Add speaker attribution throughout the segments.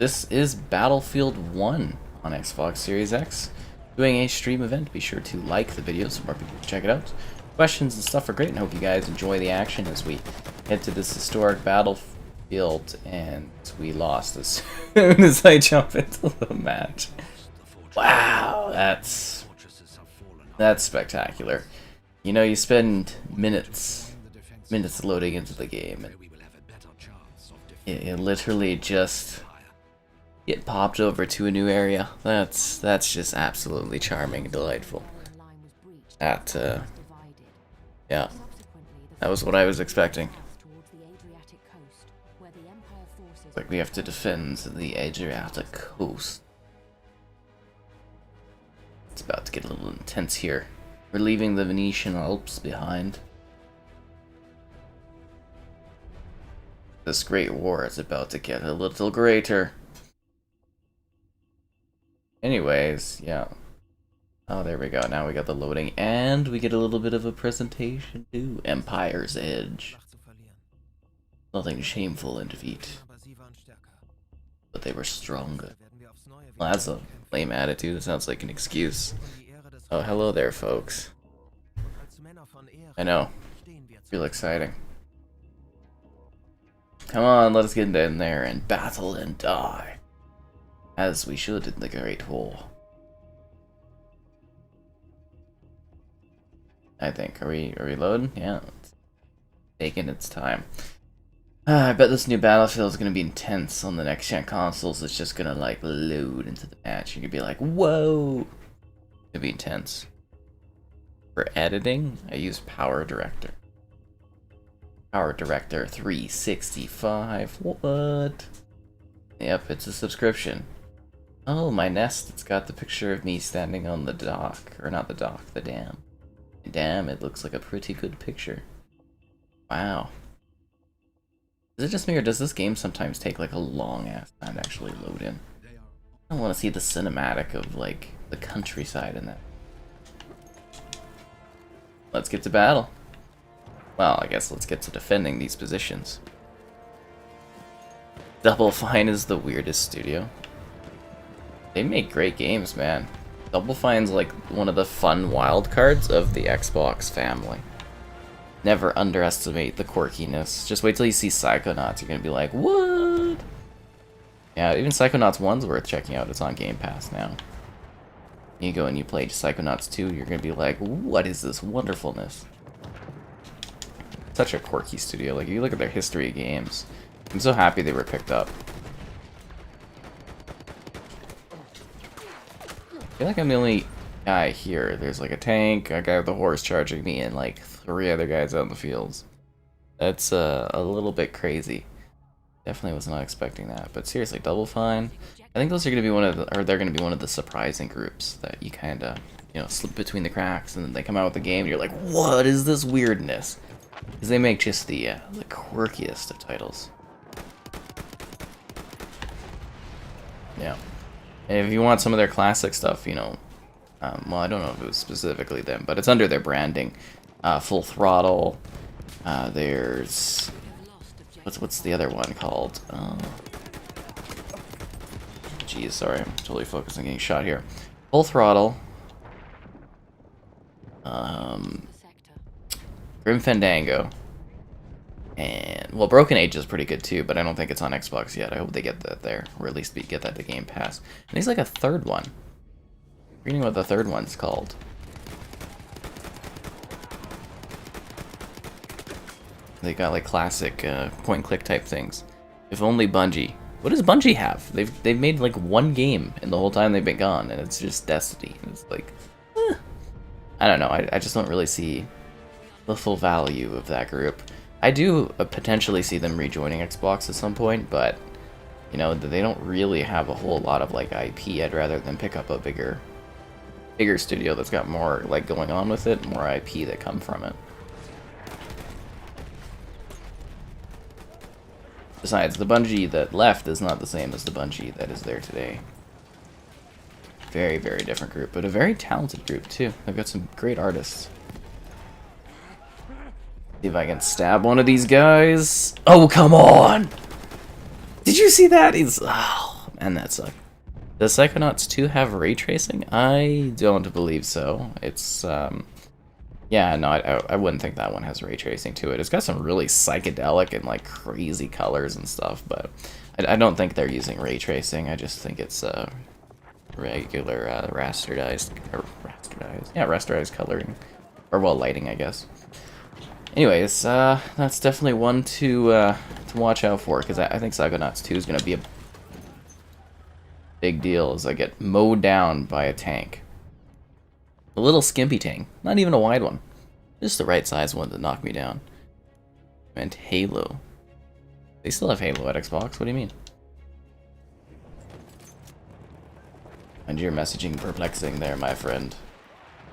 Speaker 1: This is Battlefield 1 on Xbox Series X. Doing a stream event. Be sure to like the video so more people can check it out. Questions and stuff are great, and I hope you guys enjoy the action as we head to this historic battlefield. And we lost as soon as I jump into the match. Wow, that's spectacular. You know, you spend minutes loading into the game, and it literally just get popped over to a new area. That's just absolutely charming and delightful. Yeah, that was what I was expecting. Like we have to defend the Adriatic coast. It's about to get a little intense here. We're leaving the Venetian Alps behind. This great war is about to get a little greater. Anyways, yeah. Oh, there we go. Now we got the loading, and we get a little bit of a presentation too. Empire's Edge. Nothing shameful in defeat, but they were stronger. Well, that's a lame attitude. It sounds like an excuse. Oh, hello there, folks. I know. Feel exciting. Come on, let us get in there and battle and die. As we should in the Great War. I think. Are we loading? Yeah. It's taking its time. I bet this new Battlefield is going to be intense on the next gen consoles. It's just going to like load into the match. You're going to be like, whoa! It's going to be intense. For editing, I use Power Director. Power Director 365. What? Yep, it's a subscription. Oh, my Nest, it's got the picture of me standing on the dock. Or not the dock, the dam. Damn, it looks like a pretty good picture. Wow. Is it just me, or does this game sometimes take like a long ass time to actually load in? I want to see the cinematic of like the countryside in that. Let's get to battle. Well, I guess let's get to defending these positions. Double Fine is the weirdest studio. They make great games, man. Double Fine's like one of the fun wild cards of the Xbox family. Never underestimate the quirkiness. Just wait till you see Psychonauts, you're gonna be like, what? Yeah, even Psychonauts 1's worth checking out. It's on Game Pass now. You go and you play Psychonauts 2, you're gonna be like, what is this wonderfulness? Such a quirky studio. Like, if you look at their history of games, I'm so happy they were picked up. I feel like I'm the only guy here. There's like a tank, a guy with a horse charging me, and like 3 other guys out in the fields. That's a little bit crazy. Definitely was not expecting that. But seriously, Double Fine. I think those are gonna be they're gonna be one of the surprising groups that you kind of, you know, slip between the cracks, and then they come out with the game, and you're like, what is this weirdness? Because they make just the quirkiest of titles. Yeah. And if you want some of their classic stuff, you know, well, I don't know if it was specifically them, but it's under their branding. Full Throttle. There's what's the other one called? Geez, sorry, I'm totally focused on getting shot here. Full Throttle. Grim Fandango. And, well, Broken Age is pretty good too, but I don't think it's on Xbox yet. I hope they get that there, or at least get that to Game Pass. And there's like a third one. I'm reading what the third one's called. They got like classic point-and-click type things. If only Bungie. What does Bungie have? They've made like one game in the whole time they've been gone, and it's just Destiny. It's like, I don't know. I just don't really see the full value of that group. I do potentially see them rejoining Xbox at some point, but you know, they don't really have a whole lot of like IP. I'd rather than pick up a bigger studio that's got more like going on with it, more IP that come from it. Besides, the Bungie that left is not the same as the Bungie that is there today. Very, very different group, but a very talented group too. They've got some great artists. See if I can stab one of these guys. Oh, come on! Did you see that? He's... Oh, And that sucked. Does Psychonauts 2 have ray tracing? I don't believe so. It's, yeah, no, I wouldn't think that one has ray tracing to it. It's got some really psychedelic and, like, crazy colors and stuff, but I don't think they're using ray tracing. I just think it's, regular, rasterized coloring. Or, well, lighting, I guess. Anyways, that's definitely one to watch out for, because I think Psychonauts 2 is going to be a big deal as I get mowed down by a tank. A little skimpy tank. Not even a wide one. Just the right size one to knock me down. And Halo. They still have Halo at Xbox? What do you mean? And your messaging perplexing there, my friend.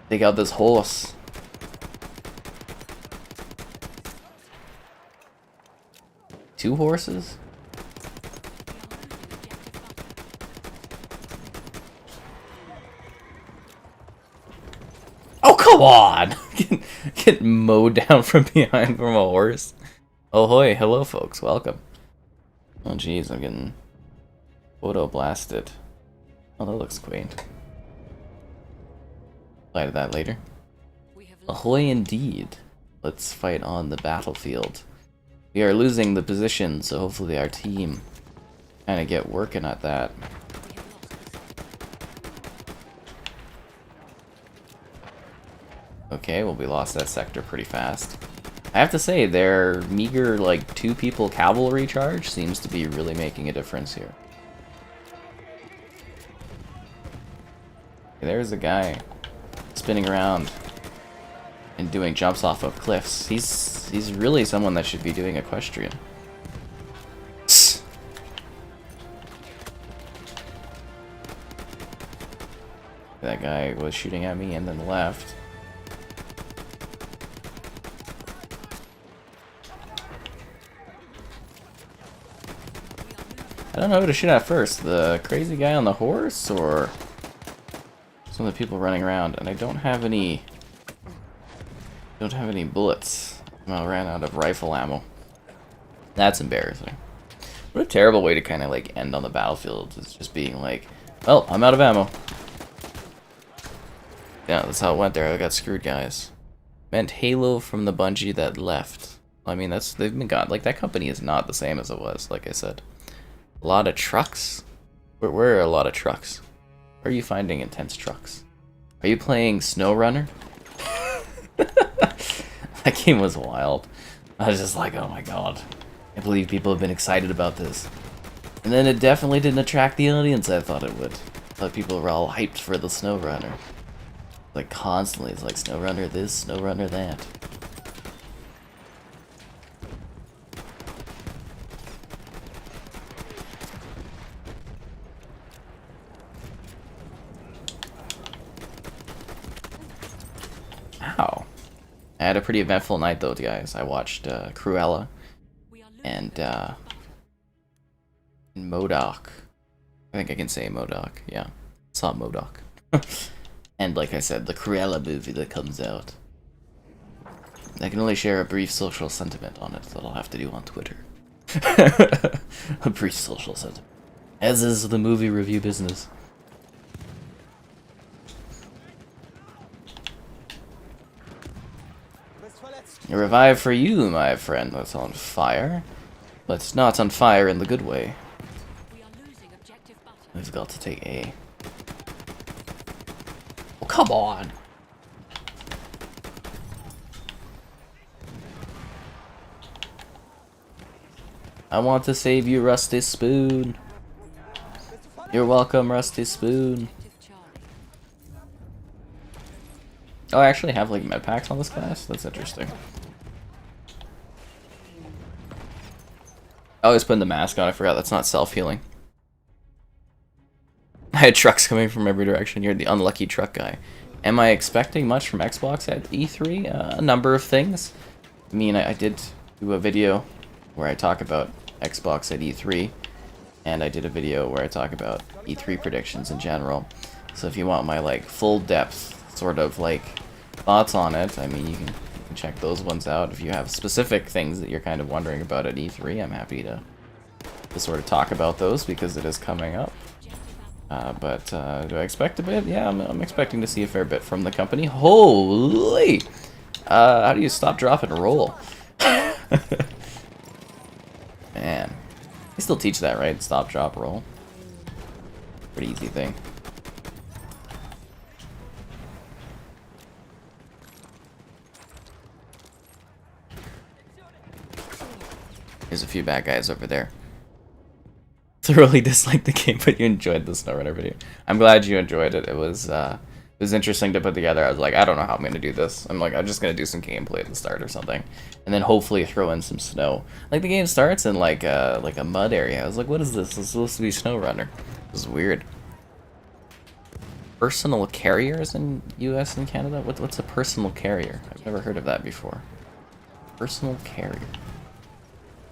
Speaker 1: Take out this horse. Two horses? Oh, come on! Get mowed down from behind from a horse. Oh, hoy. Hello, folks. Welcome. Oh, jeez. I'm getting photo blasted. Oh, that looks quaint. Apply to that later. Ahoy, indeed. Let's fight on the battlefield. We are losing the position, so hopefully our team kind of get working at that. Okay, well, we lost that sector pretty fast. I have to say, their meager, like, 2-people cavalry charge seems to be really making a difference here. There's a guy spinning around and doing jumps off of cliffs. He's really someone that should be doing equestrian. That guy was shooting at me and then left. I don't know who to shoot at first, the crazy guy on the horse or some of the people running around, and I don't have any bullets. I ran out of rifle ammo. That's embarrassing. What a terrible way to kind of like end on the battlefield, is just being like, well, I'm out of ammo. Yeah, that's how it went there. I got screwed, guys. Meant Halo from the Bungie that left. I mean, they've been gone. Like, that company is not the same as it was, like I said. A lot of trucks? Where are a lot of trucks? Where are you finding intense trucks? Are you playing SnowRunner? That game was wild. I was just like, oh my god. I can't believe people have been excited about this. And then it definitely didn't attract the audience I thought it would. I thought people were all hyped for the SnowRunner. Like, constantly, it's like SnowRunner this, SnowRunner that. Ow. I had a pretty eventful night though, guys. I watched Cruella and MODOK. I think I can say MODOK, yeah. Saw MODOK. And like I said, the Cruella movie that comes out. I can only share a brief social sentiment on it that I'll have to do on Twitter. A brief social sentiment. As is the movie review business. A revive for you, my friend. That's on fire. But it's not on fire in the good way. We've got to take A. Oh, come on! I want to save you, Rusty Spoon. You're welcome, Rusty Spoon. Oh, I actually have like med packs on this class? That's interesting. I always put the mask on, I forgot that's not self-healing. I had trucks coming from every direction. You're the unlucky truck guy. Am I expecting much from Xbox at E3? A number of things. I mean, I did do a video where I talk about Xbox at E3, and I did a video where I talk about E3 predictions in general. So if you want my like full depth sort of like thoughts on it, I mean, you can check those ones out. If you have specific things that you're kind of wondering about at E3, I'm happy to to sort of talk about those because it is coming up. But do I expect a bit? Yeah, I'm expecting to see a fair bit from the company. Holy! How do you stop, drop, and roll? Man. They still teach that, right? Stop, drop, roll. Pretty easy thing. There's a few bad guys over there. Thoroughly disliked the game, but you enjoyed the SnowRunner video. I'm glad you enjoyed it. It was interesting to put together. I was like, I don't know how I'm gonna do this. I'm just gonna do some gameplay at the start or something, and then hopefully throw in some snow. Like the game starts in like a mud area. I was like, what is this? It's supposed to be SnowRunner. This is weird. Personal carriers in U.S. and Canada. What's a personal carrier? I've never heard of that before. Personal carrier.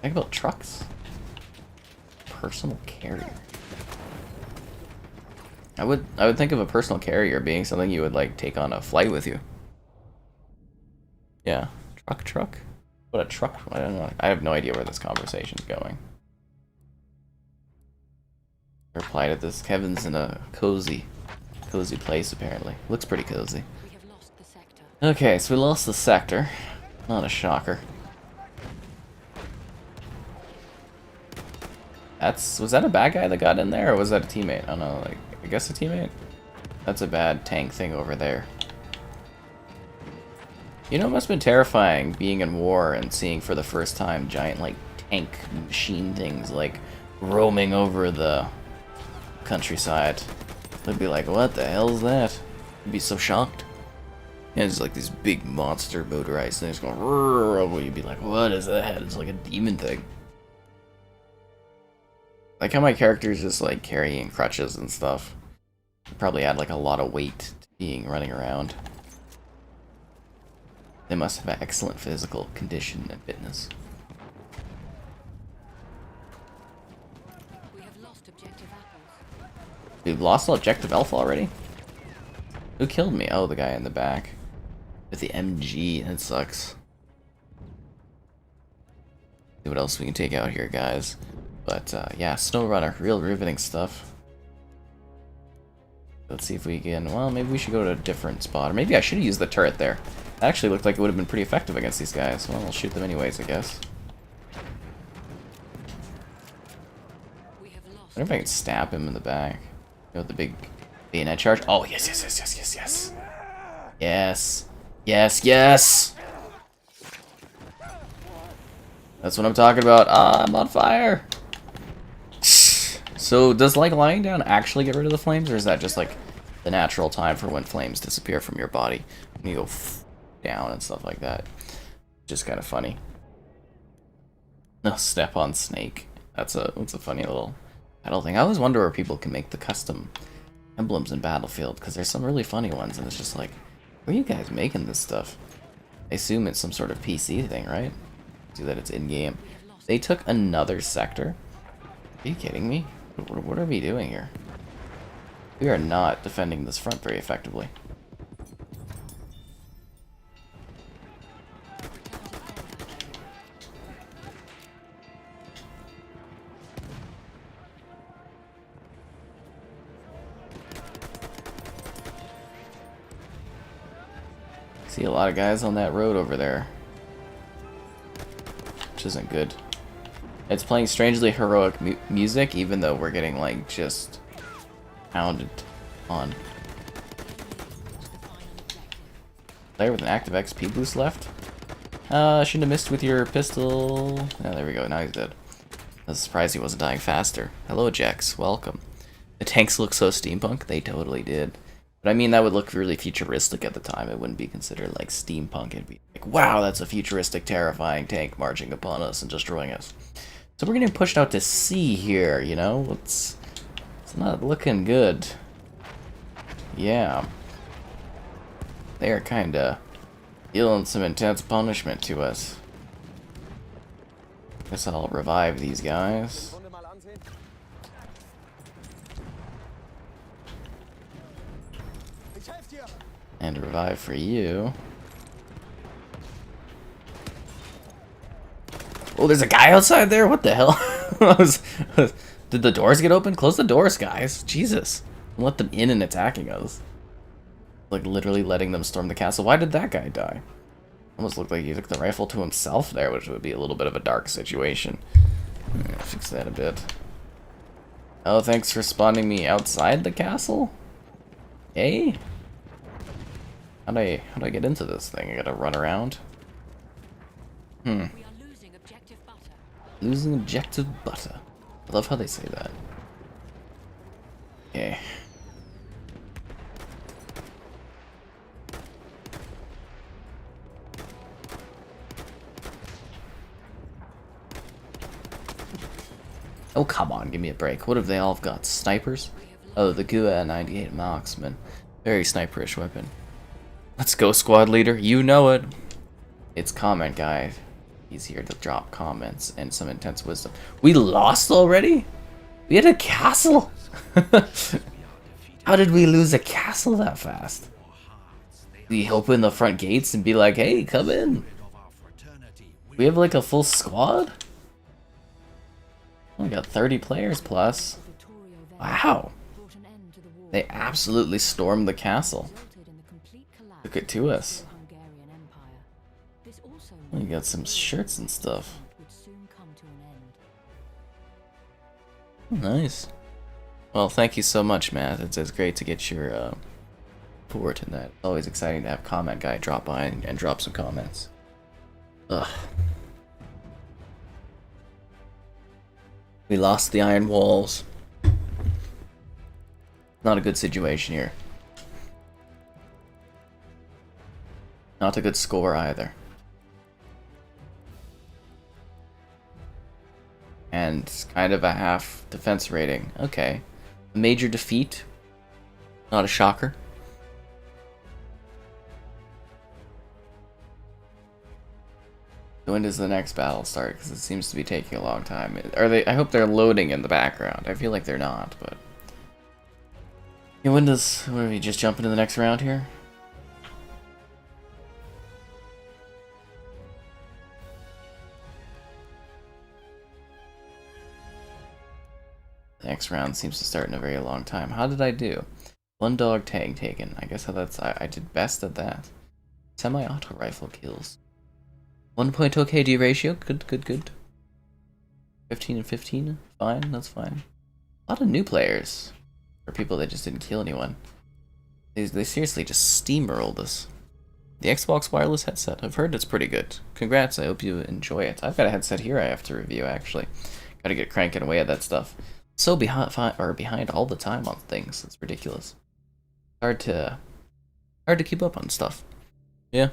Speaker 1: Think about trucks. Personal carrier. I would think of a personal carrier being something you would like take on a flight with you. Yeah, truck. What a truck? I don't know. I have no idea where this conversation's going. I replied to this. Kevin's in a cozy place apparently. Looks pretty cozy. Okay, so we lost the sector. Not a shocker. Was that a bad guy that got in there, or was that a teammate? I don't know, like, I guess a teammate? That's a bad tank thing over there. You know, it must have been terrifying being in war and seeing for the first time giant, like, tank machine things, like, roaming over the countryside. I'd be like, what the hell is that? I'd be so shocked. And it's like these big monster motorized things going, rrr, you'd be like, what is that? It's like a demon thing. Like how my character's just like carrying crutches and stuff. Probably add like a lot of weight to being running around. They must have excellent physical condition and fitness. We've lost objective alpha already? Who killed me? Oh, the guy in the back. With the MG, that sucks. See what else we can take out here, guys. But, yeah, SnowRunner, real riveting stuff. Let's see if we can... Well, maybe we should go to a different spot. Or maybe I should have used the turret there. That actually looked like it would have been pretty effective against these guys. Well, we'll shoot them anyways, I guess. I wonder if I can stab him in the back. You know, the big bayonet charge. Oh, yes. Yes. That's what I'm talking about. Ah, I'm on fire. So does like lying down actually get rid of the flames, or is that just like the natural time for when flames disappear from your body and you go down and stuff like that? Just kind of funny. No, step on snake. That's a funny little battle thing. I always wonder where people can make the custom emblems in Battlefield, because there's some really funny ones, and it's just like, where are you guys making this stuff? I assume it's some sort of PC thing, right? See that it's in-game. They took another sector? Are you kidding me? What are we doing here? We are not defending this front very effectively. See a lot of guys on that road over there. Which isn't good. It's playing strangely heroic music, even though we're getting, like, just pounded on. Player with an active XP boost left? Shouldn't have missed with your pistol. Oh, there we go, now he's dead. I was surprised he wasn't dying faster. Hello, Jex, welcome. The tanks look so steampunk? They totally did. But I mean, that would look really futuristic at the time. It wouldn't be considered, like, steampunk. It'd be like, wow, that's a futuristic, terrifying tank marching upon us and destroying us. So we're getting pushed out to sea here, you know? It's not looking good. Yeah. They're kinda dealing some intense punishment to us. Guess I'll revive these guys. And revive for you. Oh, there's a guy outside there? What the hell? Did the doors get open? Close the doors, guys. Jesus. Let them in and attacking us. Like, literally letting them storm the castle. Why did that guy die? Almost looked like he took the rifle to himself there, which would be a little bit of a dark situation. Fix that a bit. Oh, thanks for spawning me outside the castle? Hey? How'd I get into this thing? I gotta run around? We are losing objective butter. Losing objective butter. I love how they say that. Okay. Oh, come on, give me a break. What have they all got? Snipers? Oh, the Gua 98 Marksman. Very sniperish weapon. Let's go, squad leader. You know it. It's comment guy. He's here to drop comments and some intense wisdom. We lost already? We had a castle? How did we lose a castle that fast? We open the front gates and be like, hey, come in. We have like a full squad? We got 30 players plus. Wow. They absolutely stormed the castle. Took it to us. We got some shirts and stuff. Nice. Well, thank you so much, Matt. It's great to get your support in that. Always exciting to have comment guy drop by and drop some comments. Ugh. We lost the iron walls. Not a good situation here. Not a good score either. And kind of a half defense rating. Okay. A major defeat. Not a shocker. When does the next battle start? Because it seems to be taking a long time. Are they? I hope they're loading in the background. I feel like they're not, but yeah, when does? What, are we just jump into the next round here? The next round seems to start in a very long time. How did I do? One dog tag taken. I guess that's I did best at that. Semi-auto rifle kills. 1.0 KD ratio. Good, good, good. 15 and 15. Fine, that's fine. A lot of new players. Or people that just didn't kill anyone. They seriously just steamrolled us. The Xbox wireless headset. I've heard it's pretty good. Congrats, I hope you enjoy it. I've got a headset here I have to review, actually. Gotta get cranking away at that stuff. So behind all the time on things. It's ridiculous. Hard to keep up on stuff. Yeah.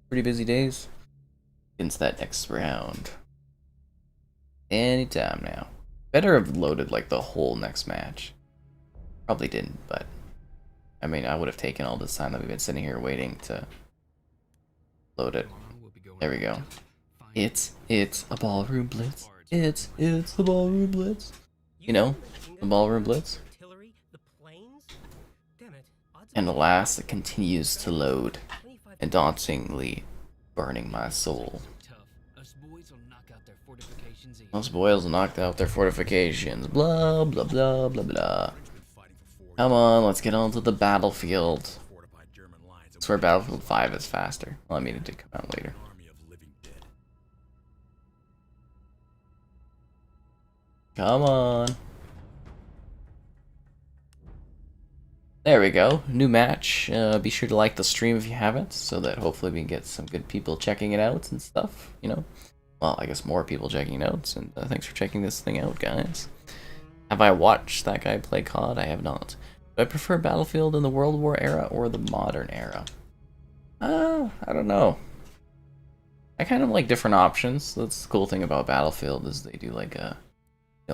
Speaker 1: Pretty busy days. Into that next round. Anytime now. Better have loaded like the whole next match. Probably didn't, but I mean, I would have taken all this time that we've been sitting here waiting to load it. There we go. It's a ballroom blitz. It's the ballroom blitz. You know, the ballroom blitz. And alas, it continues to load, and dauntingly burning my soul. Those boys knocked out their fortifications. Blah, blah, blah, blah, blah. Come on, let's get on to the battlefield. I swear Battlefield 5 is faster. Well, I mean, it did come out later. Come on. There we go. New match. Be sure to like the stream if you haven't, so that hopefully we can get some good people checking it out and stuff, you know. Well, I guess more people checking it out, and thanks for checking this thing out, guys. Have I watched that guy play COD? I have not. Do I prefer Battlefield in the World War era or the modern era? I don't know. I kind of like different options. That's the cool thing about Battlefield is they do like a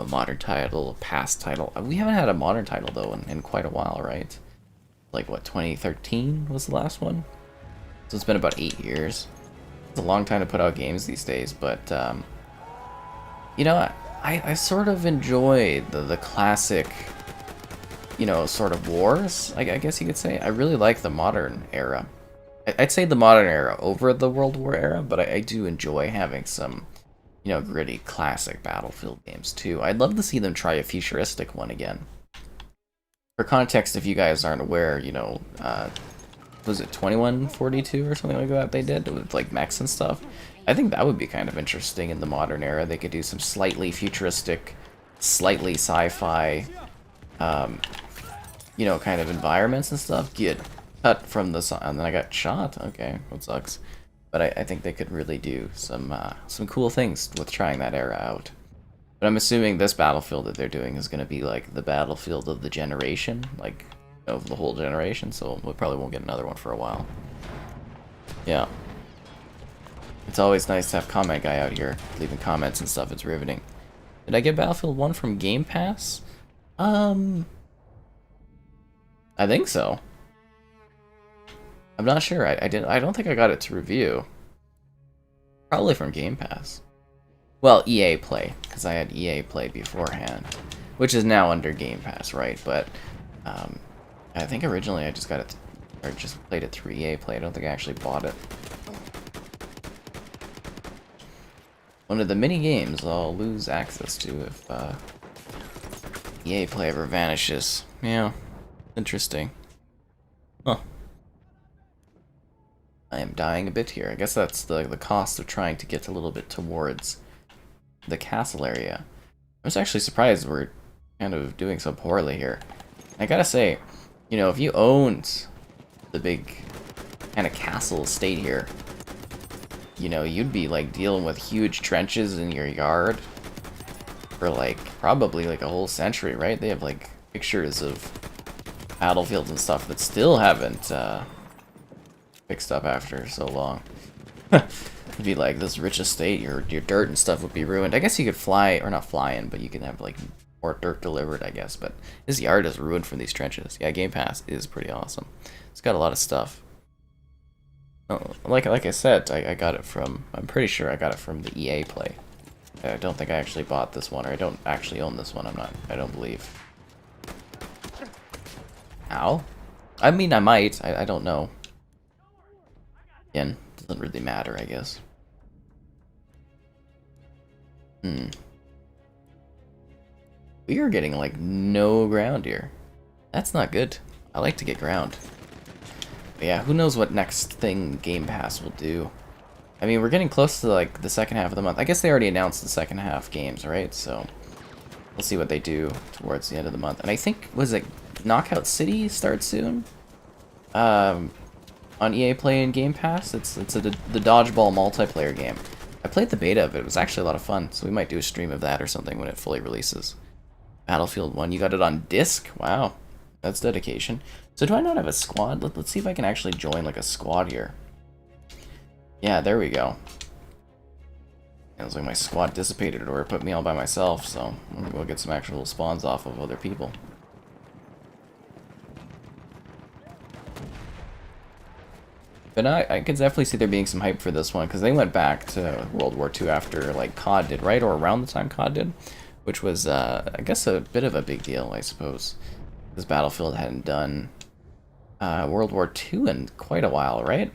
Speaker 1: modern title, a past title. We haven't had a modern title though in quite a while, right? Like what, 2013 was the last one? So it's been about 8 years. It's a long time to put out games these days, but you know, I sort of enjoy the classic, you know, sort of wars, I guess you could say. I really like the modern era. I'd say the modern era over the World War era, but I do enjoy having some you know, gritty classic Battlefield games too. I'd love to see them try a futuristic one again. For context, if you guys aren't aware, you know, was it 2142 or something like that they did with like mechs and stuff? I think that would be kind of interesting in the modern era. They could do some slightly futuristic, slightly sci-fi, you know, kind of environments and stuff. Get cut from the sun, and then I got shot. Okay, that sucks. But I think they could really do some cool things with trying that era out. But I'm assuming this Battlefield that they're doing is going to be like the Battlefield of the generation, like of the whole generation. So we probably won't get another one for a while. Yeah. It's always nice to have comment guy out here leaving comments and stuff. It's riveting. Did I get Battlefield 1 from Game Pass? I think so. I'm not sure. I don't think I got it to review. Probably from Game Pass. Well, EA Play, because I had EA Play beforehand, which is now under Game Pass, right? But I think originally I just got it, or just played it through EA Play. I don't think I actually bought it. One of the mini games I'll lose access to if EA Play ever vanishes. Yeah, interesting. Huh. I am dying a bit here. I guess that's the cost of trying to get a little bit towards the castle area. I was actually surprised we're kind of doing so poorly here. I gotta say, you know, if you owned the big kind of castle estate here, you know, you'd be like dealing with huge trenches in your yard for like probably like a whole century, right? They have like pictures of battlefields and stuff that still haven't fixed up after so long. It'd be like this rich estate, your dirt and stuff would be ruined. I guess you could fly, or not fly in, but you can have like more dirt delivered, I guess. But his yard is ruined from these trenches. Yeah, Game Pass is pretty awesome. It's got a lot of stuff. Oh, like I said, I got it from, I'm pretty sure I got it from the EA Play. I don't think I actually bought this one, or I don't actually own this one. I don't believe. Ow. I mean, I might. I don't know. Again, doesn't really matter, I guess. We are getting, like, no ground here. That's not good. I like to get ground. But yeah, who knows what next thing Game Pass will do. I mean, we're getting close to, like, the second half of the month. I guess they already announced the second half games, right? So, we'll see what they do towards the end of the month. And I think, was it Knockout City starts soon? On EA Play and Game Pass. It's the dodgeball multiplayer game. I played the beta of it. It was actually a lot of fun, so we might do a stream of that or something when it fully releases. Battlefield 1, you got it on disc? Wow, that's dedication. So do I not have a squad? Let's see if I can actually join like a squad here. Yeah, there we go. It was like my squad dissipated or it put me all by myself, so I'm gonna go get some actual spawns off of other people. But I can definitely see there being some hype for this one, because they went back to World War II after, like, COD did, right? Or around the time COD did, which was, I guess, a bit of a big deal, I suppose. Because Battlefield hadn't done World War II in quite a while, right?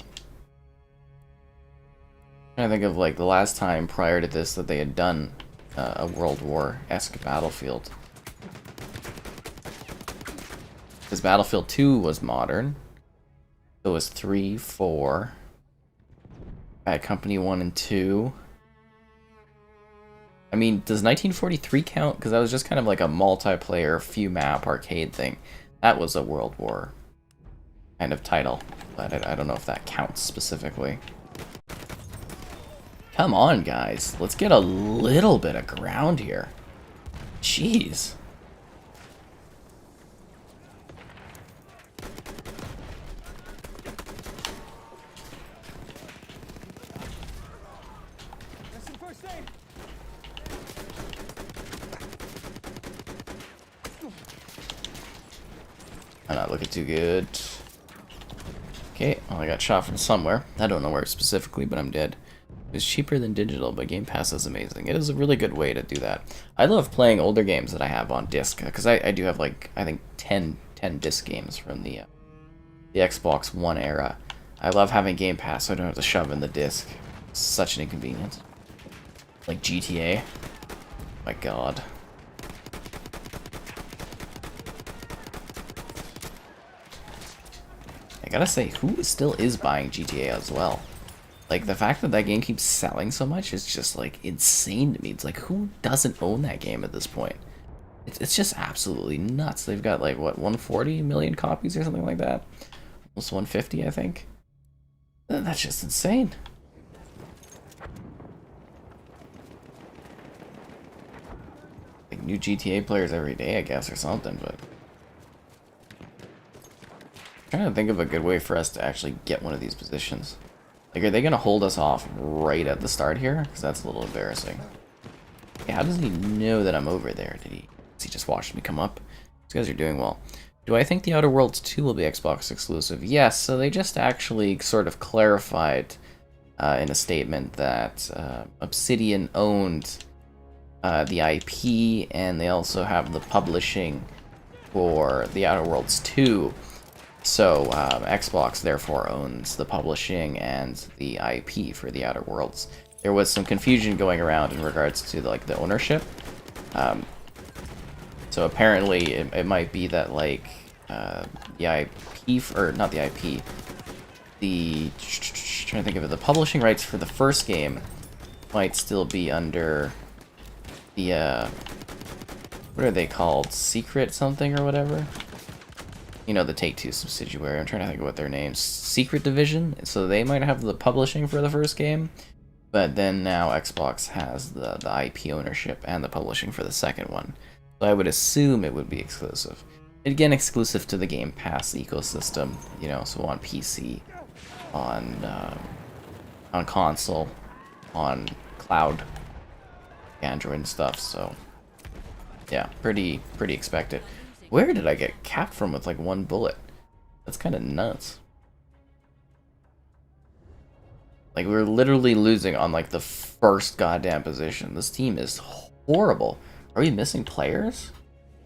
Speaker 1: I think of, like, the last time prior to this that they had done a World War-esque Battlefield. Because Battlefield 2 was modern. So it was 3, 4. Bad Company 1 and 2. I mean, does 1943 count? Because that was just kind of like a multiplayer, few map arcade thing. That was a World War kind of title, but I don't know if that counts specifically. Come on, guys. Let's get a little bit of ground here. Jeez. I'm not looking too good. Okay, well, I got shot from somewhere. I don't know where specifically, but I'm dead. It's cheaper than digital, but Game Pass is amazing. It is a really good way to do that. I love playing older games that I have on disc, because I do have, like, I think 10 disc games from the Xbox One era. I love having Game Pass so I don't have to shove in the disc. It's such an inconvenience. Like GTA. My god. I gotta say, who still is buying GTA as well? Like, the fact that that game keeps selling so much is just, like, insane to me. It's like, who doesn't own that game at this point? It's just absolutely nuts. They've got, like, what, 140 million copies or something like that? Almost 150, I think. That's just insane. Like, new GTA players every day, I guess, or something, but... I'm trying to think of a good way for us to actually get one of these positions. Like, are they going to hold us off right at the start here? Because that's a little embarrassing. Okay, how does he know that I'm over there? Has he just watched me come up? These guys are doing well. Do I think The Outer Worlds 2 will be Xbox exclusive? Yes, so they just actually sort of clarified in a statement that Obsidian owned the IP, and they also have the publishing for The Outer Worlds 2. So Xbox therefore owns the publishing and the IP for The Outer Worlds. There was some confusion going around in regards to like the ownership. So apparently it might be that like the IP, or not the IP, trying to think of it, the publishing rights for the first game might still be under the what are they called? Secret something or whatever? You know, the Take-Two subsidiary. I'm trying to think of what their name's. Secret Division? So they might have the publishing for the first game, but then now Xbox has the IP ownership and the publishing for the second one. So I would assume it would be exclusive. Again, exclusive to the Game Pass ecosystem, you know, so on PC, on console, on cloud, Android and stuff, so yeah, pretty expected. Where did I get capped from with like one bullet? That's kind of nuts. Like, we were literally losing on like the first goddamn position. This team is horrible. Are we missing players?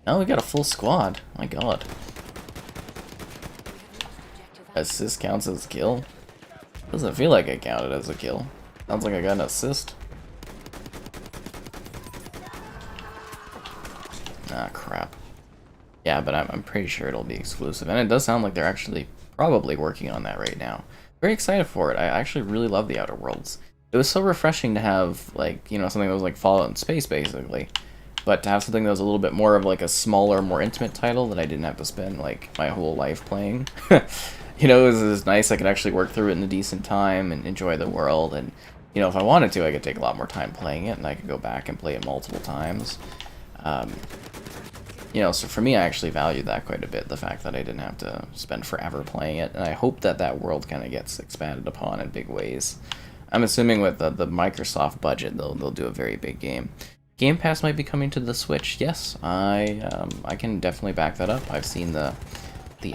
Speaker 1: No, we got a full squad. My god. Assist counts as a kill? Doesn't feel like it counted as a kill. Sounds like I got an assist. Ah, crap. Yeah, but I'm pretty sure it'll be exclusive. And it does sound like they're actually probably working on that right now. Very excited for it. I actually really love The Outer Worlds. It was so refreshing to have, like, you know, something that was like Fallout in space, basically. But to have something that was a little bit more of like a smaller, more intimate title that I didn't have to spend like my whole life playing. You know, it was nice. I could actually work through it in a decent time and enjoy the world. And, you know, if I wanted to, I could take a lot more time playing it, and I could go back and play it multiple times. You know, so for me, I actually valued that quite a bit, the fact that I didn't have to spend forever playing it, and I hope that that world kind of gets expanded upon in big ways. I'm assuming with the Microsoft budget, they'll do a very big game. Game Pass might be coming to the Switch. Yes, I can definitely back that up. I've seen the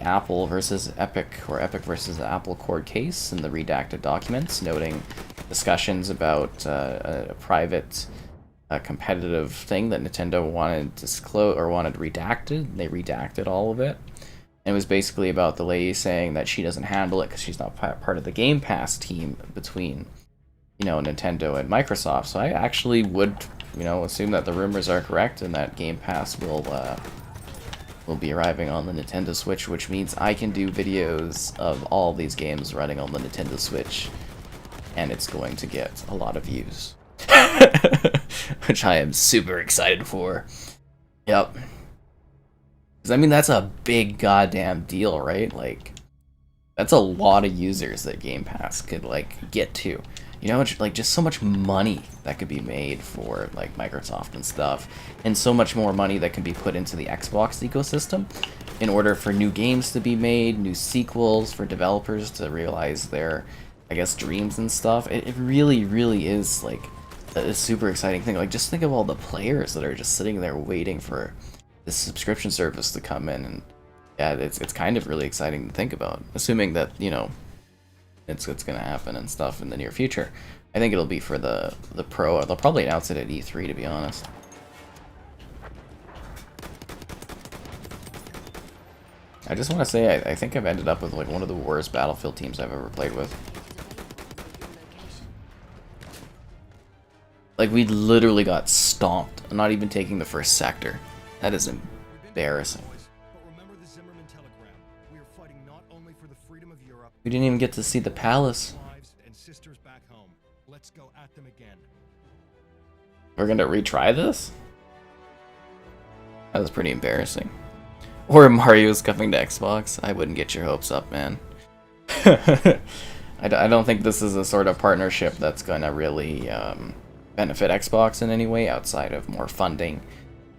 Speaker 1: Apple versus Epic, or Epic versus the Apple court case and the redacted documents, noting discussions about a private competitive thing that Nintendo wanted disclose or wanted redacted. They redacted all of it. And it was basically about the lady saying that she doesn't handle it because she's not part of the Game Pass team between, you know, Nintendo and Microsoft. So I actually would, you know, assume that the rumors are correct and that Game Pass will be arriving on the Nintendo Switch, which means I can do videos of all these games running on the Nintendo Switch, and it's going to get a lot of views. Which I am super excited for. Yep. Because, I mean, that's a big goddamn deal, right? Like, that's a lot of users that Game Pass could, like, get to. You know, like, just so much money that could be made for, like, Microsoft and stuff. And so much more money that can be put into the Xbox ecosystem in order for new games to be made, new sequels, for developers to realize their, I guess, dreams and stuff. It really, really is, like, a super exciting thing. Like, just think of all the players that are just sitting there waiting for this subscription service to come in, and yeah, it's kind of really exciting to think about, assuming that, you know, it's gonna happen and stuff in the near future. I think it'll be for the Pro. They'll probably announce it at E3, to be honest. I just want to say I think I've ended up with like one of the worst Battlefield teams I've ever played with. Like, we literally got stomped. I'm not even taking the first sector. That is embarrassing. We didn't even get to see the palace. We're gonna retry this? That was pretty embarrassing. Or Mario's coming to Xbox. I wouldn't get your hopes up, man. I don't think this is a sort of partnership that's gonna really benefit Xbox in any way outside of more funding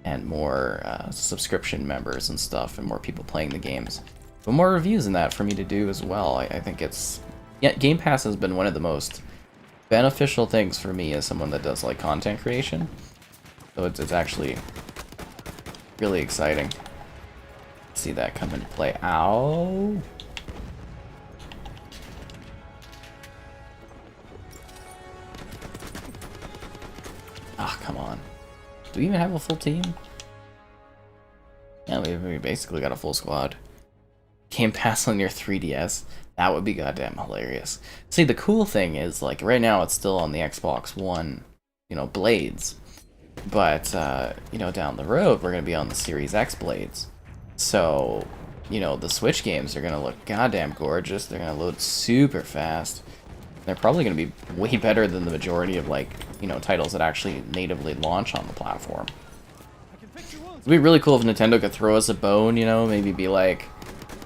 Speaker 1: and more subscription members and stuff and more people playing the games. But more reviews in that for me to do as well. I think it's... Yeah, Game Pass has been one of the most beneficial things for me as someone that does like content creation. So it's actually really exciting to see that come into play. Ow! Ah, come on. Do we even have a full team? Yeah, we basically got a full squad. Game Pass on your 3DS. That would be goddamn hilarious. See, the cool thing is, like, right now it's still on the Xbox One, you know, blades. But, you know, down the road, we're going to be on the Series X blades. So, you know, the Switch games are going to look goddamn gorgeous. They're going to load super fast. They're probably going to be way better than the majority of, like, you know, titles that actually natively launch on the platform. It'd be really cool if Nintendo could throw us a bone, you know, maybe be like,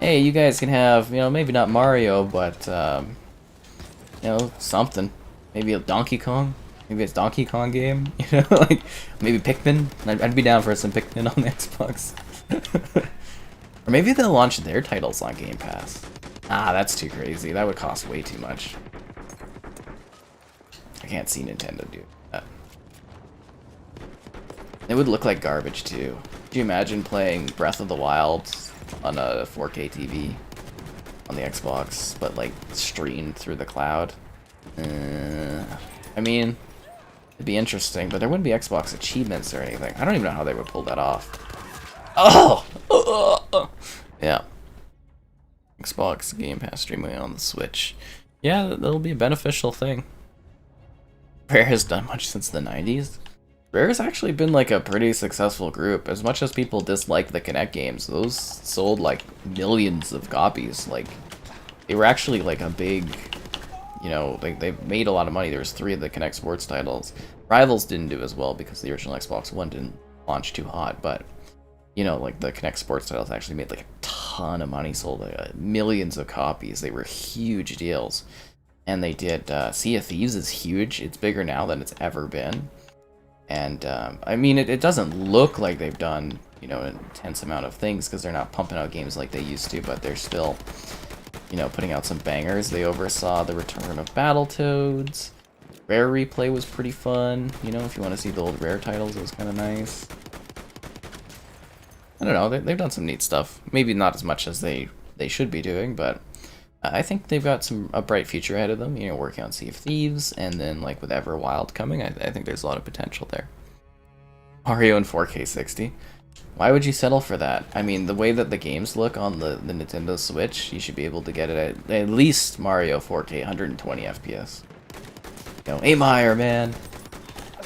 Speaker 1: hey, you guys can have, you know, maybe not Mario, but, you know, something. Maybe a Donkey Kong. Maybe it's Donkey Kong game, you know, like, maybe Pikmin. I'd be down for some Pikmin on the Xbox. Or maybe they'll launch their titles on Game Pass. Ah, that's too crazy. That would cost way too much. I can't see Nintendo do that. It would look like garbage, too. Could you imagine playing Breath of the Wild on a 4K TV on the Xbox, but, like, streamed through the cloud? I mean, it'd be interesting, but there wouldn't be Xbox achievements or anything. I don't even know how they would pull that off. Oh! Yeah. Xbox Game Pass streaming on the Switch. Yeah, that'll be a beneficial thing. Rare has done much since the 90s. Rare's actually been like a pretty successful group. As much as people dislike the Kinect games, those sold like millions of copies. Like, they were actually like a big, you know, they made a lot of money. There was 3 of the Kinect sports titles. Rivals didn't do as well because the original Xbox One didn't launch too hot, but you know, like the Kinect sports titles actually made like a ton of money, sold millions of copies. They were huge deals. And they did, Sea of Thieves is huge. It's bigger now than it's ever been. And, I mean, it doesn't look like they've done, you know, an intense amount of things because they're not pumping out games like they used to, but they're still, you know, putting out some bangers. They oversaw the return of Battletoads. Rare Replay was pretty fun. You know, if you want to see the old Rare titles, it was kind of nice. I don't know, they've done some neat stuff. Maybe not as much as they should be doing, but I think they've got a bright future ahead of them, you know, working on Sea of Thieves, and then, like, with Everwild coming, I think there's a lot of potential there. Mario in 4K 60. Why would you settle for that? I mean, the way that the games look on the Nintendo Switch, you should be able to get it at least Mario 4K 120 FPS. You know, aim higher, man!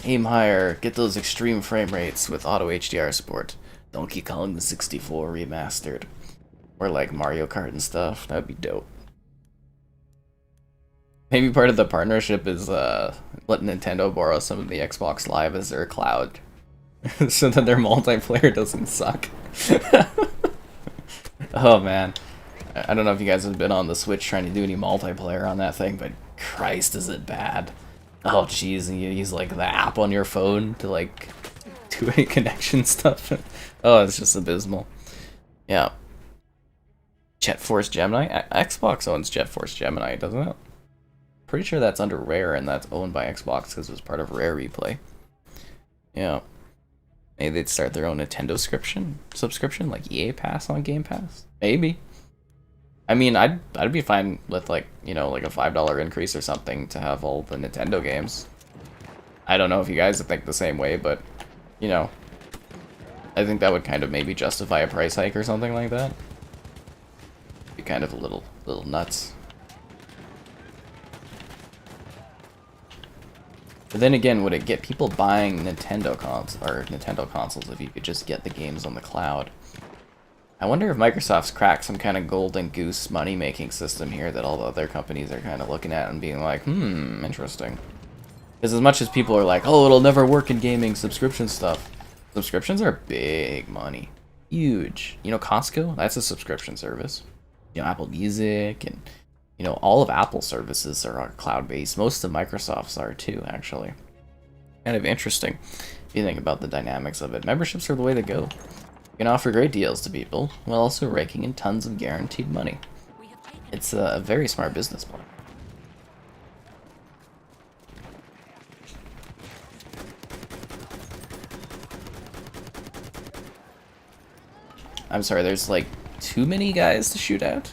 Speaker 1: Aim higher, get those extreme frame rates with Auto HDR support. Donkey Kong 64 remastered. Or, like, Mario Kart and stuff. That'd be dope. Maybe part of the partnership is let Nintendo borrow some of the Xbox Live as their cloud, so that their multiplayer doesn't suck. Oh man, I don't know if you guys have been on the Switch trying to do any multiplayer on that thing, but Christ, is it bad. Oh jeez, and you use like the app on your phone to like do any connection stuff. Oh, it's just abysmal. Yeah. Jet Force Gemini? Xbox owns Jet Force Gemini, doesn't it? Pretty sure that's under Rare, and that's owned by Xbox because it was part of Rare Replay. Yeah. Maybe they'd start their own Nintendo subscription, like EA Pass on Game Pass. Maybe. I mean, I'd be fine with, like, you know, like a $5 increase or something to have all the Nintendo games. I don't know if you guys think the same way, but, you know, I think that would kind of maybe justify a price hike or something like that. Be kind of a little nuts. But then again, would it get people buying Nintendo consoles if you could just get the games on the cloud? I wonder if Microsoft's cracked some kind of golden goose money-making system here that all the other companies are kind of looking at and being like, interesting. Because as much as people are like, oh, it'll never work in gaming, subscription stuff. Subscriptions are big money. Huge. You know, Costco, that's a subscription service. You know, Apple Music and, you know, all of Apple's services are cloud-based. Most of Microsoft's are too, actually. Kind of interesting if you think about the dynamics of it. Memberships are the way to go. You can offer great deals to people while also raking in tons of guaranteed money. It's a very smart business plan. I'm sorry, there's like too many guys to shoot at?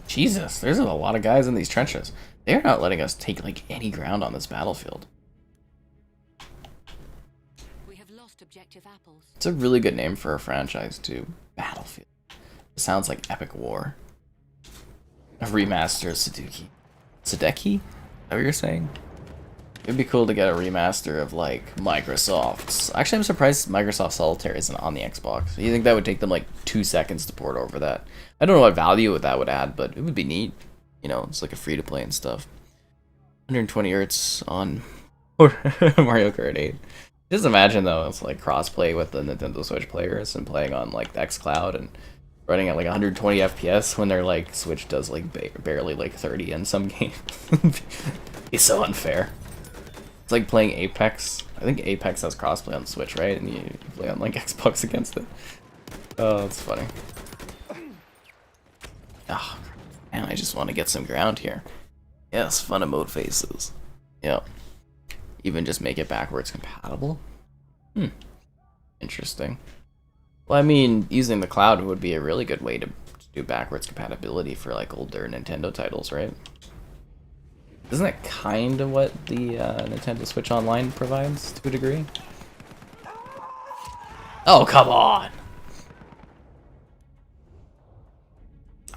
Speaker 1: Jesus, there's a lot of guys in these trenches. They're not letting us take like any ground on this battlefield.
Speaker 2: We have lost objective apples.
Speaker 1: It's a really good name for a franchise too. Battlefield. It sounds like epic war. A remaster of Sadeki. Sadeki? Is that what you're saying? It'd be cool to get a remaster of like Microsoft's. Actually, I'm surprised Microsoft Solitaire isn't on the Xbox. You think that would take them like 2 seconds to port over that? I don't know what value that would add, but it would be neat. You know, it's like a free to play and stuff. 120 Hz on Mario Kart 8. Just imagine though, it's like crossplay with the Nintendo Switch players and playing on like the xCloud and running at like 120 FPS when their like Switch does like barely like 30 in some games. It's so unfair. It's like playing Apex. I think Apex has crossplay on Switch, right? And you play on like Xbox against it. Oh, that's funny. Oh, man, I just want to get some ground here. Yes, fun emote faces. Yep. Even just make it backwards compatible? Interesting. Well, I mean, using the cloud would be a really good way to do backwards compatibility for like older Nintendo titles, right? Isn't that kind of what the Nintendo Switch Online provides to a degree? Oh, come on!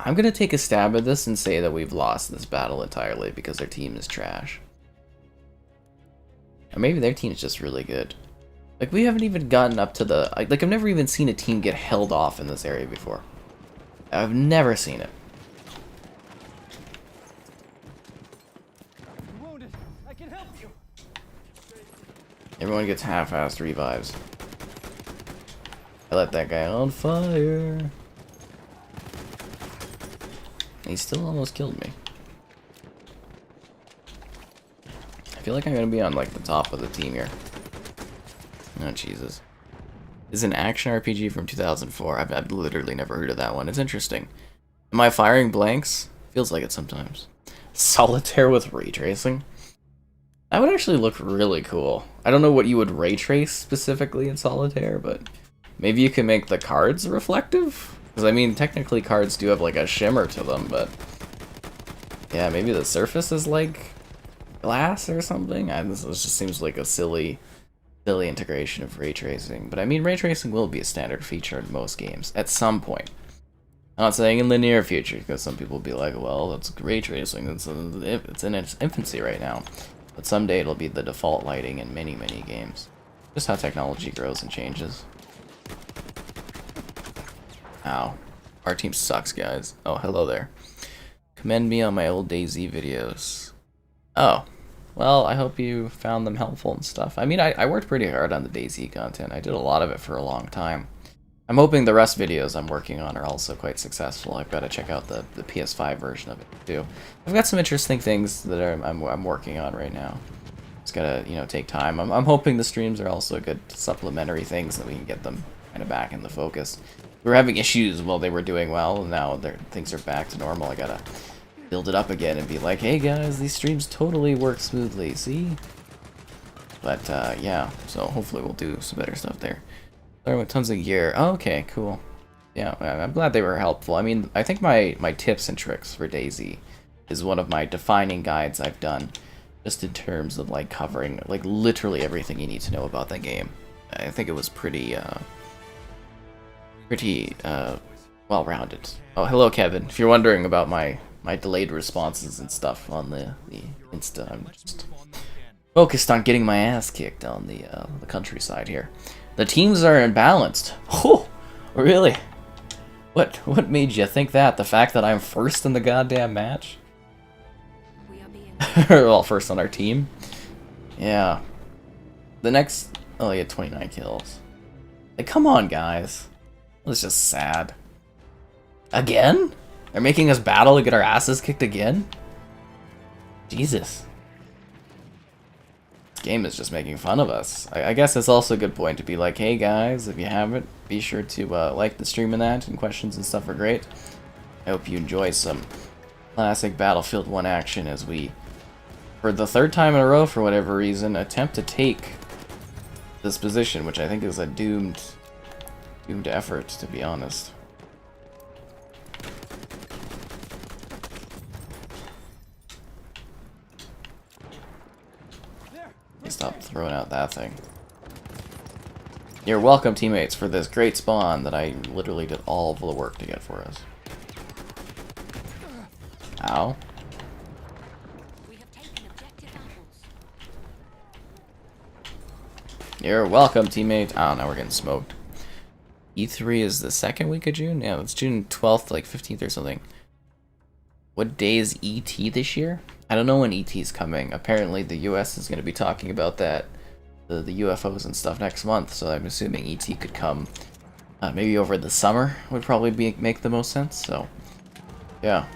Speaker 1: I'm gonna take a stab at this and say that we've lost this battle entirely because their team is trash. Or maybe their team's just really good. Like, we haven't even gotten up to the... Like, I've never even seen a team get held off in this area before. I've never seen it.
Speaker 3: Wounded. I can help you.
Speaker 1: Everyone gets half-assed revives. I let that guy on fire. He still almost killed me. I feel like I'm gonna be on like the top of the team here. Oh Jesus! It's an action RPG from 2004. I've literally never heard of that one. It's interesting. Am I firing blanks? Feels like it sometimes. Solitaire with ray tracing. That would actually look really cool. I don't know what you would ray trace specifically in Solitaire, but maybe you can make the cards reflective. Because, I mean, technically cards do have, like, a shimmer to them, but... Yeah, maybe the surface is, like, glass or something? This just seems like a silly integration of ray tracing. But, I mean, ray tracing will be a standard feature in most games, at some point. I'm not saying in the near future, because some people will be like, well, that's ray tracing, it's in its infancy right now. But someday it'll be the default lighting in many, many games. Just how technology grows and changes. Ow. Our team sucks, guys. Oh, hello there. Commend me on my old DayZ videos. Oh. Well, I hope you found them helpful and stuff. I mean, I worked pretty hard on the DayZ content. I did a lot of it for a long time. I'm hoping the rest videos I'm working on are also quite successful. I've got to check out the PS5 version of it, too. I've got some interesting things that I'm working on right now. It's gotta, you know, take time. I'm hoping the streams are also good supplementary things that we can get them kind of back in the focus. We were having issues while they were doing well, and now things are back to normal. I gotta build it up again and be like, hey guys, these streams totally work smoothly, see? But, yeah, so hopefully we'll do some better stuff there. Starting with tons of gear. Oh, okay, cool. Yeah, I'm glad they were helpful. I mean, I think my tips and tricks for DayZ is one of my defining guides I've done, just in terms of, like, covering, like, literally everything you need to know about that game. I think it was pretty well-rounded. Oh, hello, Kevin. If you're wondering about my delayed responses and stuff on the Insta, I'm just focused on getting my ass kicked on the countryside here. The teams are imbalanced. Oh, really? What made you think that? The fact that I'm first in the goddamn match?
Speaker 2: We are being
Speaker 1: Well, first on our team. Yeah. The next... Oh, he had 29 kills. Like, come on, guys. It was just sad. Again? They're making us battle to get our asses kicked again? Jesus. This game is just making fun of us. I guess it's also a good point to be like, hey guys, if you haven't, be sure to like the stream and that, and questions and stuff are great. I hope you enjoy some classic Battlefield 1 action as we, for the third time in a row for whatever reason, attempt to take this position, which I think is a doomed effort, to be honest. Stop throwing out that thing. You're welcome, teammates, for this great spawn that I literally did all of the work to get for us. Ow.
Speaker 2: We have taken objective apples.
Speaker 1: You're welcome, teammate. Oh, now we're getting smoked. E3 is the second week of June? Yeah, it's June 12th, like 15th or something. What day is ET this year? I don't know when ET is coming. Apparently the US is going to be talking about that, the UFOs and stuff next month, so I'm assuming ET could come maybe over the summer would probably make the most sense, so yeah.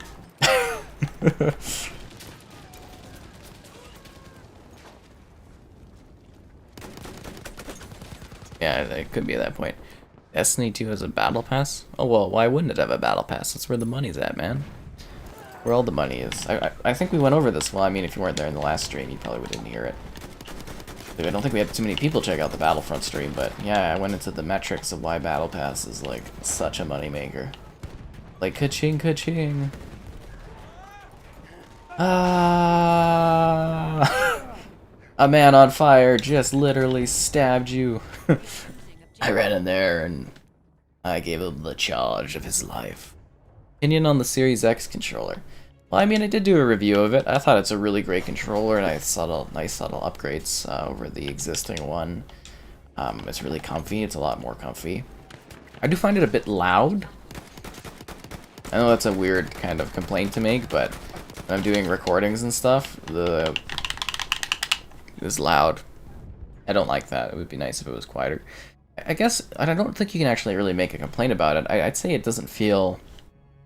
Speaker 1: Yeah, it could be at that point. Destiny 2 has a battle pass? Oh well, why wouldn't it have a battle pass? That's where the money's at, man. Where all the money is. I think we went over this. Well, I mean, if you weren't there in the last stream, you probably didn't hear it. I don't think we had too many people check out the Battlefront stream, but yeah, I went into the metrics of why Battle Pass is, like, such a moneymaker. Like, ka-ching, ka-ching. Ah! A man on fire just literally stabbed you. I ran in there and I gave him the charge of his life. Opinion on the Series X controller. Well, I mean, I did do a review of it. I thought it's a really great controller, and nice subtle upgrades over the existing one. It's really comfy. It's a lot more comfy. I do find it a bit loud. I know that's a weird kind of complaint to make, but when I'm doing recordings and stuff, it's loud. I don't like that. It would be nice if it was quieter. I guess I don't think you can actually really make a complaint about it. I'd say it doesn't feel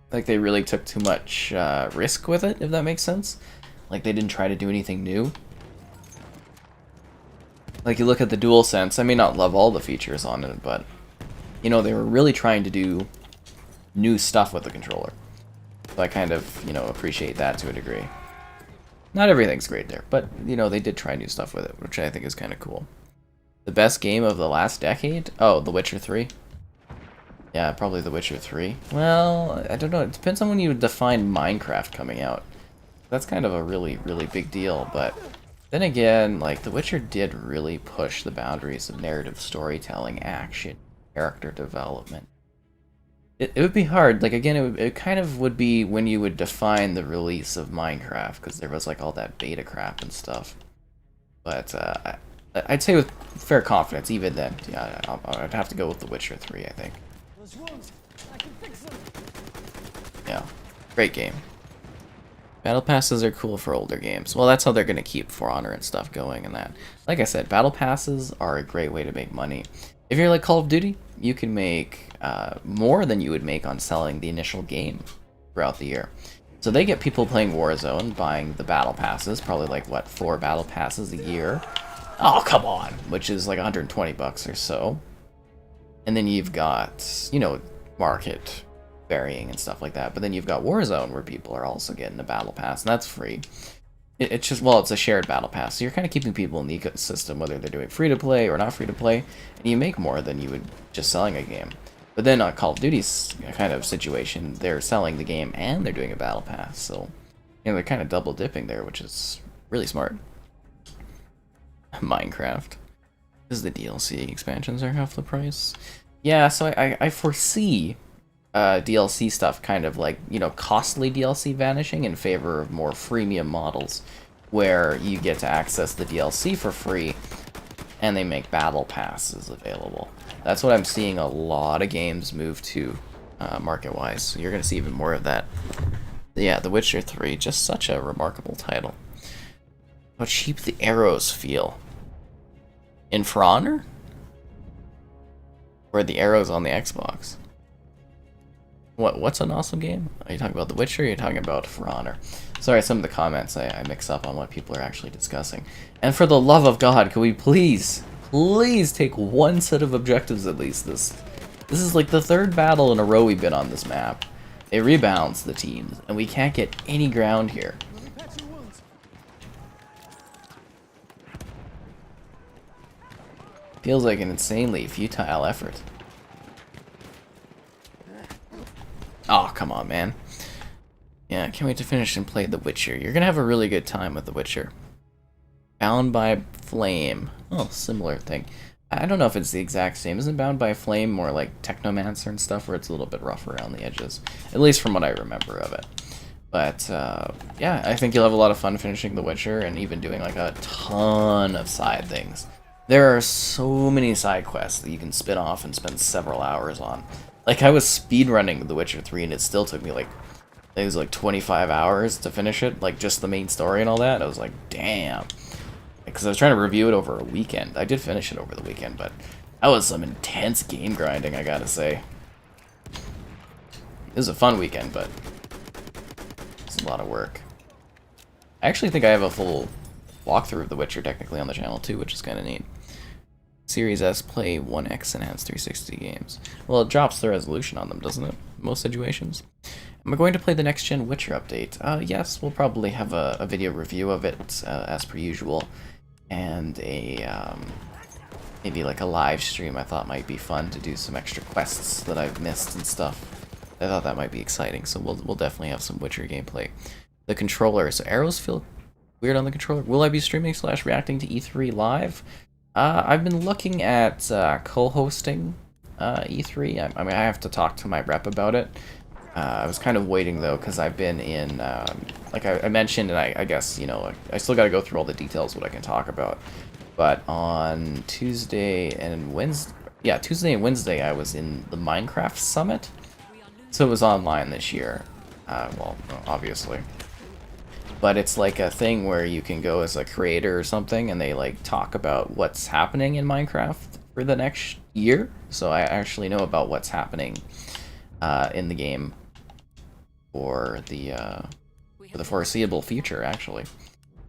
Speaker 1: like they really took too much risk with it, if that makes sense. Like they didn't try to do anything new. Like you look at the DualSense, I may not love all the features on it, but you know, they were really trying to do new stuff with the controller. So I kind of, you know, appreciate that to a degree. Not everything's great there, but you know, they did try new stuff with it, which I think is kind of cool. The best game of the last decade? Oh, The Witcher 3. Yeah, probably The Witcher 3. Well, I don't know. It depends on when you define Minecraft coming out. That's kind of a really, really big deal, but then again, like, The Witcher did really push the boundaries of narrative storytelling, action, character development. It would be hard. Like, again, it kind of would be when you would define the release of Minecraft, because there was, like, all that beta crap and stuff. But, I'd say with fair confidence, even then, yeah, I'd have to go with The Witcher 3, I think.
Speaker 3: Those wounds, I can fix them.
Speaker 1: Yeah, great game. Battle passes are cool for older games. Well, that's how they're going to keep For Honor and stuff going and that. Like I said, battle passes are a great way to make money. If you're like Call of Duty, you can make more than you would make on selling the initial game throughout the year. So they get people playing Warzone, buying the battle passes, probably like, what, 4 battle passes a year? Oh, come on! Which is like 120 bucks or so. And then you've got, you know, market varying and stuff like that. But then you've got Warzone, where people are also getting a battle pass, and that's free. It's just, well, it's a shared battle pass, so you're kind of keeping people in the ecosystem, whether they're doing free-to-play or not free-to-play, and you make more than you would just selling a game. But then on Call of Duty's kind of situation, they're selling the game and they're doing a battle pass, so, you know, they're kind of double-dipping there, which is really smart. Minecraft. Because the DLC expansions are half the price. Yeah, so I foresee DLC stuff kind of like, you know, costly DLC vanishing in favor of more freemium models where you get to access the DLC for free and they make battle passes available. That's what I'm seeing a lot of games move to market-wise. So you're going to see even more of that. Yeah, The Witcher 3, just such a remarkable title. How cheap the arrows feel. In For Honor? Or the arrows on the Xbox? What's an awesome game? Are you talking about The Witcher or are you talking about For Honor? Sorry, some of the comments I mix up on what people are actually discussing. And for the love of God, can we please take one set of objectives at least? This is like the third battle in a row we've been on this map. It rebounds the teams, and we can't get any ground here. Feels like an insanely futile effort. Oh, come on, man. Yeah, I can't wait to finish and play The Witcher. You're gonna have a really good time with The Witcher. Bound by Flame. Oh, similar thing. I don't know if it's the exact same. Isn't Bound by Flame more like Technomancer and stuff, where it's a little bit rough around the edges? At least from what I remember of it. But, yeah, I think you'll have a lot of fun finishing The Witcher and even doing like a ton of side things. There are so many side quests that you can spin off and spend several hours on. Like, I was speedrunning The Witcher 3 and it still took me like, it was like 25 hours to finish it, like just the main story and all that. I was like, damn. Because I was trying to review it over a weekend. I did finish it over the weekend, but that was some intense game grinding, I gotta say. It was a fun weekend, but it's a lot of work. I actually think I have a full walkthrough of The Witcher technically on the channel too, which is kind of neat. Series S play 1x enhanced 360 games. Well, it drops the resolution on them, doesn't it? Most situations. Am I going to play the next gen Witcher update? Yes, we'll probably have a video review of it as per usual, and a maybe like a live stream. I thought might be fun to do some extra quests that I've missed and stuff. I thought that might be exciting, so we'll definitely have some Witcher gameplay. The controller, so arrows feel weird on the controller. Will I be streaming / reacting to E3 live? I've been looking at co-hosting E3. I mean, I have to talk to my rep about it. I was kind of waiting though, because I've been in, like I mentioned, and I guess, you know, I still got to go through all the details what I can talk about. But on Tuesday and Wednesday, I was in the Minecraft Summit. So it was online this year. Well, obviously. But it's like a thing where you can go as a creator or something, and they like talk about what's happening in Minecraft for the next year. So I actually know about what's happening in the game for the foreseeable future, actually.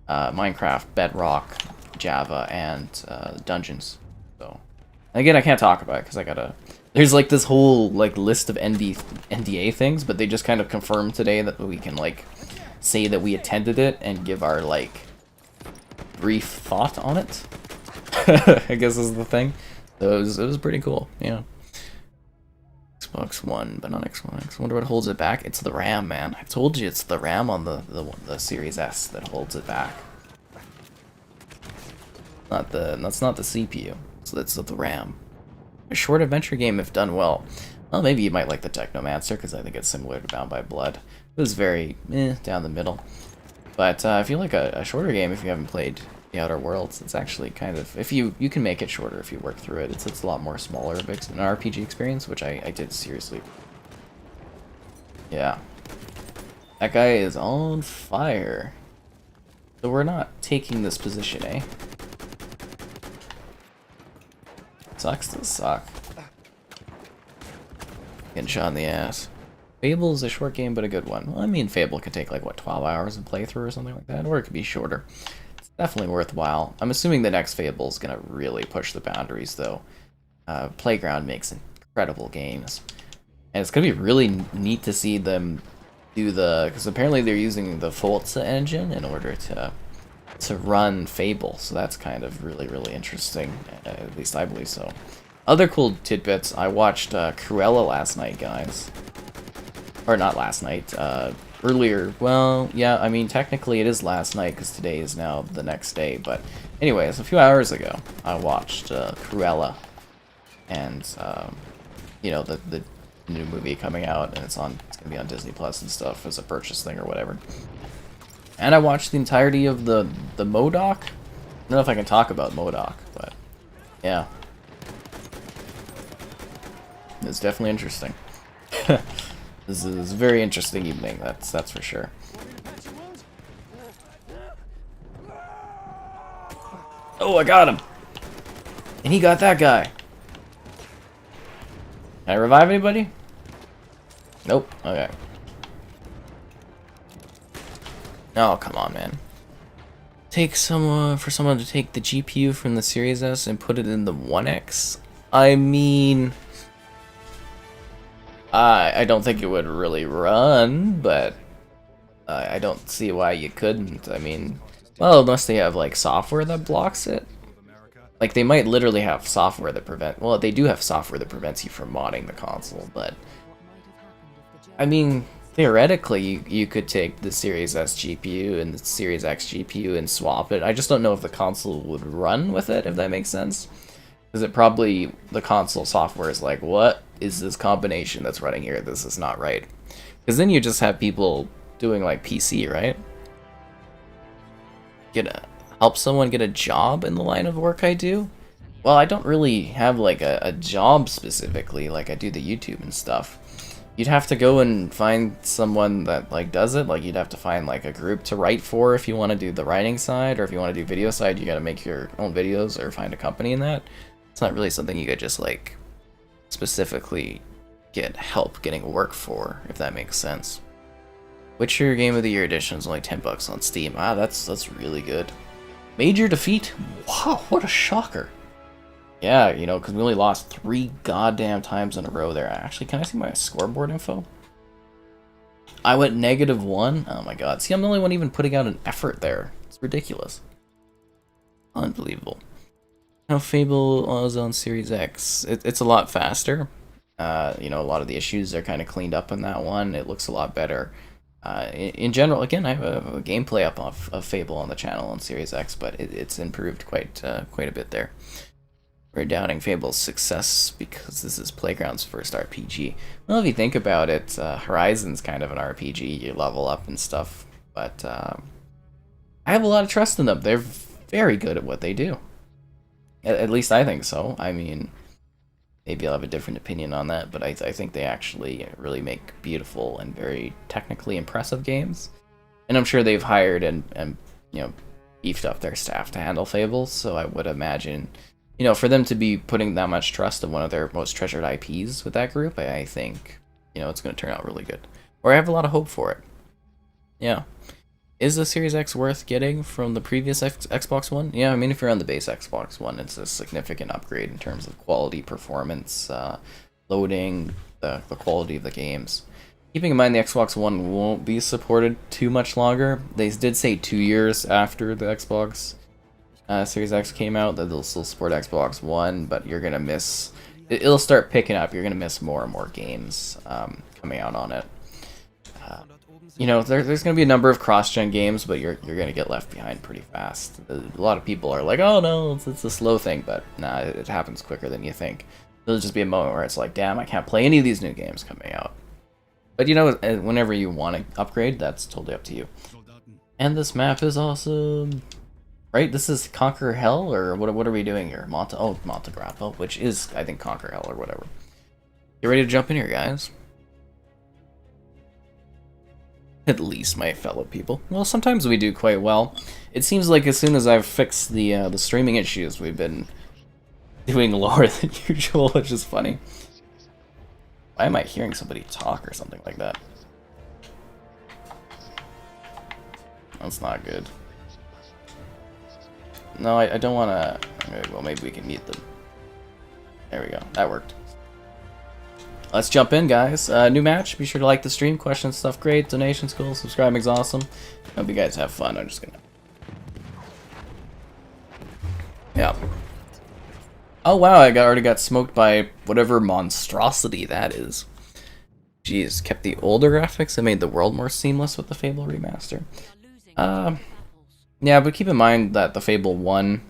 Speaker 1: Minecraft, Bedrock, Java, and Dungeons. So again, I can't talk about it because I gotta. There's like this whole like list of NDA things, but they just kind of confirmed today that we can like say that we attended it and give our like brief thought on it. I guess is the thing. So it was pretty cool. Yeah. Xbox One, but not X1. I wonder what holds it back. It's the RAM, man. I told you it's the RAM on the Series S that holds it back. That's not the CPU. So that's the RAM. A short adventure game if done well. Well, maybe you might like the Technomancer because I think it's similar to Bound by Blood. It was very down the middle. But if you like a shorter game, if you haven't played The Outer Worlds, it's actually kind of, if you can make it shorter if you work through it. It's a lot more smaller, an RPG experience, which I did seriously. Yeah. That guy is on fire. So we're not taking this position, eh? Sucks to suck. Getting shot in the ass. Fable is a short game, but a good one. Well, I mean, Fable could take like, what, 12 hours of playthrough or something like that? Or it could be shorter. It's definitely worthwhile. I'm assuming the next Fable is going to really push the boundaries, though. Playground makes incredible games. And it's going to be really neat to see them do because apparently they're using the Forza engine in order to run Fable. So that's kind of really, really interesting. At least I believe so. Other cool tidbits. I watched Cruella last night, guys. Or not last night. earlier. Well, yeah, I mean, technically it is last night because today is now the next day. But anyways, a few hours ago, I watched Cruella, and you know, the new movie coming out, and it's gonna be on Disney Plus and stuff as a purchase thing or whatever. And I watched the entirety of the MODOK. I don't know if I can talk about MODOK, but yeah, it's definitely interesting. This is a very interesting evening, that's for sure. Oh, I got him! And he got that guy. Can I revive anybody? Nope. Okay. Oh, come on, man. Take for someone to take the GPU from the Series S and put it in the 1X? I mean, I don't think it would really run, but I don't see why you couldn't. I mean, well, unless they have like software that blocks it. Like, they might literally have software that well, they do have software that prevents you from modding the console, but I mean, theoretically, you could take the Series S GPU and the Series X GPU and swap it. I just don't know if the console would run with it, if that makes sense. Because the console software is like, what is this combination that's running here? This is not right. Because then you just have people doing like PC, right? Help someone get a job in the line of work I do? Well, I don't really have like a job specifically, like I do the YouTube and stuff. You'd have to go and find someone that like does it. Like, you'd have to find like a group to write for if you want to do the writing side, or if you want to do video side, you got to make your own videos or find a company in that. It's not really something you could just like specifically get help getting work for, if that makes sense. Witcher Game of the Year edition is only $10 on Steam. Ah, that's really good. Major defeat? Wow, what a shocker. Yeah, you know, because we only lost 3 goddamn times in a row there. Actually, can I see my scoreboard info? I went -1. Oh my god. See, I'm the only one even putting out an effort there. It's ridiculous. Unbelievable. How Fable is on Series X. It's a lot faster. You know, a lot of the issues are kind of cleaned up in that one. It looks a lot better. In general, again, I have a gameplay up of Fable on the channel on Series X, but it's improved quite a bit there. We're doubting Fable's success because this is Playground's first RPG. Well, if you think about it, Horizon's kind of an RPG. You level up and stuff, but I have a lot of trust in them. They're very good at what they do. At least I think so. I mean, maybe I'll have a different opinion on that, but I think they actually really make beautiful and very technically impressive games. And I'm sure they've hired and you know, beefed up their staff to handle Fable, so I would imagine, you know, for them to be putting that much trust in one of their most treasured IPs with that group, I think, you know, it's going to turn out really good. Or I have a lot of hope for it. Yeah. Is the Series X worth getting from the previous Xbox One? Yeah, I mean, if you're on the base Xbox One, it's a significant upgrade in terms of quality, performance, loading, the quality of the games. Keeping in mind the Xbox One won't be supported too much longer. They did say 2 years after the Xbox Series X came out that they'll still support Xbox One, but you're going to miss... It'll start picking up. You're going to miss more and more games coming out on it. You know, there's going to be a number of cross-gen games, but you're going to get left behind pretty fast. A lot of people are like, oh no, it's a slow thing, but nah, it happens quicker than you think. There'll just be a moment where it's like, damn, I can't play any of these new games coming out. But you know, whenever you want to upgrade, that's totally up to you. And this map is awesome. Right? This is Conquer Hell, or what are we doing here? Monte Grappa, which is, I think, Conquer Hell or whatever. You ready to jump in here, guys? At least, my fellow people. Well, sometimes we do quite well. It seems like as soon as I've fixed the streaming issues, we've been doing lower than usual, which is funny. Why am I hearing somebody talk or something like that? That's not good. No, I don't want to... Okay, well, maybe we can mute them. There we go. That worked. Let's jump in, guys. New match. Be sure to like the stream. Questions, stuff, great. Donations, cool. Subscribing's awesome. Hope you guys have fun. I'm just gonna... Yeah. Oh, wow. I already got smoked by whatever monstrosity that is. Geez, kept the older graphics and made the world more seamless with the Fable remaster.
Speaker 2: We are losing
Speaker 1: Um,
Speaker 2: battles.
Speaker 1: Yeah, but keep in mind that the Fable 1,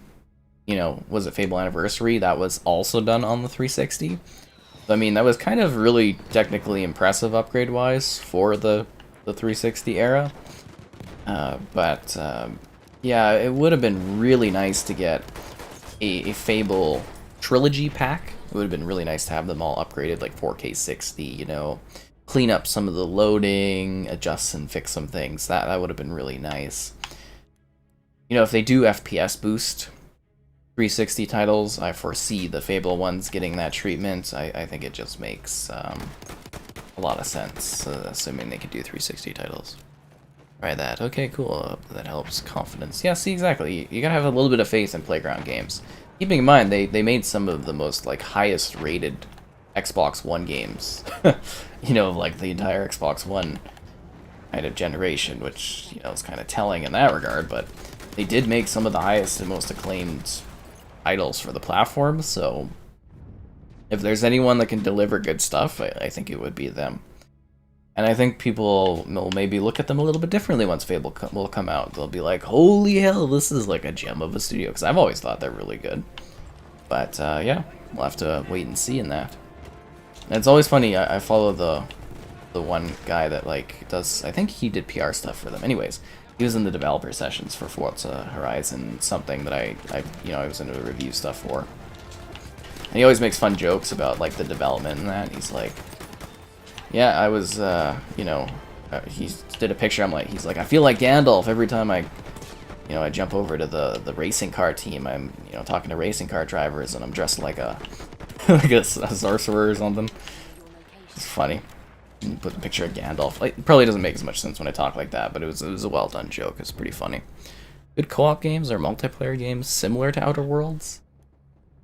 Speaker 1: you know, was it Fable Anniversary? That was also done on the 360. I mean, that was kind of really technically impressive upgrade-wise for the 360 era. But yeah, it would have been really nice to get a Fable trilogy pack. It would have been really nice to have them all upgraded, like 4K 60, you know, clean up some of the loading, adjust and fix some things. That would have been really nice. You know, if they do FPS boost 360 titles, I foresee the Fable ones getting that treatment. I think it just makes a lot of sense, assuming they can do 360 titles. Try that. Okay, cool. That helps confidence. Yeah, see, exactly. You gotta have a little bit of faith in Playground games. Keeping in mind, they made some of the most, like, highest rated Xbox One games. You know, like the entire Xbox One kind of generation, which, you know, is kind of telling in that regard, but they did make some of the highest and most acclaimed titles for the platform, so if there's anyone that can deliver good stuff, I think it would be them. And I think people will maybe look at them a little bit differently once Fable will come out. They'll be like, holy hell, this is like a gem of a studio, because I've always thought they're really good. But yeah, we'll have to wait and see in that. And it's always funny, I follow the one guy that like does, I think he did PR stuff for them. Anyways, he was in the developer sessions for Forza Horizon, something that I was into the review stuff for. And he always makes fun jokes about like the development and that. He's like, yeah, I was, he did a picture. He's like, I feel like Gandalf every time I jump over to the racing car team. I'm, talking to racing car drivers, and I'm dressed like a like a sorcerer or something. It's funny. And you put the picture of Gandalf. Like, it probably doesn't make as much sense when I talk like that, but it was a well done joke. It's pretty funny. Good co-op games or multiplayer games similar to Outer Worlds.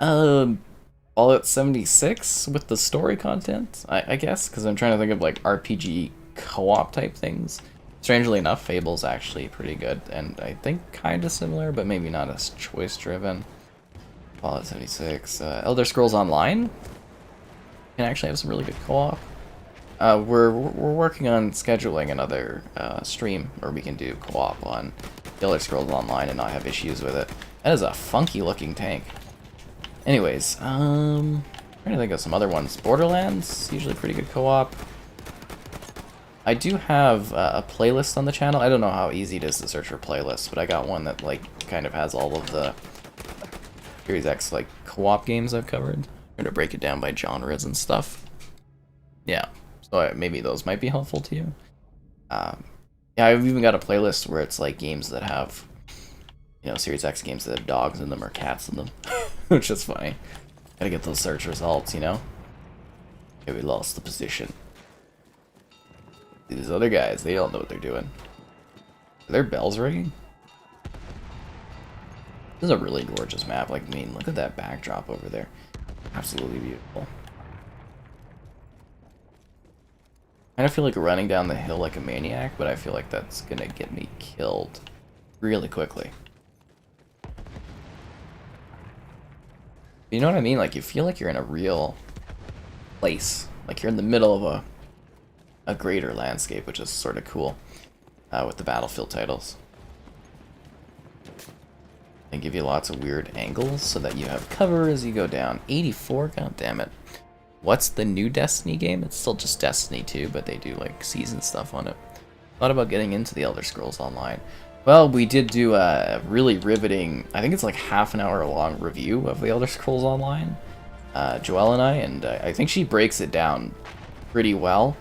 Speaker 1: Fallout 76 with the story content, I guess, because I'm trying to think of like RPG co-op type things. Strangely enough, Fable's actually pretty good, and I think kind of similar, but maybe not as choice-driven. Fallout 76, Elder Scrolls Online can actually have some really good co-op. We're working on scheduling another stream where we can do co-op on Elder Scrolls Online and not have issues with it. That is a funky-looking tank. Anyways, trying to think of some other ones. Borderlands, usually pretty good co-op. I do have a playlist on the channel. I don't know how easy it is to search for playlists, but I got one that like kind of has all of the Series X like co-op games I've covered. I'm going to break it down by genres and stuff. Yeah, so maybe those might be helpful to you. Yeah, I've even got a playlist where it's like games that have, Series X games that have dogs in them or cats in them, which is funny. Gotta get those search results, Okay, we lost the position. These other guys, they don't know what they're doing. Are their bells ringing? This is a really gorgeous map. Like, I mean, look at that backdrop over there. Absolutely beautiful. I kind of feel like running down the hill like a maniac, but I feel like that's gonna get me killed really quickly. You know what I mean? Like, you feel like you're in a real place. Like, you're in the middle of a greater landscape, which is sort of cool with the Battlefield titles. They give you lots of weird angles so that you have cover as you go down. 84? God damn it. What's the new Destiny game? It's still just Destiny 2, but they do like season stuff on it. Thought about getting into the Elder Scrolls Online. Well, we did do a really riveting, I think it's like half an hour long review of the Elder Scrolls Online. Joelle and I think she breaks it down pretty well.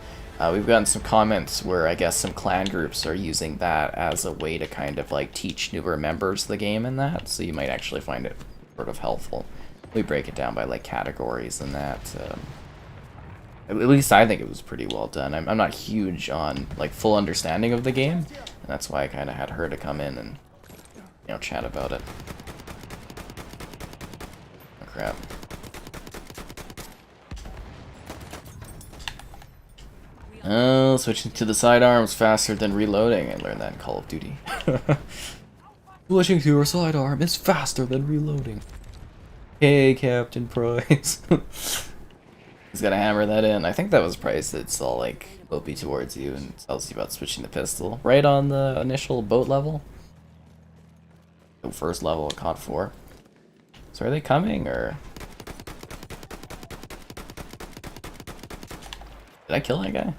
Speaker 1: We've gotten some comments where I guess some clan groups are using that as a way to kind of like teach newer members the game and that, so you might actually find it sort of helpful. We break it down by like categories and that. At least I think it was pretty well done. I'm not huge on like full understanding of the game, and that's why I kind of had her to come in and chat about it. Oh crap. Oh, switching to the sidearms faster than reloading. I learned that in Call of Duty. Switching to your sidearm is faster than reloading. Hey, Captain Price. He's gonna hammer that in. I think that was priced. It's all like OP towards you and tells you about switching the pistol. Right on the initial boat level. The first level of COD 4. So are they coming or? Did I kill that guy?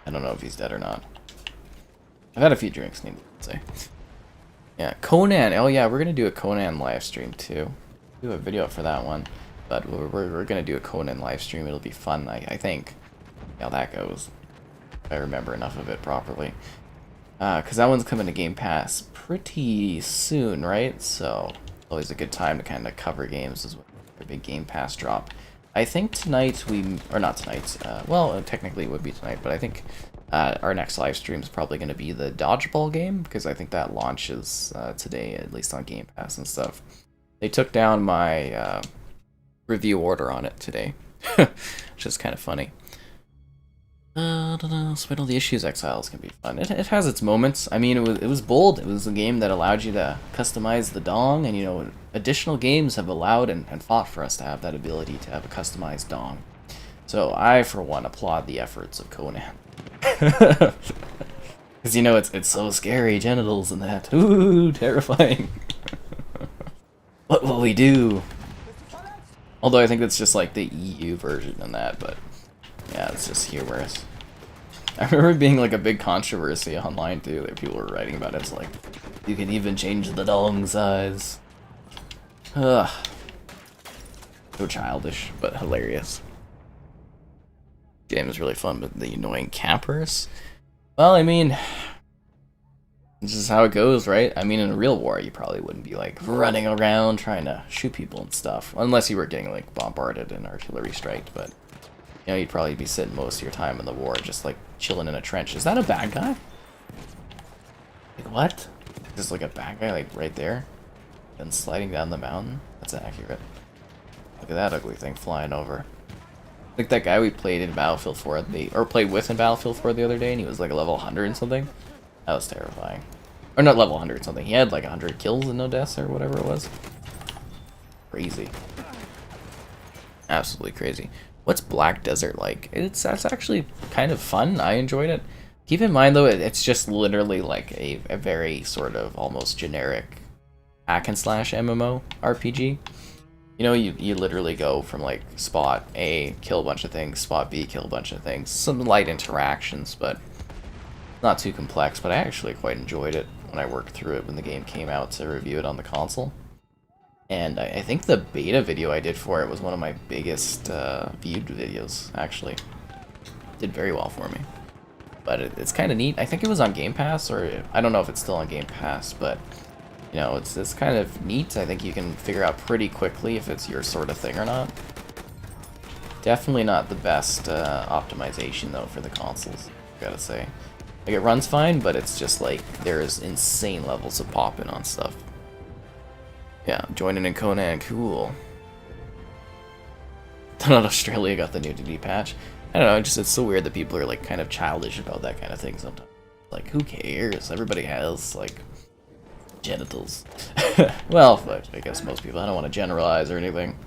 Speaker 1: I don't know if he's dead or not. I've had a few drinks, need to say. Yeah, Conan. Oh yeah, we're gonna do a Conan live stream too. Do a video for that one, but we're gonna do a Conan live stream. It'll be fun, I think. See how that goes. If I remember enough of it properly. Cause that one's coming to Game Pass pretty soon, right? So always a good time to kind of cover games as well. A big Game Pass drop. I think tonight or not tonight. Well, technically it would be tonight, but I think. Our next live stream is probably going to be the dodgeball game, because I think that launches today, at least on Game Pass and stuff. They took down my review order on it today, which is kind of funny. Spit all the Issues Exiles can be fun. It has its moments. I mean, it was bold. It was a game that allowed you to customize the dong, and you know, additional games have allowed and fought for us to have that ability to have a customized dong. So I, for one, applaud the efforts of Conan. Because you know it's so scary, genitals and that. Ooh, terrifying. What will we do? Although I think that's just like the EU version and that, but yeah, it's just humorous. I remember it being like a big controversy online too, that people were writing about it. It's like, you can even change the dong size. Ugh. So childish, but hilarious. Game is really fun, but the annoying campers? Well, I mean, this is how it goes, right? I mean, in a real war, you probably wouldn't be, like, running around trying to shoot people and stuff. Unless you were getting, like, bombarded and artillery striked, but, you know, you'd probably be sitting most of your time in the war just, like, chilling in a trench. Is that a bad guy? Like, what? Just, like, a bad guy, like, right there? And sliding down the mountain? That's accurate. Look at that ugly thing flying over. Like that guy we played in Battlefield 4, or played with in Battlefield 4 the other day, and he was like a level 100 and something. That was terrifying. Or not level 100 something. He had like 100 kills and no deaths or whatever it was. Crazy. Absolutely crazy. What's Black Desert like? That's actually kind of fun. I enjoyed it. Keep in mind though, it's just literally like a very sort of almost generic hack and slash MMO RPG. You know, you literally go from, like, spot A, kill a bunch of things, spot B, kill a bunch of things. Some light interactions, but not too complex. But I actually quite enjoyed it when I worked through it when the game came out to review it on the console. And I think the beta video I did for it was one of my biggest viewed videos, actually. Did very well for me. But it's kind of neat. I think it was on Game Pass, or I don't know if it's still on Game Pass, but... You know, it's kind of neat. I think you can figure out pretty quickly if it's your sort of thing or not. Definitely not the best optimization, though, for the consoles, gotta say. Like, it runs fine, but it's just like, there's insane levels of popping on stuff. Yeah, joining in Conan, cool. Not Australia got the nudity patch. I don't know, it's so weird that people are, like, kind of childish about that kind of thing sometimes. Like, who cares? Everybody has, like... genitals. Well, I guess most people. I don't want to generalize or anything.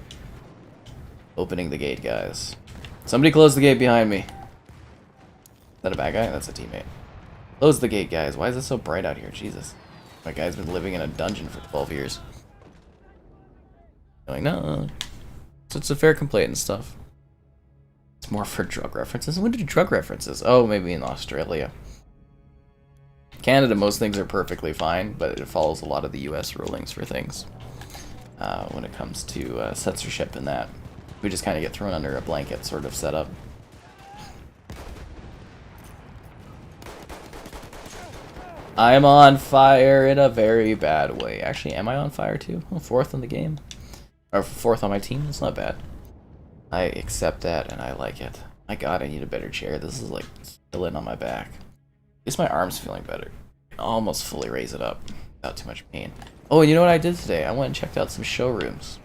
Speaker 1: Opening the gate, guys. Somebody close the gate behind me. Is that a bad guy? That's a teammate. Close the gate, guys. Why is it so bright out here? Jesus. My guy's been living in a dungeon for 12 years. Like, no. So it's a fair complaint and stuff. It's more for drug references. When did drug references? Oh, maybe in Australia. Canada, most things are perfectly fine, but it follows a lot of the US rulings for things when it comes to censorship and that. We just kind of get thrown under a blanket sort of setup. I'm on fire in a very bad way. Actually, am I on fire too? I'm 4th in the game. Or 4th on my team? That's not bad. I accept that and I like it. My god, I need a better chair. This is like killing on my back. At least my arm's feeling better. I'll almost fully raise it up without too much pain. Oh, and you know what I did today? I went and checked out some showrooms.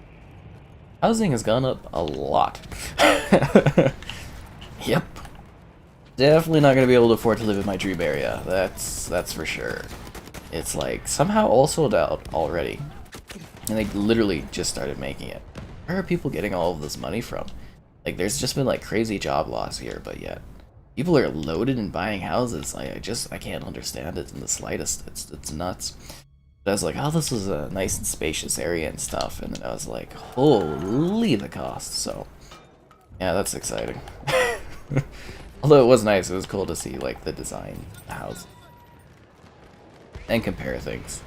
Speaker 1: Housing has gone up a lot. Yep. Definitely not going to be able to afford to live in my dream area. That's for sure. It's like somehow all sold out already. And they literally just started making it. Where are people getting all of this money from? Like, there's just been like crazy job loss here, but yet people are loaded and buying houses. I can't understand it in the slightest. It's nuts. But I was like, oh, this is a nice and spacious area and stuff, and then I was like, holy the cost. So yeah, that's exciting. Although it was nice, it was cool to see like the design of the house and compare things.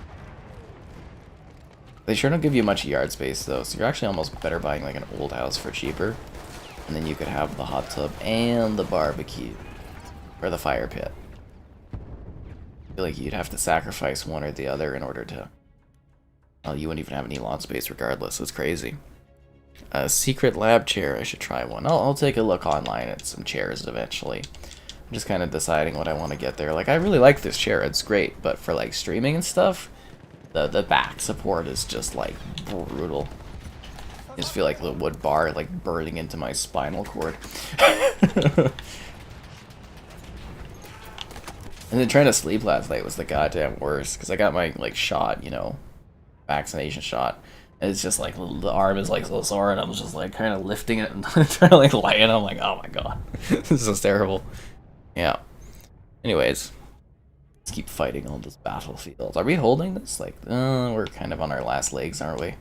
Speaker 1: They sure don't give you much yard space though, so you're actually almost better buying like an old house for cheaper. And then you could have the hot tub and the barbecue. Or the fire pit. I feel like you'd have to sacrifice one or the other in order to... Well, you wouldn't even have any lawn space regardless. It's crazy. A secret lab chair. I should try one. I'll take a look online at some chairs eventually. I'm just kind of deciding what I want to get there. Like, I really like this chair. It's great. But for, like, streaming and stuff, the back support is just, like, brutal. I just feel like the wood bar like burning into my spinal cord. And then trying to sleep last night was the goddamn worst because I got my like shot, you know, vaccination shot. And it's just like the arm is like so sore, and I was just like kind of lifting it and trying to like lie in. I'm like, oh my god, this is terrible. Yeah. Anyways, let's keep fighting on this battlefield. Are we holding this? Like, we're kind of on our last legs, aren't we?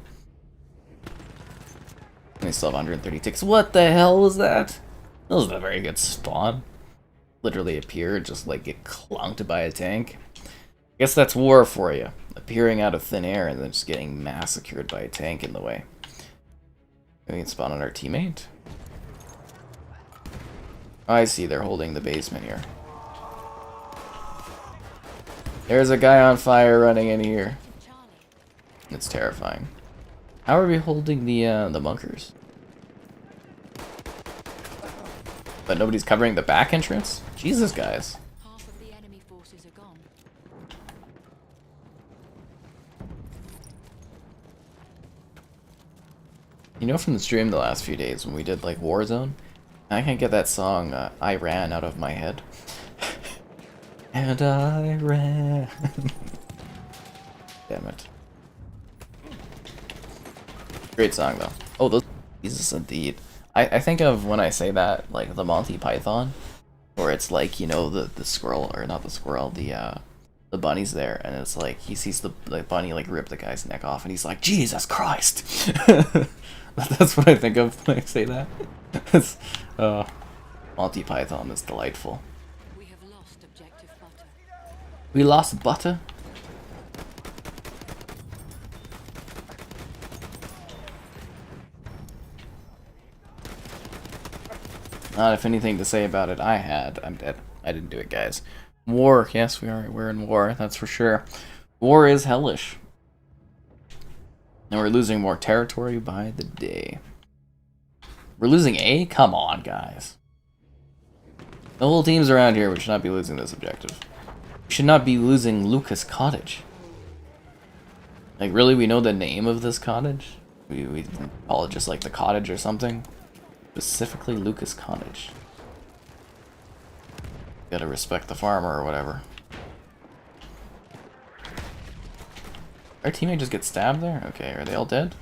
Speaker 1: We still have 130 ticks. What the hell was that? That was a very good spawn. Literally appear and just like get clunked by a tank. I guess that's war for you. Appearing out of thin air and then just getting massacred by a tank in the way. We can spawn on our teammate. Oh, I see, they're holding the basement here. There's a guy on fire running in here. It's terrifying. How are we holding the bunkers? But nobody's covering the back entrance? Jesus, guys.
Speaker 2: Half of the enemy forces are gone.
Speaker 1: You know, from the stream the last few days when we did like Warzone, I can't get that song I Ran out of my head. And I ran. Damn it. Great song though. Oh, those Jesus indeed. I think of when I say that like the Monty Python, where it's like, you know, the squirrel, or not the squirrel, the bunny's there, and it's like he sees the bunny like rip the guy's neck off, and he's like, Jesus Christ. That's what I think of when I say that. It's, Monty Python is delightful.
Speaker 2: We have lost objective butter.
Speaker 1: We lost butter. Not if anything to say about it I had. I'm dead. I didn't do it, guys. War. Yes, we're in war. That's for sure. War is hellish. And we're losing more territory by the day. We're losing A? Come on, guys. The whole team's around here. We should not be losing this objective. We should not be losing Lucas Cottage. Like, really? We know the name of this cottage? We call it just like the cottage or something? Specifically Lucas Cottage. Gotta respect the farmer or whatever. Our teammate just gets stabbed there? Okay, are they all dead?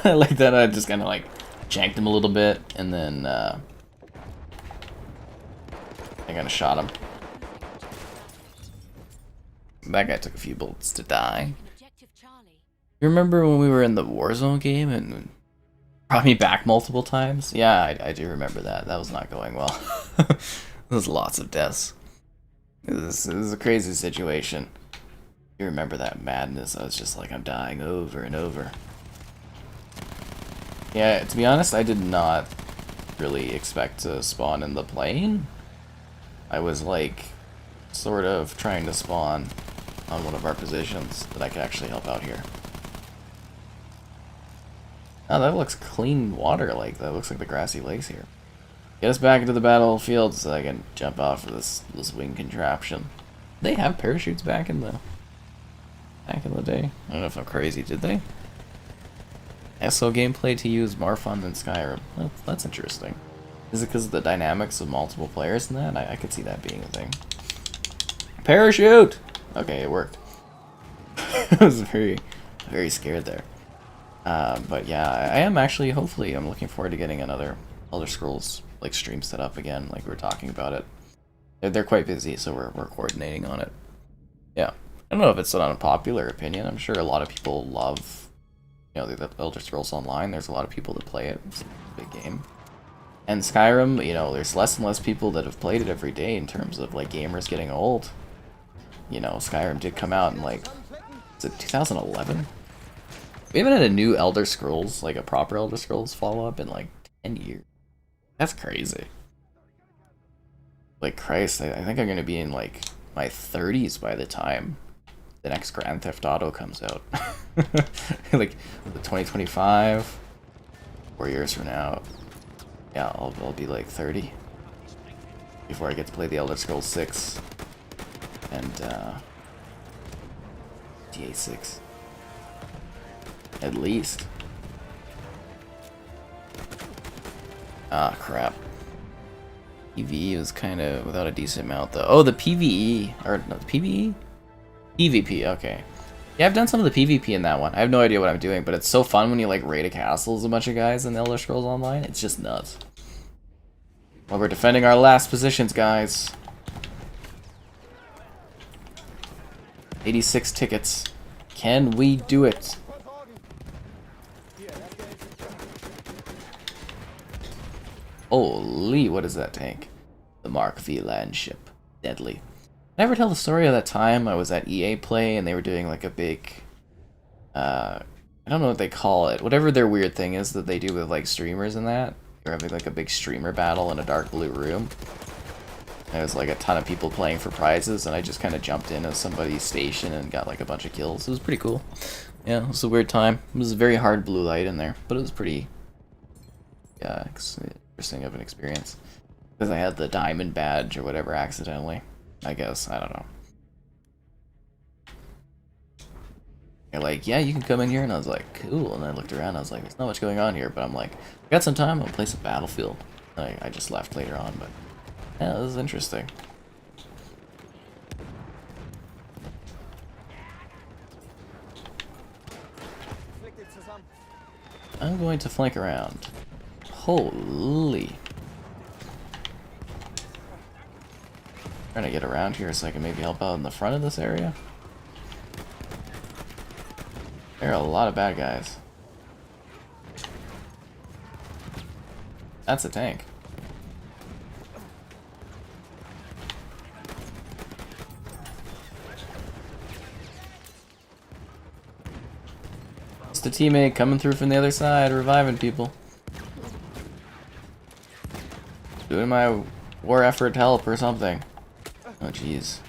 Speaker 1: I like that. I just kind of like janked him a little bit, and then I kind of shot him. That guy took a few bullets to die.
Speaker 2: Objective Charlie.
Speaker 1: You remember when we were in the Warzone game and brought me back multiple times? Yeah, I do remember that. That was not going well. There was lots of deaths. This is a crazy situation. You remember that madness? I was just like, I'm dying over and over. Yeah, to be honest, I did not really expect to spawn in the plane. I was like, sort of trying to spawn on one of our positions that I could actually help out here. Oh, that looks clean water. Like, that looks like the grassy lakes here. Get us back into the battlefield so I can jump off of this wing contraption. They have parachutes back in the day. I don't know if I'm crazy. Did they? SO gameplay to use more fun than Skyrim. That's interesting. Is it because of the dynamics of multiple players in that? I could see that being a thing. Parachute! Okay, it worked. I was very, very scared there. But yeah, I am actually, hopefully, I'm looking forward to getting another Elder Scrolls like stream set up again, like we were talking about it. They're quite busy, so we're coordinating on it. Yeah. I don't know if it's an unpopular opinion. I'm sure a lot of people love, the Elder Scrolls Online. There's a lot of people that play it. It's a big game. And Skyrim, there's less and less people that have played it every day in terms of like gamers getting old. Skyrim did come out in like, is it 2011? We haven't had a new Elder Scrolls, like a proper Elder Scrolls follow-up in like 10 years. That's crazy. Like, Christ, I think I'm gonna be in like my 30s by the time the next Grand Theft Auto comes out. Like, the 2025, 4 years from now. Yeah, I'll be like 30 before I get to play the Elder Scrolls 6 and GTA 6. At least. Ah, crap. PvE was kind of without a decent amount, though. Oh, the PvE. Or, no, the PvE? PvP, okay. Yeah, I've done some of the PvP in that one. I have no idea what I'm doing, but it's so fun when you, like, raid a castle as a bunch of guys in the Elder Scrolls Online. It's just nuts. Well, we're defending our last positions, guys. 86 tickets. Can we do it? Holy, what is that tank? The Mark V land ship. Deadly. Did I ever tell the story of that time I was at EA Play and they were doing like a big, I don't know what they call it. Whatever their weird thing is that they do with like streamers and that. They're having like a big streamer battle in a dark blue room. There was like a ton of people playing for prizes and I just kind of jumped in as somebody's station and got like a bunch of kills. It was pretty cool. Yeah, it was a weird time. It was a very hard blue light in there, but it was pretty, yeah, interesting of an experience. Because I had the diamond badge or whatever accidentally. I guess. I don't know. They're like, yeah, you can come in here. And I was like, cool. And I looked around. I was like, there's not much going on here. But I'm like, I got some time. I'll play some Battlefield. I just left later on. But yeah, this is interesting. I'm going to flank around. Holy. Trying to get around here so I can maybe help out in the front of this area. There are a lot of bad guys. That's a tank. It's the teammate coming through from the other side, reviving people. Doing my war effort help or something. Oh jeez.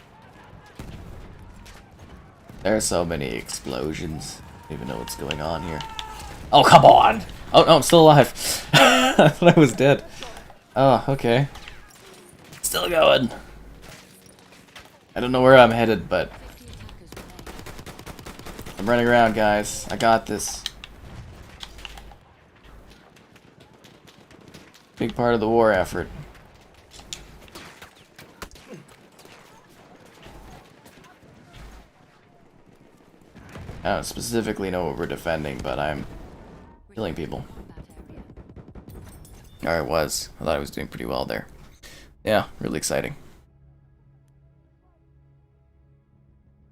Speaker 1: There are so many explosions. I don't even know what's going on here. Oh, come on! Oh, no, I'm still alive. I thought I was dead. Oh, okay. Still going. I don't know where I'm headed, but I'm running around, guys. I got this. Big part of the war effort. I don't specifically know what we're defending, but I'm killing people. Or I was. I thought I was doing pretty well there. Yeah, really exciting.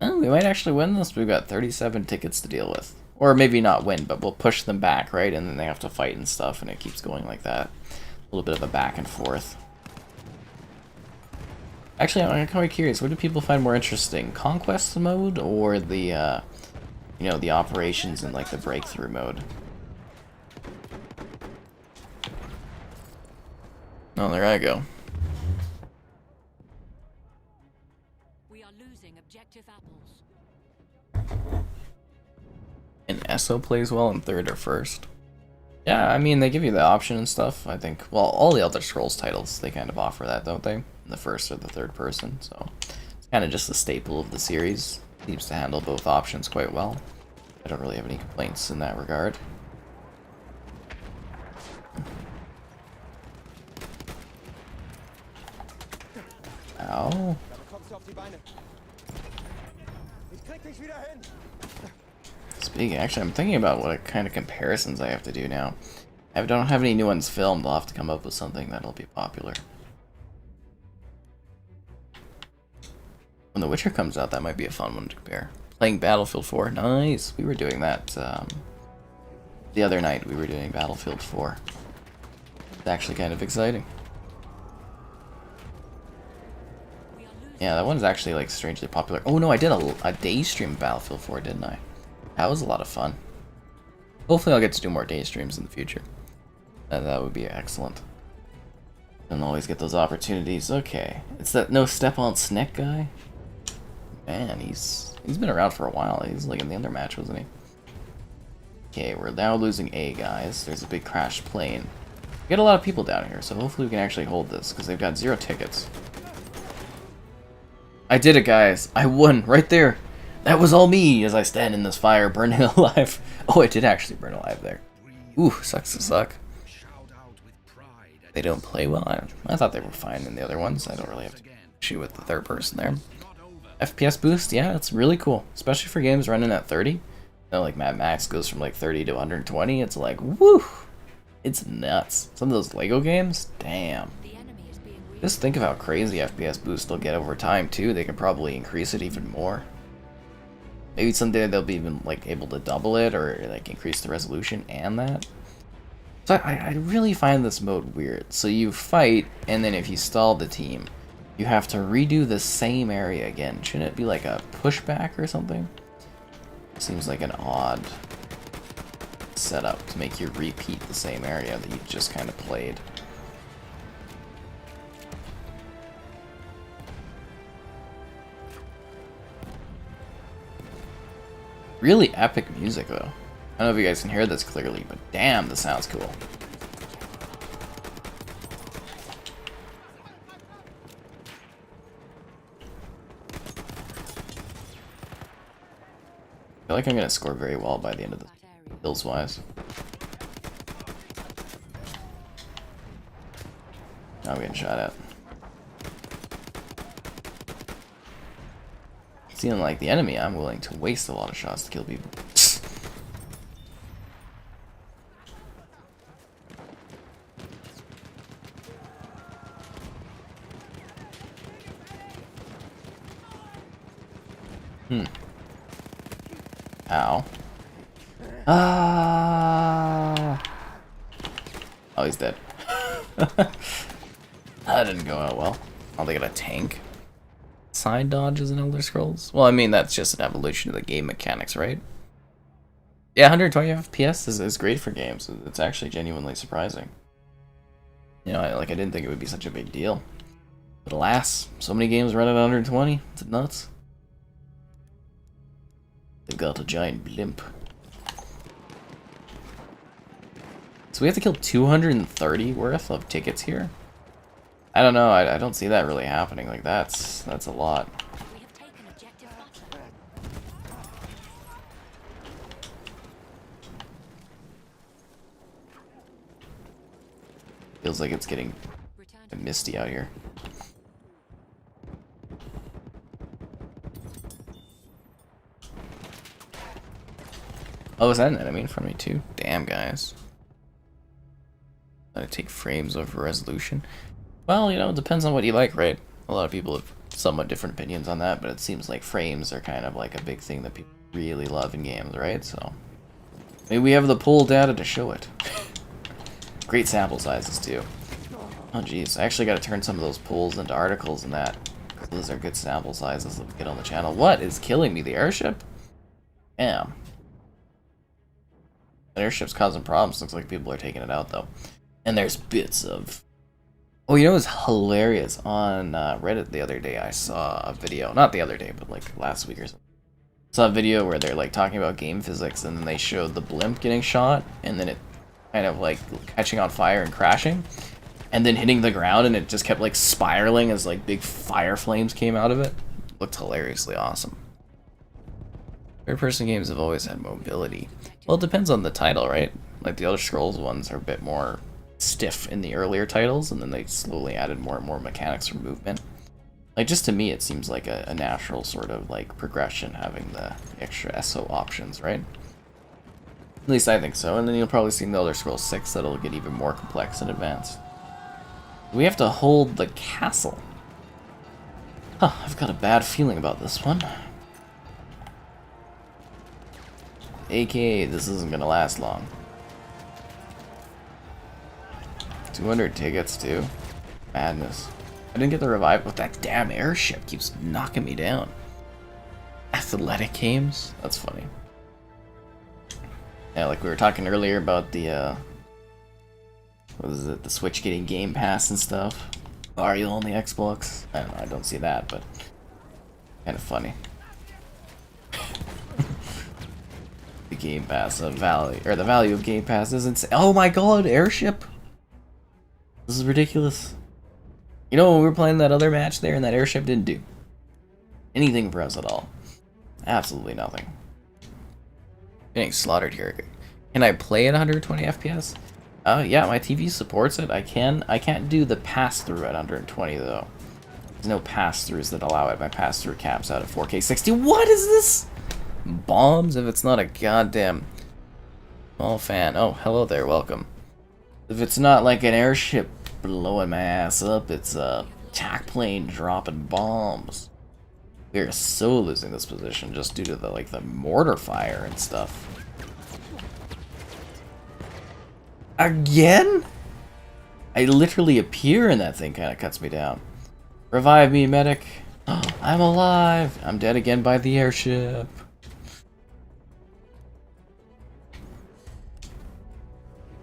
Speaker 1: Oh, we might actually win this. We've got 37 tickets to deal with. Or maybe not win, but we'll push them back, right? And then they have to fight and stuff, and it keeps going like that. A little bit of a back and forth. Actually, I'm kind of curious. What do people find more interesting? Conquest mode or the, the operations and like the breakthrough mode? Oh, there I go.
Speaker 2: We are losing objective apples.
Speaker 1: And ESO plays well in third or first. Yeah, I mean, they give you the option and stuff, I think. Well, all the Elder Scrolls titles, they kind of offer that, don't they? In the first or the third person, so it's kind of just a staple of the series. Seems to handle both options quite well. I don't really have any complaints in that regard. Ow.
Speaker 3: krieg dich wieder hin.
Speaker 1: Speaking, actually, I'm thinking about what kind of comparisons I have to do now. I don't have any new ones filmed. I'll have to come up with something that'll be popular. When The Witcher comes out, that might be a fun one to compare. Playing Battlefield 4, nice. We were doing that the other night. We were doing Battlefield 4. It's actually kind of exciting. Yeah, that one's actually like strangely popular. Oh no, I did a day stream of Battlefield 4, didn't I? That was a lot of fun. Hopefully I'll get to do more day streams in the future. That would be excellent. Don't always get those opportunities. Okay, it's that no step on Snick guy. Man, he's been around for a while. He's like in the other match, wasn't he? Okay, we're now losing A, guys. There's a big crashed plane. We got a lot of people down here, so hopefully we can actually hold this, because they've got 0 tickets. I did it, guys. I won right there. That was all me as I stand in this fire, burning alive. Oh, I did actually burn alive there. Ooh, sucks to suck. They don't play well. I thought they were fine in the other ones. I don't really have to issue with the third person there. FPS boost, yeah, it's really cool, especially for games running at 30. You know, like Mad Max goes from like 30 to 120. It's like, woo! It's nuts. Some of those Lego games, damn. Just think of how crazy FPS boost they'll get over time too. They can probably increase it even more. Maybe someday they'll be even like able to double it or like increase the resolution and that. So I really find this mode weird. So you fight, and then if you stall the team, you have to redo the same area again. Shouldn't it be like a pushback or something? Seems like an odd setup to make you repeat the same area that you just kind of played. Really epic music though. I don't know if you guys can hear this clearly, but damn, this sounds cool. I feel like I'm gonna score very well by the end of this, kills wise. Now I'm getting shot at. Seeing like the enemy, I'm willing to waste a lot of shots to kill people. Ow. Ah. Oh, he's dead. That didn't go out well. Oh, they got a tank. Side dodges in Elder Scrolls? Well, I mean, that's just an evolution of the game mechanics, right? Yeah, 120 FPS is great for games. It's actually genuinely surprising. You know, I didn't think it would be such a big deal. But alas, so many games run at 120. It's nuts. They've got a giant blimp. So we have to kill 230 worth of tickets here? I don't know, I don't see that really happening. Like, that's a lot.
Speaker 2: We have taken objective butter.
Speaker 1: Feels like it's getting
Speaker 2: Return to
Speaker 1: misty out here. Oh, is that an enemy in front of me too? Damn, guys. Gotta take frames over resolution. Well, you know, it depends on what you like, right? A lot of people have somewhat different opinions on that, but it seems like frames are kind of like a big thing that people really love in games, right? So maybe we have the poll data to show it. Great sample sizes too. Oh geez, I actually got to turn some of those polls into articles and that. Those are good sample sizes that we get on the channel. What is killing me? The airship? Damn. The airship's causing problems. Looks like people are taking it out though. And there's bits of... Oh, you know what's hilarious? On Reddit the other day, I saw a video. Not the other day, but like last week or something. I saw a video where they're like talking about game physics, and then they showed the blimp getting shot, and then it kind of like catching on fire and crashing, and then hitting the ground, and it just kept like spiraling as like big fire flames came out of it. Looked hilariously awesome. Third-person games have always had mobility. Well, it depends on the title, right? Like the Elder Scrolls ones are a bit more stiff in the earlier titles, and then they slowly added more and more mechanics for movement. Like, just to me, it seems like a natural sort of, like, progression having the extra SO options, right? At least I think so, and then you'll probably see in the Elder Scrolls 6 that'll get even more complex and advanced. We have to hold the castle. Huh, I've got a bad feeling about this one. AKA, this isn't gonna last long. 200 tickets, too. Madness. I didn't get the revive, but that damn airship keeps knocking me down. Athletic games? That's funny. Yeah, like we were talking earlier about the, what is it, the Switch getting Game Pass and stuff. Are you on the Xbox? I don't know, I don't see that, but kind of funny. The Game Pass of value, or the value of Game Pass is insane. Oh my god, airship! This is ridiculous. You know, when we were playing that other match there, and that airship didn't do anything for us at all. Absolutely nothing. Getting slaughtered here. Can I play at 120 FPS? Yeah, my TV supports it. I can't do the pass-through at 120 though. There's no pass-throughs that allow it. My pass-through caps out at 4K 60. What is this? Bombs? If it's not a goddamn small fan. Oh, hello there. Welcome. If it's not like an airship blowing my ass up, it's a attack plane dropping bombs. We are so losing this position just due to the mortar fire and stuff. Again? I literally appear and that thing kind of cuts me down. Revive me, medic. Oh, I'm alive. I'm dead again by the airship.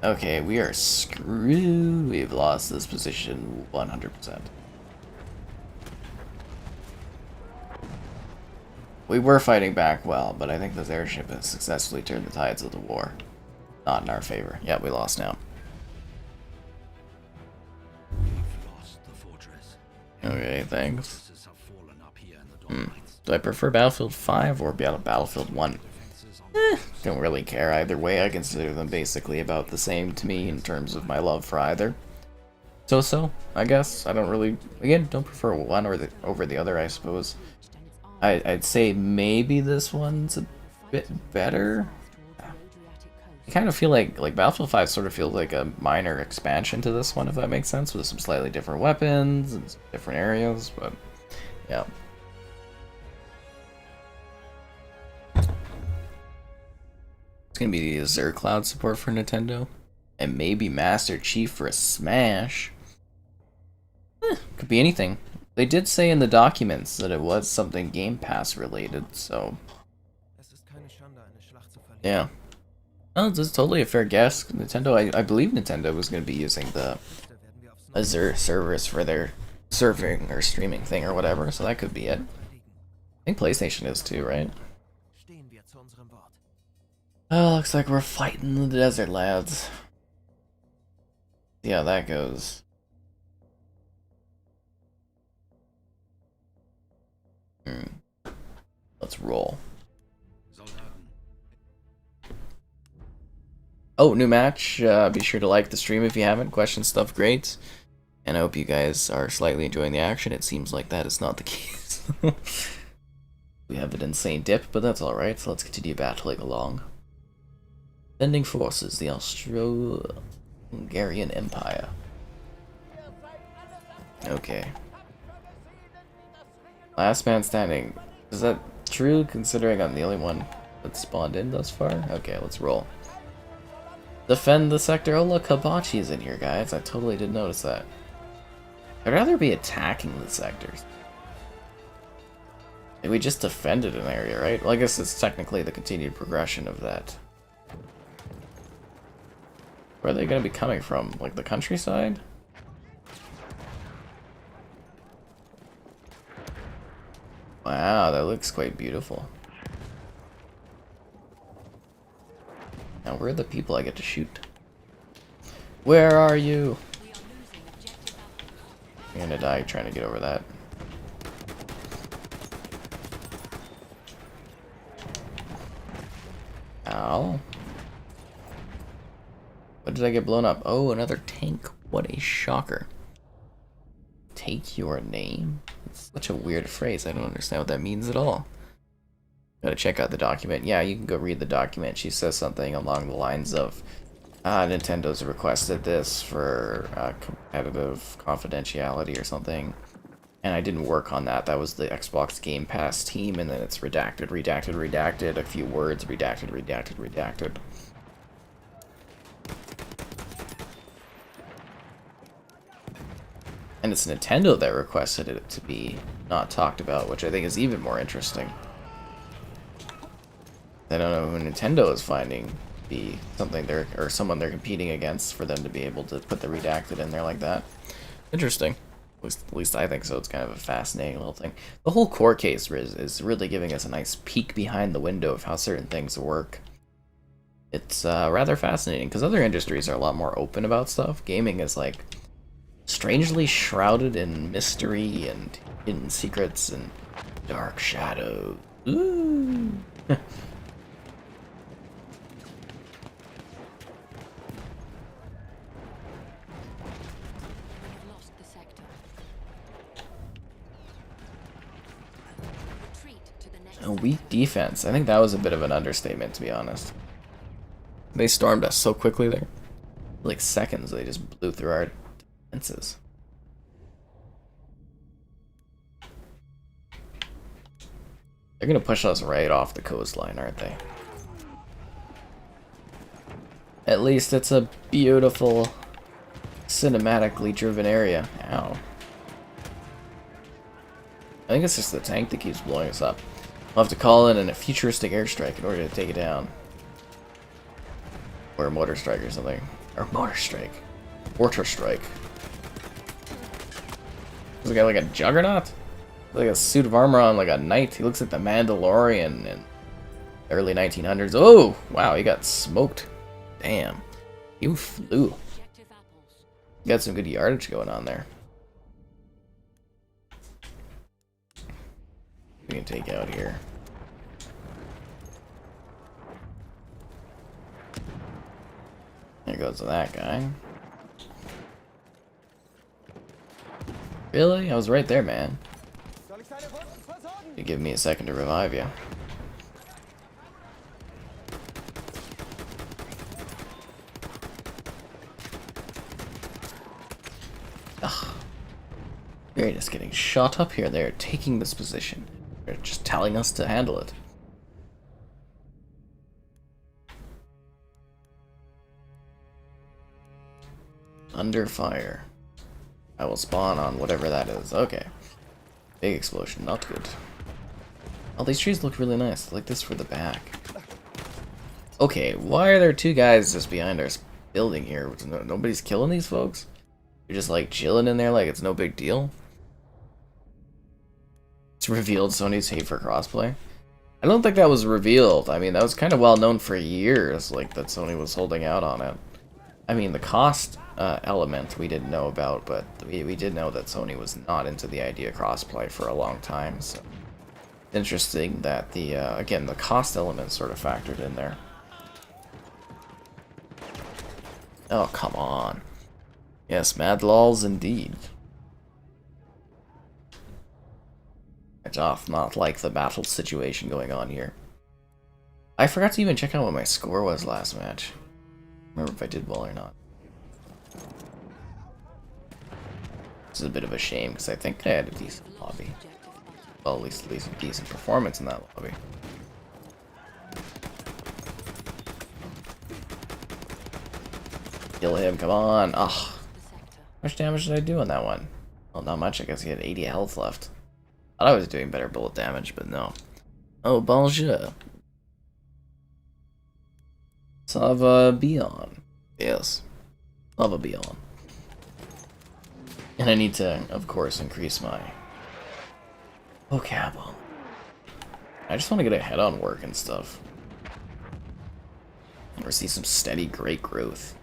Speaker 1: Okay, we are screwed. We've lost this position 100%. We were fighting back well, but I think this airship has successfully turned the tides of the war. Not in our favor. Yeah, we lost now. Okay, thanks. Do I prefer Battlefield 5 or Battlefield 1? Don't really care either way. I consider them basically about the same to me in terms of my love for either. So, I guess. I don't really, again, don't prefer one over the other, I suppose. I'd say maybe this one's a bit better. I kind of feel like Battlefield 5 sort of feels like a minor expansion to this one, if that makes sense, with some slightly different weapons and some different areas, but yeah. It's gonna be the Azure Cloud support for Nintendo, and maybe Master Chief for a Smash. Could be anything. They did say in the documents that it was something Game Pass related, so yeah. Oh, this is totally a fair guess. Nintendo, I believe Nintendo was going to be using the Azure servers for their serving or streaming thing or whatever, so that could be it. I think PlayStation is too, right? Oh, looks like we're fighting in the desert, lads. See how that goes. Let's roll. Oh, new match. Be sure to like the stream if you haven't. Question stuff great. And I hope you guys are slightly enjoying the action. It seems like that is not the case. We have an insane dip, but that's alright. So let's continue battling along. Bending forces, the Austro-Hungarian Empire. Okay. Last man standing. Is that true, considering I'm the only one that spawned in thus far? Okay, let's roll. Defend the sector. Oh look, Hibachi's in here, guys. I totally didn't notice that. I'd rather be attacking the sectors. We just defended an area, right? Well, I guess it's technically the continued progression of that. Where are they going to be coming from? Like the countryside? Wow, that looks quite beautiful. Now, where are the people I get to shoot? Where are you? I'm gonna die trying to get over that. Ow. What did I get blown up? Oh, another tank. What a shocker. take your name? It's such a weird phrase. I don't understand what that means at all. Gotta check out the document. Yeah, you can go read the document. She says something along the lines of, Nintendo's requested this for competitive confidentiality or something. And I didn't work on that. That was the Xbox Game Pass team, and then it's redacted, redacted, redacted, a few words, redacted, redacted, redacted. And it's Nintendo that requested it to be not talked about, which I think is even more interesting. I don't know who Nintendo is finding to be something they're, or someone they're competing against for them to be able to put the redacted in there like that. Interesting. At least I think so. It's kind of a fascinating little thing. The whole core case is really giving us a nice peek behind the window of how certain things work. It's rather fascinating, because other industries are a lot more open about stuff. Gaming is like strangely shrouded in mystery and hidden secrets and dark shadows. Ooh. A weak defense. I think that was a bit of an understatement, to be honest. They stormed us so quickly there. Like seconds, they just blew through our defenses. They're gonna push us right off the coastline, aren't they? At least it's a beautiful, cinematically driven area. Ow. I think it's just the tank that keeps blowing us up. We'll have to call in a futuristic airstrike in order to take it down. Or a mortar strike or something. Or mortar strike. Mortar strike. Does he got like a juggernaut? Like a suit of armor on like a knight. He looks like the Mandalorian in the early 1900s. Oh! Wow, he got smoked. Damn. You flew. You got some good yardage going on there. We can take out here. There goes that guy. Really? I was right there, man. You give me a second to revive you. Ugh. We're just getting shot up here. They're taking this position. They're just telling us to handle it. Under fire. I will spawn on whatever that is. Okay. Big explosion. Not good. Oh, these trees look really nice. I like this for the back. Okay, why are there two guys just behind our building here? Nobody's killing these folks? You're just like chilling in there like it's no big deal? It's revealed Sony's hate for crossplay. I don't think that was revealed. I mean, that was kind of well known for years, like that Sony was holding out on it. I mean, the cost element we didn't know about, but we did know that Sony was not into the idea of crossplay for a long time. So interesting that the again, the cost element sort of factored in there. Oh, come on. Yes, mad lols indeed. I doth not like the battle situation going on here. I forgot to even check out what my score was last match. Remember if I did well or not. This is a bit of a shame because I think I had a decent lobby. Well, at least a decent performance in that lobby. Kill him, come on. Ugh. How much damage did I do on that one? Well, not much. I guess he had 80 health left. I thought I was doing better bullet damage, but no. Oh, bonjour. Ça va bien. Yes. Lava beyond. And I need to, of course, increase my vocab. I just want to get a head on work and stuff. Or see some steady, great growth.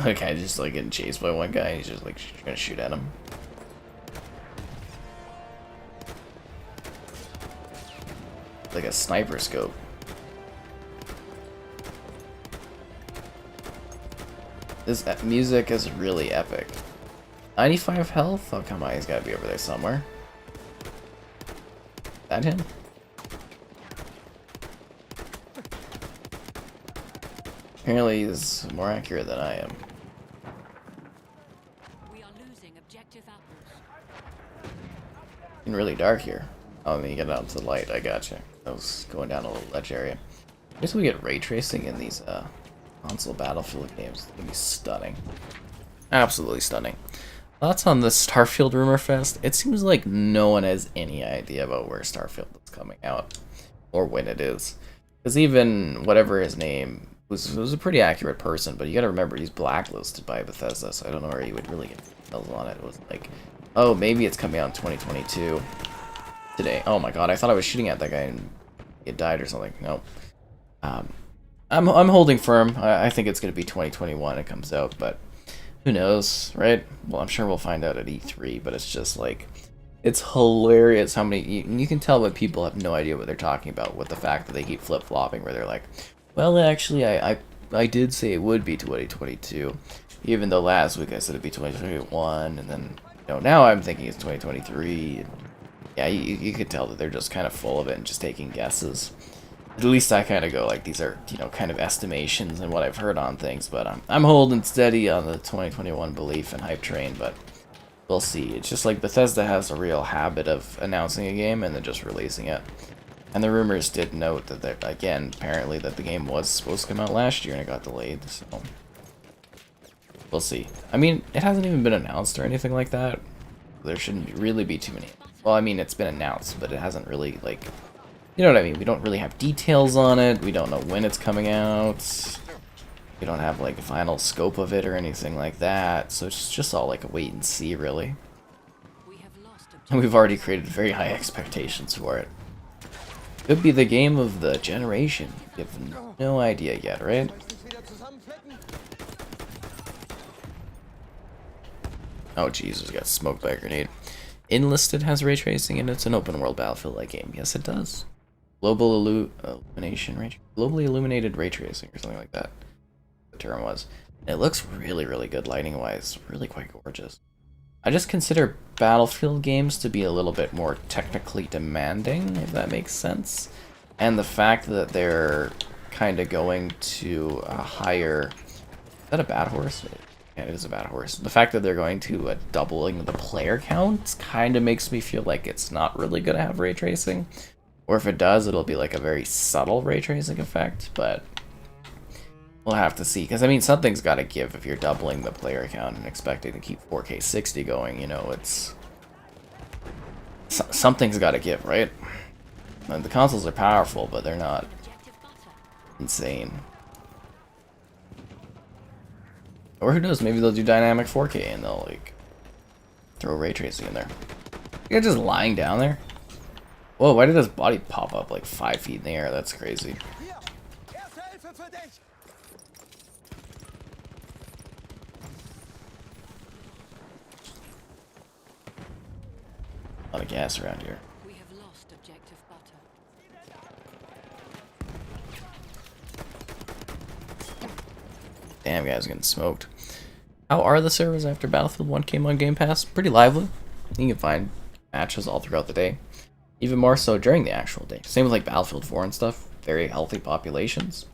Speaker 1: Okay, just like getting chased by one guy, he's just like trying to shoot at him. Like a sniper scope. This music is really epic. 95 health? Oh, come on, he's gotta be over there somewhere. Is that him? Apparently he's more accurate than I am.
Speaker 2: We are losing objective apples.
Speaker 1: It's really dark here. Oh, then you get out to the light. I gotcha. I was going down a little ledge area. I guess we get ray tracing in these console Battlefield games. It's gonna be stunning. Absolutely stunning. Thoughts on the Starfield rumor fest? It seems like no one has any idea about where Starfield is coming out or when it is. Because even whatever his name was a pretty accurate person, but you gotta remember he's blacklisted by Bethesda, so I don't know where he would really get details on it. It was like, oh, maybe it's coming out in 2022 today. Oh my god, I thought I was shooting at that guy and he died or something. Nope. I'm holding firm. I think it's gonna be 2021 it comes out, but who knows, right? Well, I'm sure we'll find out at E3, but it's just like, it's hilarious how many, you can tell when people have no idea what they're talking about with the fact that they keep flip-flopping where they're like, well, actually, I did say it would be 2022, even though last week I said it'd be 2021, and then, you know, now I'm thinking it's 2023. And yeah, you could tell that they're just kind of full of it and just taking guesses. At least I kind of go like, these are, you know, kind of estimations and what I've heard on things, but I'm holding steady on the 2021 belief and hype train, but we'll see. It's just like Bethesda has a real habit of announcing a game and then just releasing it. And the rumors did note that, again, apparently that the game was supposed to come out last year and it got delayed, so we'll see. I mean, it hasn't even been announced or anything like that. There shouldn't really be too many. Well, I mean, it's been announced, but it hasn't really, like, you know what I mean? We don't really have details on it. We don't know when it's coming out. We don't have, like, a final scope of it or anything like that. So it's just all, like, a wait and see, really. And we've already created very high expectations for it. Could be the game of the generation. You have no idea yet, right? Oh, Jesus, got smoked by a grenade. Enlisted has ray tracing, and it's an open-world Battlefield-like game. Yes, it does. Globally illuminated ray tracing, or something like that. The term was. It looks really, really good lighting-wise. Really quite gorgeous. I just consider Battlefield games to be a little bit more technically demanding, if that makes sense. And the fact that they're kind of going to a higher... Is that a bad horse? Yeah, it is a bad horse. The fact that they're going to a doubling the player count kind of makes me feel like it's not really going to have ray tracing. Or if it does, it'll be like a very subtle ray tracing effect, but we'll have to see. Because, I mean, something's got to give if you're doubling the player count and expecting to keep 4K 60 going, you know, it's... Something's got to give, right? And the consoles are powerful, but they're not insane. Or who knows, maybe they'll do dynamic 4K and they'll, like, throw ray tracing in there. You're just lying down there? Whoa, why did his body pop up like 5 feet in the air? That's crazy. A lot of gas around here.
Speaker 2: We have lost objective butter.
Speaker 1: Damn, guys, getting smoked. How are the servers after Battlefield 1 came on Game Pass? Pretty lively. You can find matches all throughout the day. Even more so during the actual day. Same with like Battlefield 4 and stuff. Very healthy populations.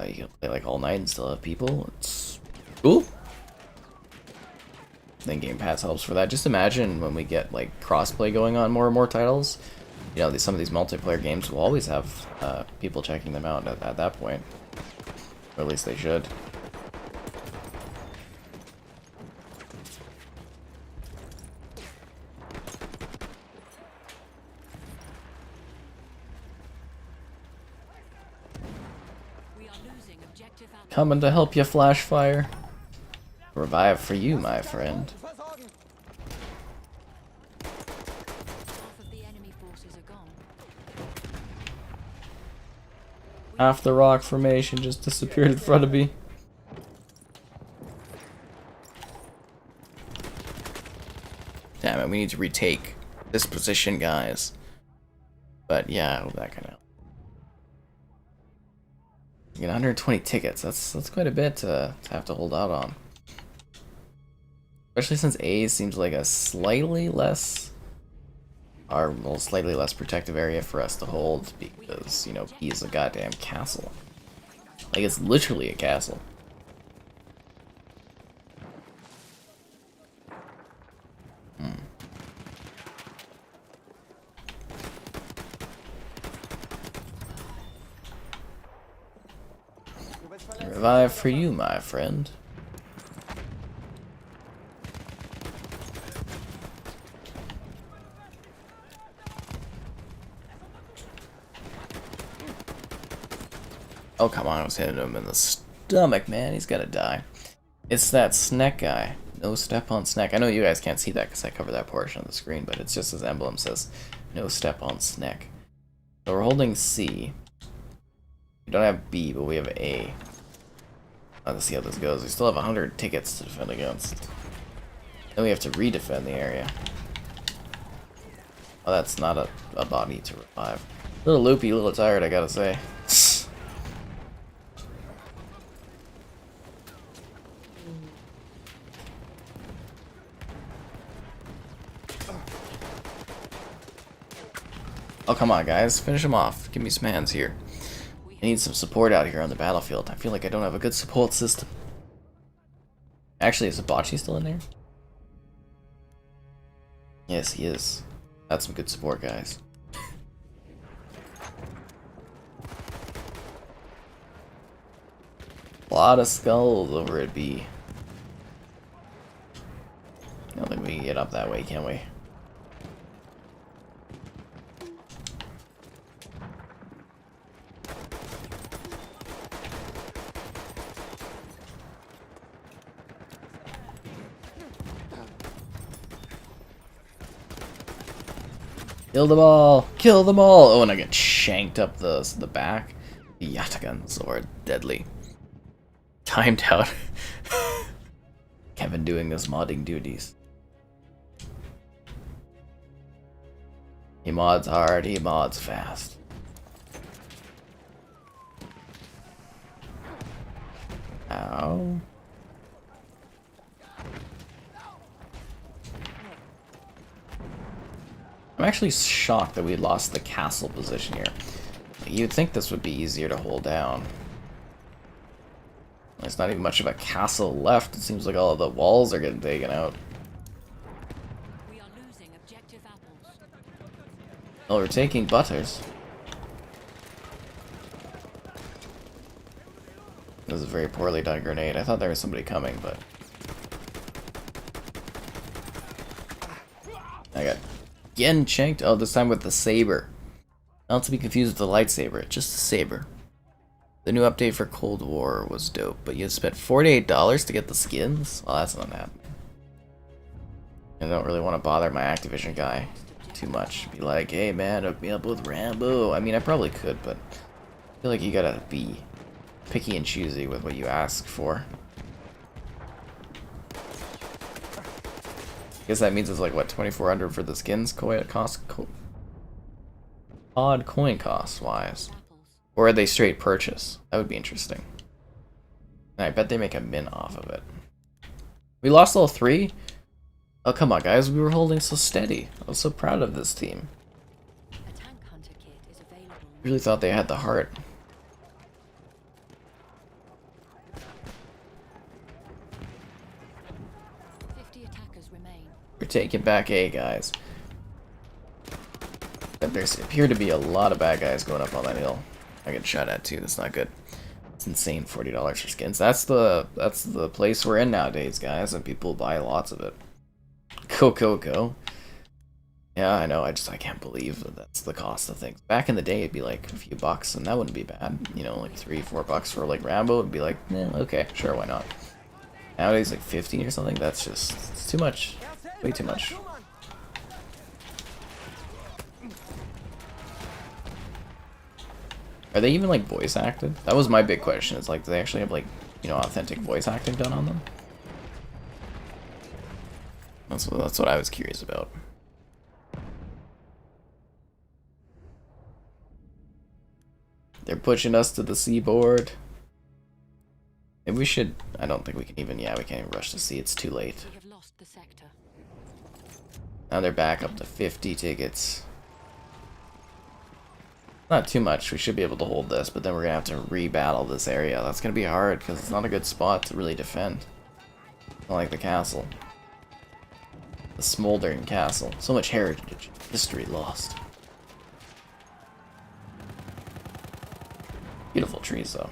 Speaker 1: You can play like all night and still have people. It's cool. Then Game Pass helps for that. Just imagine when we get like crossplay going on more and more titles. You know, some of these multiplayer games will always have people checking them out at that point. Or at least they should. Coming to help you, Flashfire. Revive for you, my friend. Half the rock formation just disappeared in front of me. Damn it, we need to retake this position, guys. But yeah, I hope that can help. You get 120 tickets. That's quite a bit to have to hold out on. Especially since A seems like a slightly less, or well, slightly less protective area for us to hold because, you know, B is a goddamn castle. Like, it's literally a castle. Revive for you, my friend. Oh, come on, I was hitting him in the stomach, man. He's gotta die. It's that snack guy. No step on snack. I know you guys can't see that because I covered that portion of the screen, but it's just his emblem says, no step on snack. So we're holding C. We don't have B, but we have A. Let's see how this goes. We still have 100 tickets to defend against. Then we have to redefend the area. Oh, that's not a body to revive. A little loopy, a little tired, I gotta say. Oh, come on, guys. Finish him off. Give me some hands here. I need some support out here on the battlefield. I feel like I don't have a good support system. Actually, is Hibachi still in there? Yes, he is. That's some good support, guys. A lot of skulls over at B. I don't think we can get up that way, can we? Kill them all! Kill them all! Oh, and I get shanked up the back. The Yatagan sword. Deadly. Timed out. Kevin doing his modding duties. He mods hard, he mods fast. Ow. I'm actually shocked that we lost the castle position here. You'd think this would be easier to hold down. There's not even much of a castle left. It seems like all of the walls are getting taken out.
Speaker 2: We are losing objective apples.
Speaker 1: Oh, we're taking butters. This is a very poorly done grenade. I thought there was somebody coming, but I got again shanked. Oh, this time with the saber. Not to be confused with the lightsaber, just a saber. The new update for Cold War was dope, but you spent $48 to get the skins? Well, that's not happening. I don't really want to bother my Activision guy too much. Be like, hey man, hook me up with Rambo. I mean, I probably could, but I feel like you gotta be picky and choosy with what you ask for. I guess that means it's like, what, 2,400 for the skins cost? Odd coin cost wise. Or are they straight purchase? That would be interesting. And I bet they make a min off of it. We lost all three? Oh, come on, guys. We were holding so steady. I was so proud of this team.
Speaker 2: A tank hunter kit is available.
Speaker 1: Really thought they had the heart.
Speaker 2: Attackers remain.
Speaker 1: We're taking back A, guys. But there appear to be a lot of bad guys going up on that hill. I get shot at too. That's not good. It's insane. $40 for skins. That's the place we're in nowadays, guys, and people buy lots of it. Go, go, go. Yeah, I know. I can't believe that that's the cost of things. Back in the day, it'd be like a few bucks, and that wouldn't be bad. You know, like $3-4 for like Rambo would be like, eh, okay, sure, why not? Nowadays, like 50 or something. That's just it's too much. Way too much. Are they even like voice acted? That was my big question. It's like, do they actually have like, you know, authentic voice acting done on them? That's what I was curious about. They're pushing us to the seaboard. Maybe we should. I don't think we can even. Yeah, we can't even rush to see. It's too late.
Speaker 2: We have lost the sector.
Speaker 1: Now they're back up to 50 tickets. Not too much. We should be able to hold this, but then we're gonna have to re-battle this area. That's gonna be hard because it's not a good spot to really defend. Not like the castle. The smoldering castle. So much heritage, history lost. Beautiful trees, though.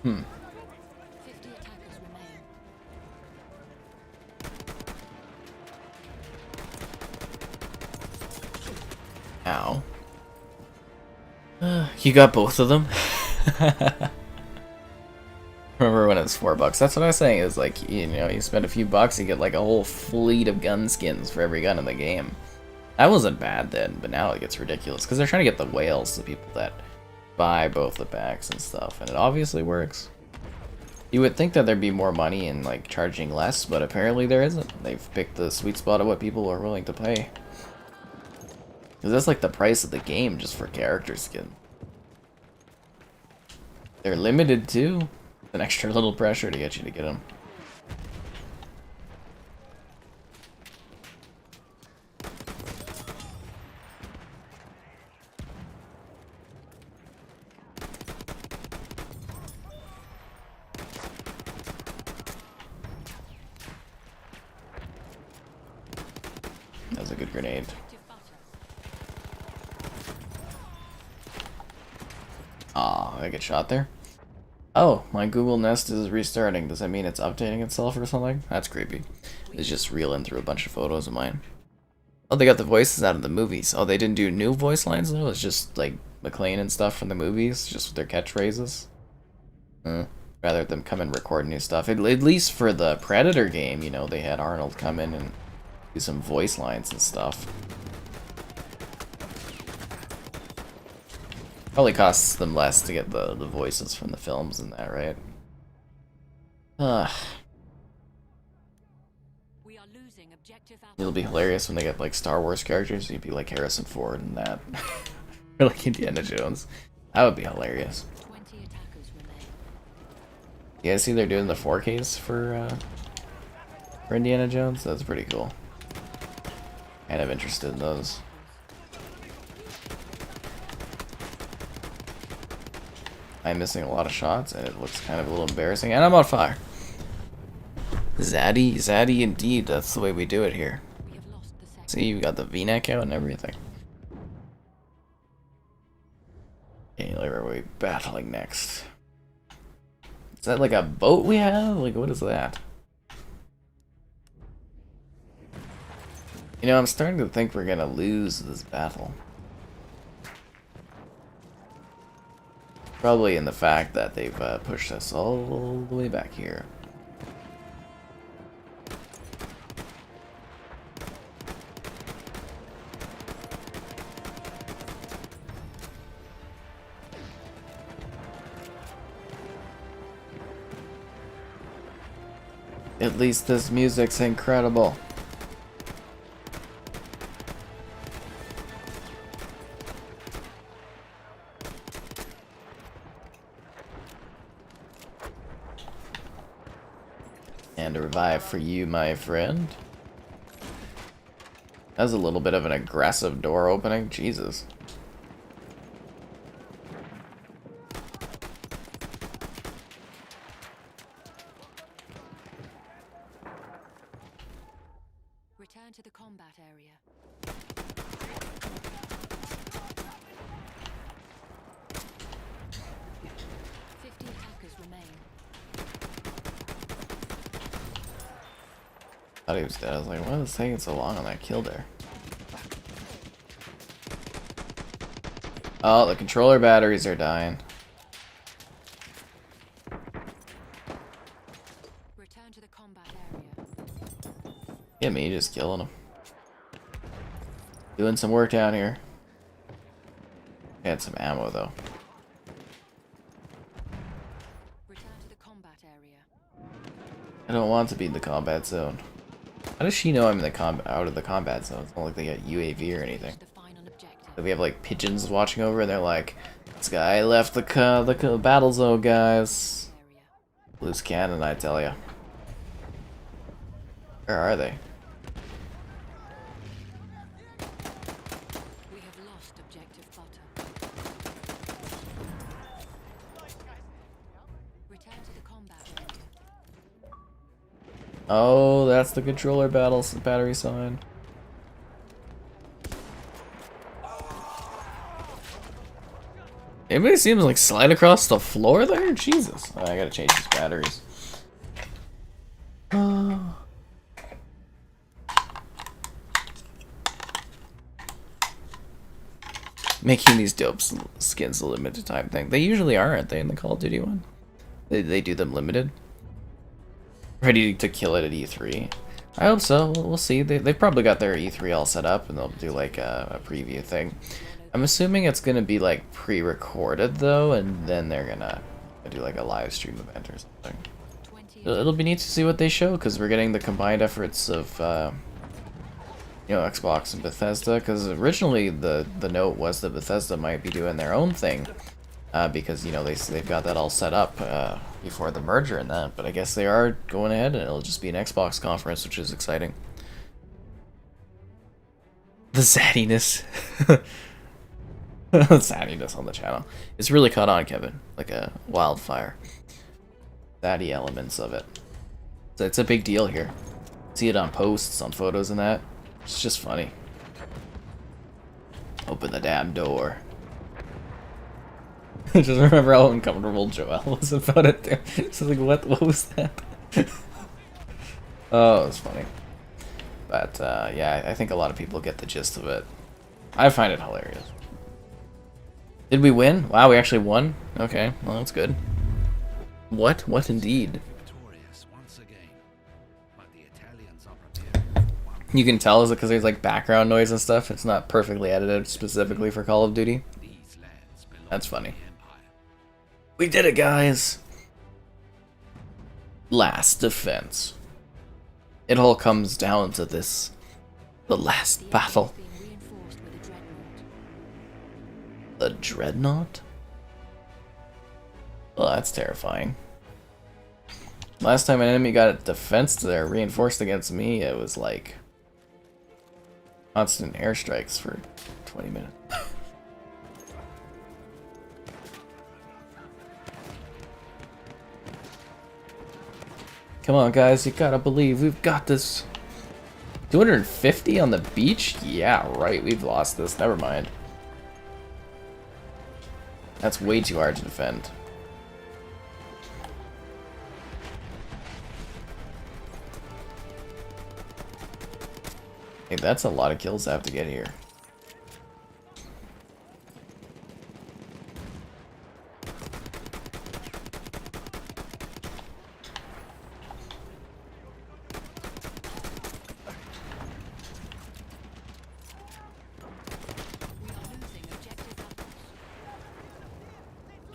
Speaker 1: Hmm.
Speaker 2: 50 attackers remain.
Speaker 1: Ow. You got both of them? Remember when it's $4? That's what I was saying, is like, you know, you spend a few bucks, you get like a whole fleet of gun skins for every gun in the game. That wasn't bad then, but now it gets ridiculous, because they're trying to get the whales, the people that buy both the packs and stuff, and it obviously works. You would think that there'd be more money in like charging less, but apparently there isn't. They've picked the sweet spot of what people are willing to pay. Because that's like the price of the game just for character skin. They're limited too. An extra little pressure to get you to get them. That was a good grenade. Aw, I get shot there? Oh, my Google Nest is restarting. Does that mean it's updating itself or something? That's creepy. It's just reeling through a bunch of photos of mine. Oh, they got the voices out of the movies. Oh, they didn't do new voice lines though? It's just like McClane and stuff from the movies, just with their catchphrases? Rather than come and record new stuff. At least for the Predator game, you know, they had Arnold come in and do some voice lines and stuff. Probably costs them less to get the voices from the films and that, right?
Speaker 2: We are losing objective Alpha.
Speaker 1: It'll be hilarious when they get like Star Wars characters. You'd be like Harrison Ford and that. Or like Indiana Jones. That would be hilarious.
Speaker 2: 20 attackers remain.
Speaker 1: You guys see they're doing the 4Ks for Indiana Jones? That's pretty cool. Kind of interested in those. I'm missing a lot of shots, and it looks kind of a little embarrassing. And I'm on fire. Zaddy indeed. That's the way we do it here.
Speaker 2: We have lost the sector.
Speaker 1: See, you got the V-neck out and everything. Okay, where are we battling next? Is that like a boat we have? Like, what is that? You know, I'm starting to think we're gonna lose this battle. Probably in the fact that they've pushed us all the way back here. At least this music's incredible. And a revive for you, my friend. That was a little bit of an aggressive door opening. Jesus.
Speaker 2: Return to the combat area. Fifty attackers remain.
Speaker 1: Thought he was dead. I was like, why is it taking so long on that kill there? Oh, the controller batteries are dying.
Speaker 2: Return to the combat area.
Speaker 1: Yeah, me just killing him. Doing some work down here. Had some ammo though.
Speaker 2: Return to the combat area.
Speaker 1: I don't want to be in the combat zone. How does she know I'm in the out of the combat zone? It's not like they got UAV or anything.
Speaker 2: The final objective.
Speaker 1: So we have like pigeons watching over, and they're like, "This guy left the battle zone, guys."
Speaker 2: Area.
Speaker 1: Loose cannon, I tell ya. Where are they?
Speaker 2: We have lost objective butter. Return to the combat area.
Speaker 1: Oh, that's the controller battery sign. Anybody seems like slide across the floor there? Jesus. Oh, I gotta change these batteries. Making these dope skins a limited time thing. They usually aren't they in the Call of Duty one? They do them limited. Ready to kill it at E3. I hope so. We'll see. They've probably got their E3 all set up, and they'll do like a preview thing. I'm assuming it's gonna be like pre-recorded though, and then they're gonna do like a live stream event or something. It'll be neat to see what they show, because we're getting the combined efforts of you know, Xbox and Bethesda, because originally the note was that Bethesda might be doing their own thing, because you know they've got that all set up before the merger and that. But I guess they are going ahead, and it'll just be an Xbox conference, which is exciting. The zadiness, the zadiness on the channel. It's really caught on, Kevin, like a wildfire. Zaddy elements of it. So it's a big deal here. See it on posts, on photos, and that. It's just funny. Open the damn door. Just remember how uncomfortable Joel was about it too. It's like, what was that? Oh, it was funny. But yeah, I think a lot of people get the gist of it. I find it hilarious. Did we win? Wow, we actually won? Okay, well that's good. What? What indeed? You can tell, is it because there's like background noise and stuff? It's not perfectly edited specifically for Call of Duty. That's funny. We did it, guys! Last defense. It all comes down to this. The last battle. The Dreadnought? Well, that's terrifying. Last time an enemy got a defense there reinforced against me, it was like constant airstrikes for 20 minutes. Come on, guys, you gotta believe we've got this. 250 on the beach? Yeah, right, we've lost this. Never mind. That's way too hard to defend. Hey, that's a lot of kills I have to get here.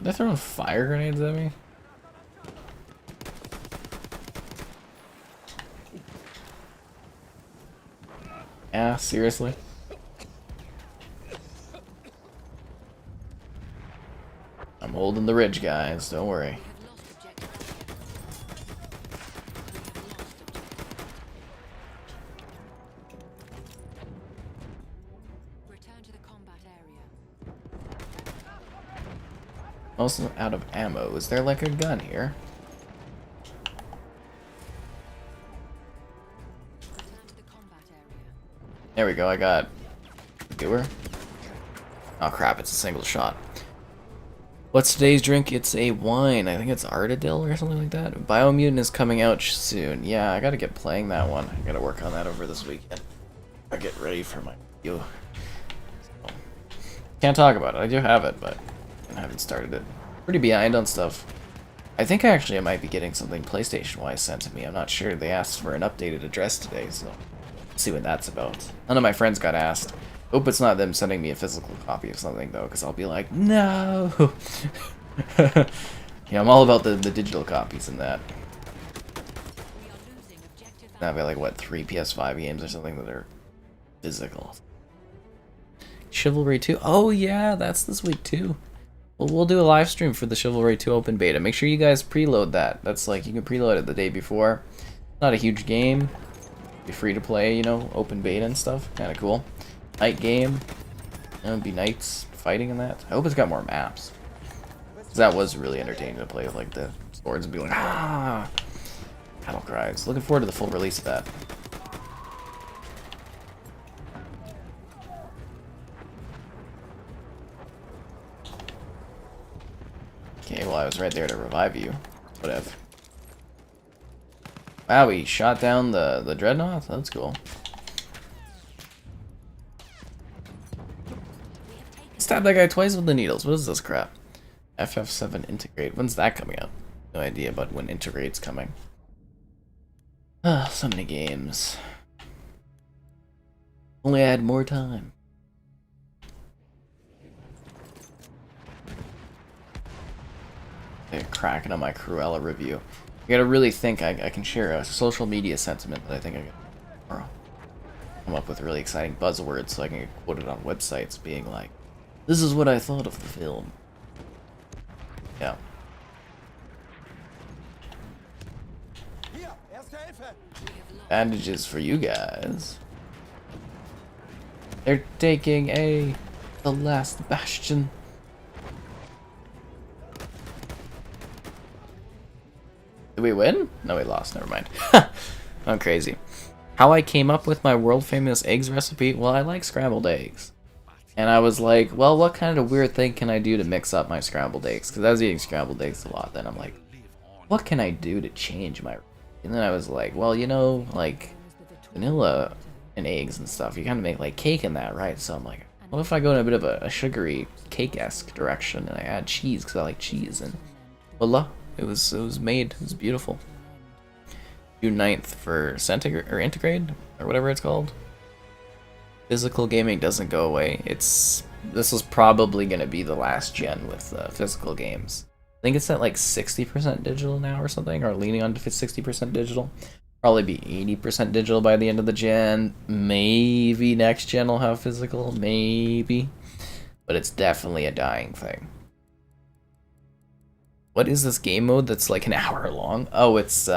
Speaker 1: They're throwing fire grenades at me? Yeah, seriously? I'm holding the ridge, guys, don't worry.
Speaker 2: Return to the combat area.
Speaker 1: Also out of ammo. Is there like a gun here?
Speaker 2: Return to the combat area.
Speaker 1: There we go, I got a doer. Oh crap, it's a single shot. What's today's drink? It's a wine. I think it's Ardadil or something like that. Biomutant is coming out soon. Yeah, I gotta get playing that one. I gotta work on that over this weekend. I'll get ready for my review. So, can't talk about it. I do have it, but I haven't started it. Pretty behind on stuff. I think actually I might be getting something PlayStation-wise sent to me. I'm not sure. They asked for an updated address today, so see what that's about. None of my friends got asked. Hope it's not them sending me a physical copy of something though, because I'll be like, no. You Yeah, I'm all about the digital copies in that.
Speaker 2: We are losing objective
Speaker 1: Now I've got like, what, 3 PS5 games or something that are physical. Chivalry 2? Oh yeah, that's this week too. Well, we'll do a live stream for the Chivalry 2 open beta. Make sure you guys preload that. That's like, you can preload it the day before. Not a huge game. Be free to play, you know, open beta and stuff. Kind of cool. Night game. You know, it'd be knights fighting in that. I hope it's got more maps. 'Cause that was really entertaining to play with, like, the swords and be like, ah! Battle cries. Looking forward to the full release of that. Okay, well, I was right there to revive you. Whatever. Wow, we shot down the dreadnought? That's cool. Stab that guy twice with the needles. What is this crap? FF7 Integrate. When's that coming out? No idea about when Integrate's coming. Ah, so many games. Only I had more time. They're cracking on my Cruella review. I gotta really think I can share a social media sentiment that I think I can come up with really exciting buzzwords so I can get quoted on websites being like, this is what I thought of the film. Yeah.
Speaker 3: Hier, erste Hilfe.
Speaker 1: Bandages for you guys. They're taking the last bastion. Did we win? No, we lost. Never mind. I'm crazy. How I came up with my world famous eggs recipe? Well, I like scrambled eggs. And I was like, well, what kind of weird thing can I do to mix up my scrambled eggs? Because I was eating scrambled eggs a lot. Then I'm like, what can I do to change my... And then I was like, well, you know, like vanilla and eggs and stuff. You kind of make like cake in that, right? So I'm like, what if I go in a bit of a sugary cake-esque direction and I add cheese because I like cheese? And voila, it was made. It was beautiful. June 9th for centigrade or integrate or whatever it's called. Physical gaming doesn't go away. This is probably gonna be the last gen with physical games. I think it's at like 60% digital now or something, or leaning on to 60% digital. Probably be 80% digital by the end of the gen. Maybe next gen will have physical, maybe. But it's definitely a dying thing. What is this game mode that's like an hour long? Oh, it's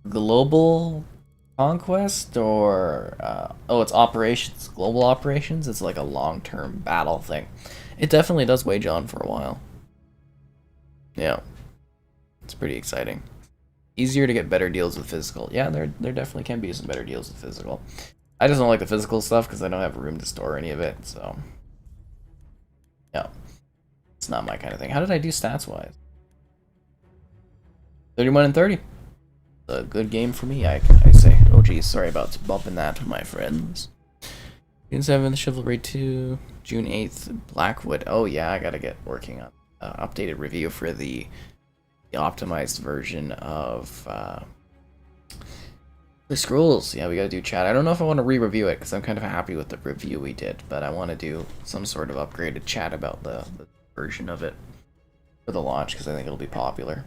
Speaker 1: Global Conquest, or oh, it's Operations, Global Operations. It's like a long-term battle thing. It definitely does wage on for a while. Yeah, it's pretty exciting. Easier to get better deals with physical. Yeah, there definitely can be some better deals with physical. I just don't like the physical stuff because I don't have room to store any of it, so yeah, it's not my kind of thing. How did I do stats-wise? 31 and 30. A good game for me, I say. Oh geez, sorry about bumping that, my friends. June 7th, Chivalry 2. June 8th, Blackwood. Oh yeah, I gotta get working on updated review for the optimized version of the Scrolls. Yeah, we gotta do chat. I don't know if I want to re-review it because I'm kind of happy with the review we did, but I want to do some sort of upgraded chat about the version of it for the launch because I think it'll be popular.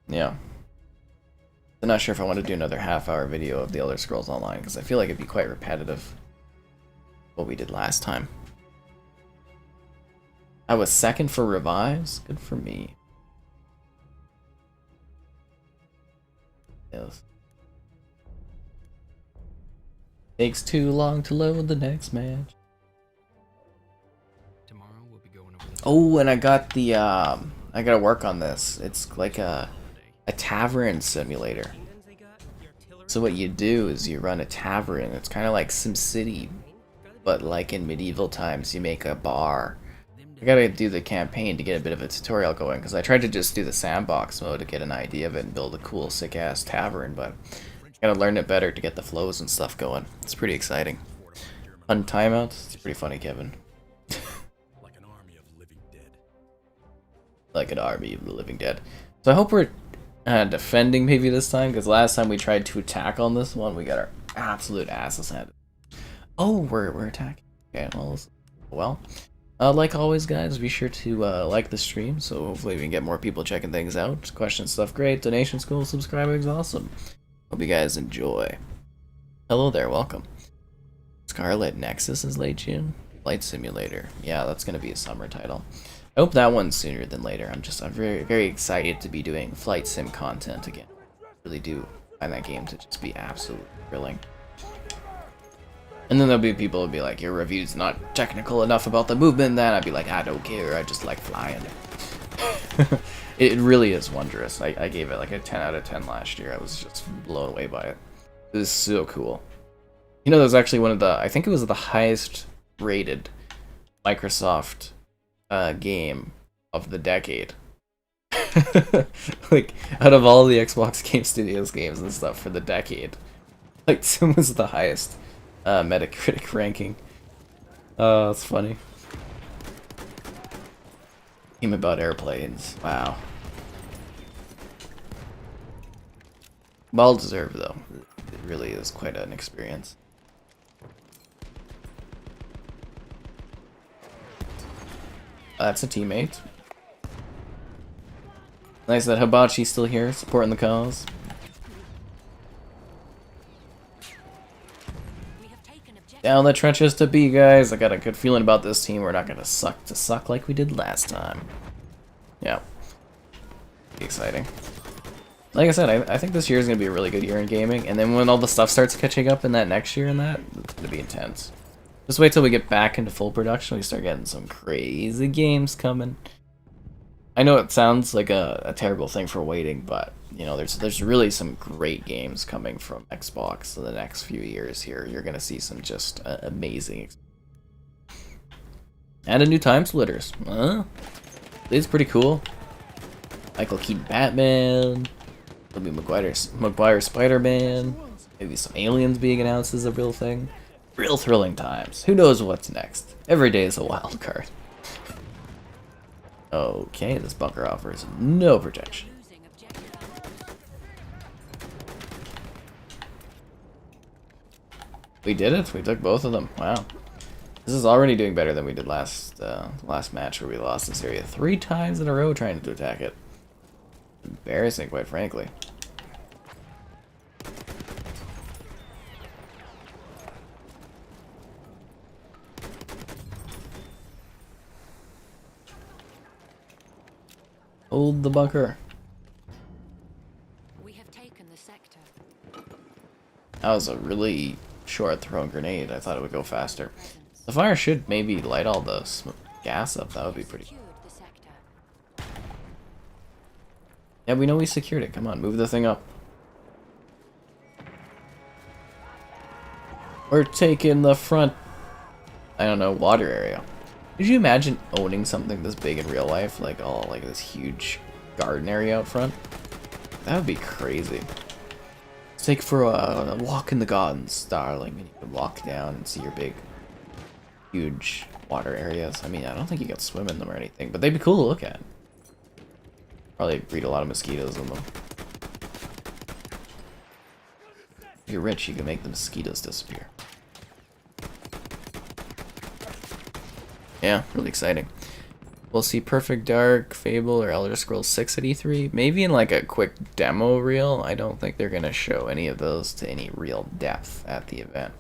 Speaker 1: Yeah. I'm not sure if I want to do another half-hour video of the Elder Scrolls Online because I feel like it'd be quite repetitive what we did last time. I was second for revives. Good for me. Yes. Takes too long to load the next match.
Speaker 4: Tomorrow we'll be going over the
Speaker 1: Oh, and I got the I gotta work on this. It's like a tavern simulator. So what you do is you run a tavern. It's kind of like SimCity, but like in medieval times, you make a bar. I gotta do the campaign to get a bit of a tutorial going, because I tried to just do the sandbox mode to get an idea of it and build a cool, sick-ass tavern, but I gotta learn it better to get the flows and stuff going. It's pretty exciting. Fun timeout. It's pretty funny, Kevin.
Speaker 4: like an army of living dead.
Speaker 1: Like an army of the living dead. So I hope we're defending maybe this time, because last time we tried to attack on this one, we got our absolute asses handed. Oh, we're attacking. Okay, well, Like always, guys, be sure to like the stream, so hopefully we can get more people checking things out. Question stuff great, donations cool, subscribing's awesome. Hope you guys enjoy. Hello there, welcome. Scarlet Nexus is late June. Flight Simulator. Yeah, that's gonna be a summer title. I hope that one's sooner than later. I'm very, very excited to be doing flight sim content again. I really do find that game to just be absolutely thrilling. And then there'll be people who'll be like, your review's not technical enough about the movement, then I'd be like, I don't care, I just like flying. It really is wondrous. I gave it like a 10 out of 10 last year. I was just blown away by it. It was so cool. You know, that was actually one of the, I think it was the highest rated Microsoft game of the decade. Like, out of all the Xbox Game Studios games and stuff for the decade, like, Sim was the highest Metacritic ranking. Oh, that's funny. Game about airplanes. Wow. Well deserved, though. It really is quite an experience. That's a teammate. Nice that Hibachi's still here, supporting the cause. Down the trenches to be, guys. I got a good feeling about this team. We're not gonna suck like we did last time. Yeah. Be exciting. Like I said, I think this year is gonna be a really good year in gaming, and then when all the stuff starts catching up in that next year and that, it's gonna be intense. Just wait till we get back into full production, we start getting some crazy games coming. I know it sounds like a terrible thing for waiting, but you know, there's really some great games coming from Xbox in the next few years here. You're gonna see some just amazing. And a new Time Splitters. It's pretty cool. Michael Keaton Batman. There'll be Maguire Spider-Man. Maybe some aliens being announced as a real thing. Real thrilling times. Who knows what's next? Every day is a wild card. Okay, this bunker offers no protection. We did it. We took both of them. Wow. This is already doing better than we did last match where we lost this area 3 times in a row trying to attack it. Embarrassing, quite frankly. Hold the bunker.
Speaker 2: We have taken the sector.
Speaker 1: That was a really short thrown grenade. I thought it would go faster. The fire should maybe light all the gas up. That would be pretty.
Speaker 2: Secured the sector.
Speaker 1: Yeah, we know we secured it. Come on, move the thing up. We're taking the front, I don't know, water area. Could you imagine owning something this big in real life? Like, all like this huge garden area out front? That would be crazy. Let's take for a walk in the gardens, darling. And you can walk down and see your big, huge water areas. I mean, I don't think you can swim in them or anything, but they'd be cool to look at. Probably breed a lot of mosquitoes in them. If you're rich, you can make the mosquitoes disappear. Yeah, really exciting. We'll see Perfect Dark, Fable, or Elder Scrolls 6 at E3. Maybe in like a quick demo reel. I don't think they're going to show any of those to any real depth at the event.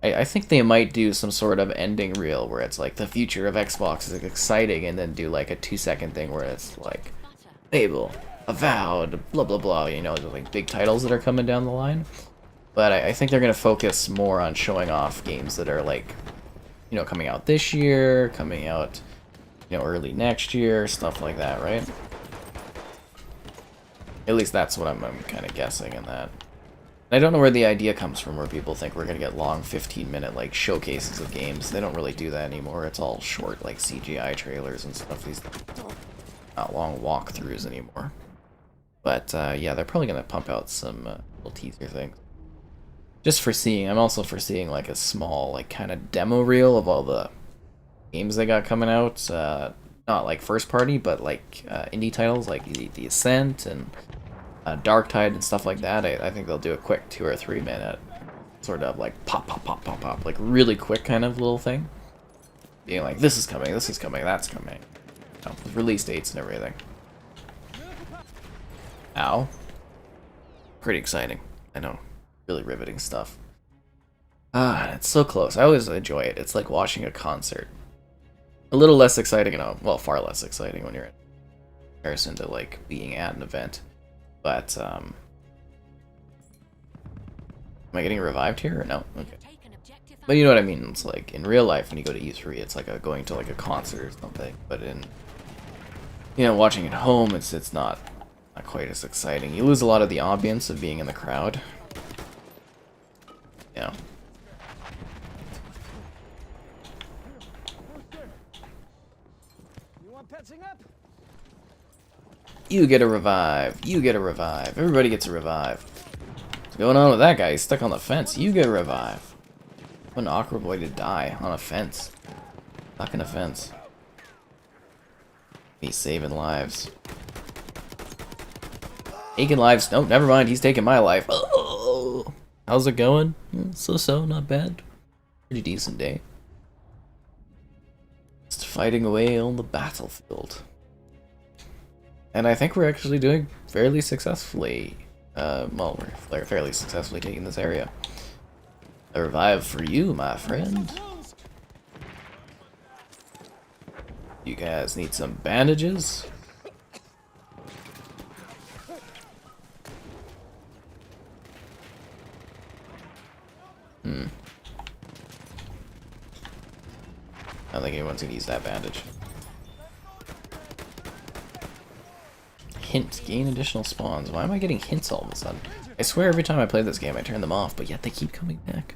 Speaker 1: I think they might do some sort of ending reel where it's like the future of Xbox is exciting, and then do like a 2-second thing where it's like Fable, Avowed, blah blah blah, you know, like big titles that are coming down the line. But I think they're going to focus more on showing off games that are like, you know, coming out this year, coming out, you know, early next year, stuff like that, right? At least that's what I'm kind of guessing in that. I don't know where the idea comes from where people think we're going to get long 15-minute like showcases of games. They don't really do that anymore. It's all short like CGI trailers and stuff. These not long walkthroughs anymore. But yeah, they're probably going to pump out some little teaser things. Just foreseeing, I'm also foreseeing like a small like kind of demo reel of all the games they got coming out. Not like first party, but like indie titles like the Ascent and Darktide and stuff like that. I think they'll do a quick 2 or 3 minute sort of like pop, like really quick kind of little thing. being like, this is coming, that's coming. You know, with release dates and everything. Ow. Pretty exciting. I know. Really riveting stuff. Ah, it's so close. I always enjoy it. It's like watching a concert. A little less exciting, well, far less exciting when you're in comparison to like being at an event. But am I getting revived here or no? Okay. But you know what I mean. It's like in real life when you go to E3, it's like going to like a concert or something. But in watching at home, it's not quite as exciting. You lose a lot of the ambience of being in the crowd. Yeah.
Speaker 3: You want patching up?
Speaker 1: You get a revive. You get a revive. Everybody gets a revive. What's going on with that guy? He's stuck on the fence. You get a revive. What an awkward way to die on a fence. Stuck in a fence. He's saving lives. Taking lives. Nope, never mind. He's taking my life. Oh, how's it going? So, not bad. Pretty decent day. Just fighting away on the battlefield. And I think we're actually doing fairly successfully. Well, we're fairly successfully taking this area. A revive for you, my friend. You guys need some bandages? I don't think anyone's gonna use that bandage. Hint, gain additional spawns. Why am I getting hints all of a sudden? I swear every time I play this game I turn them off, but yet they keep coming back.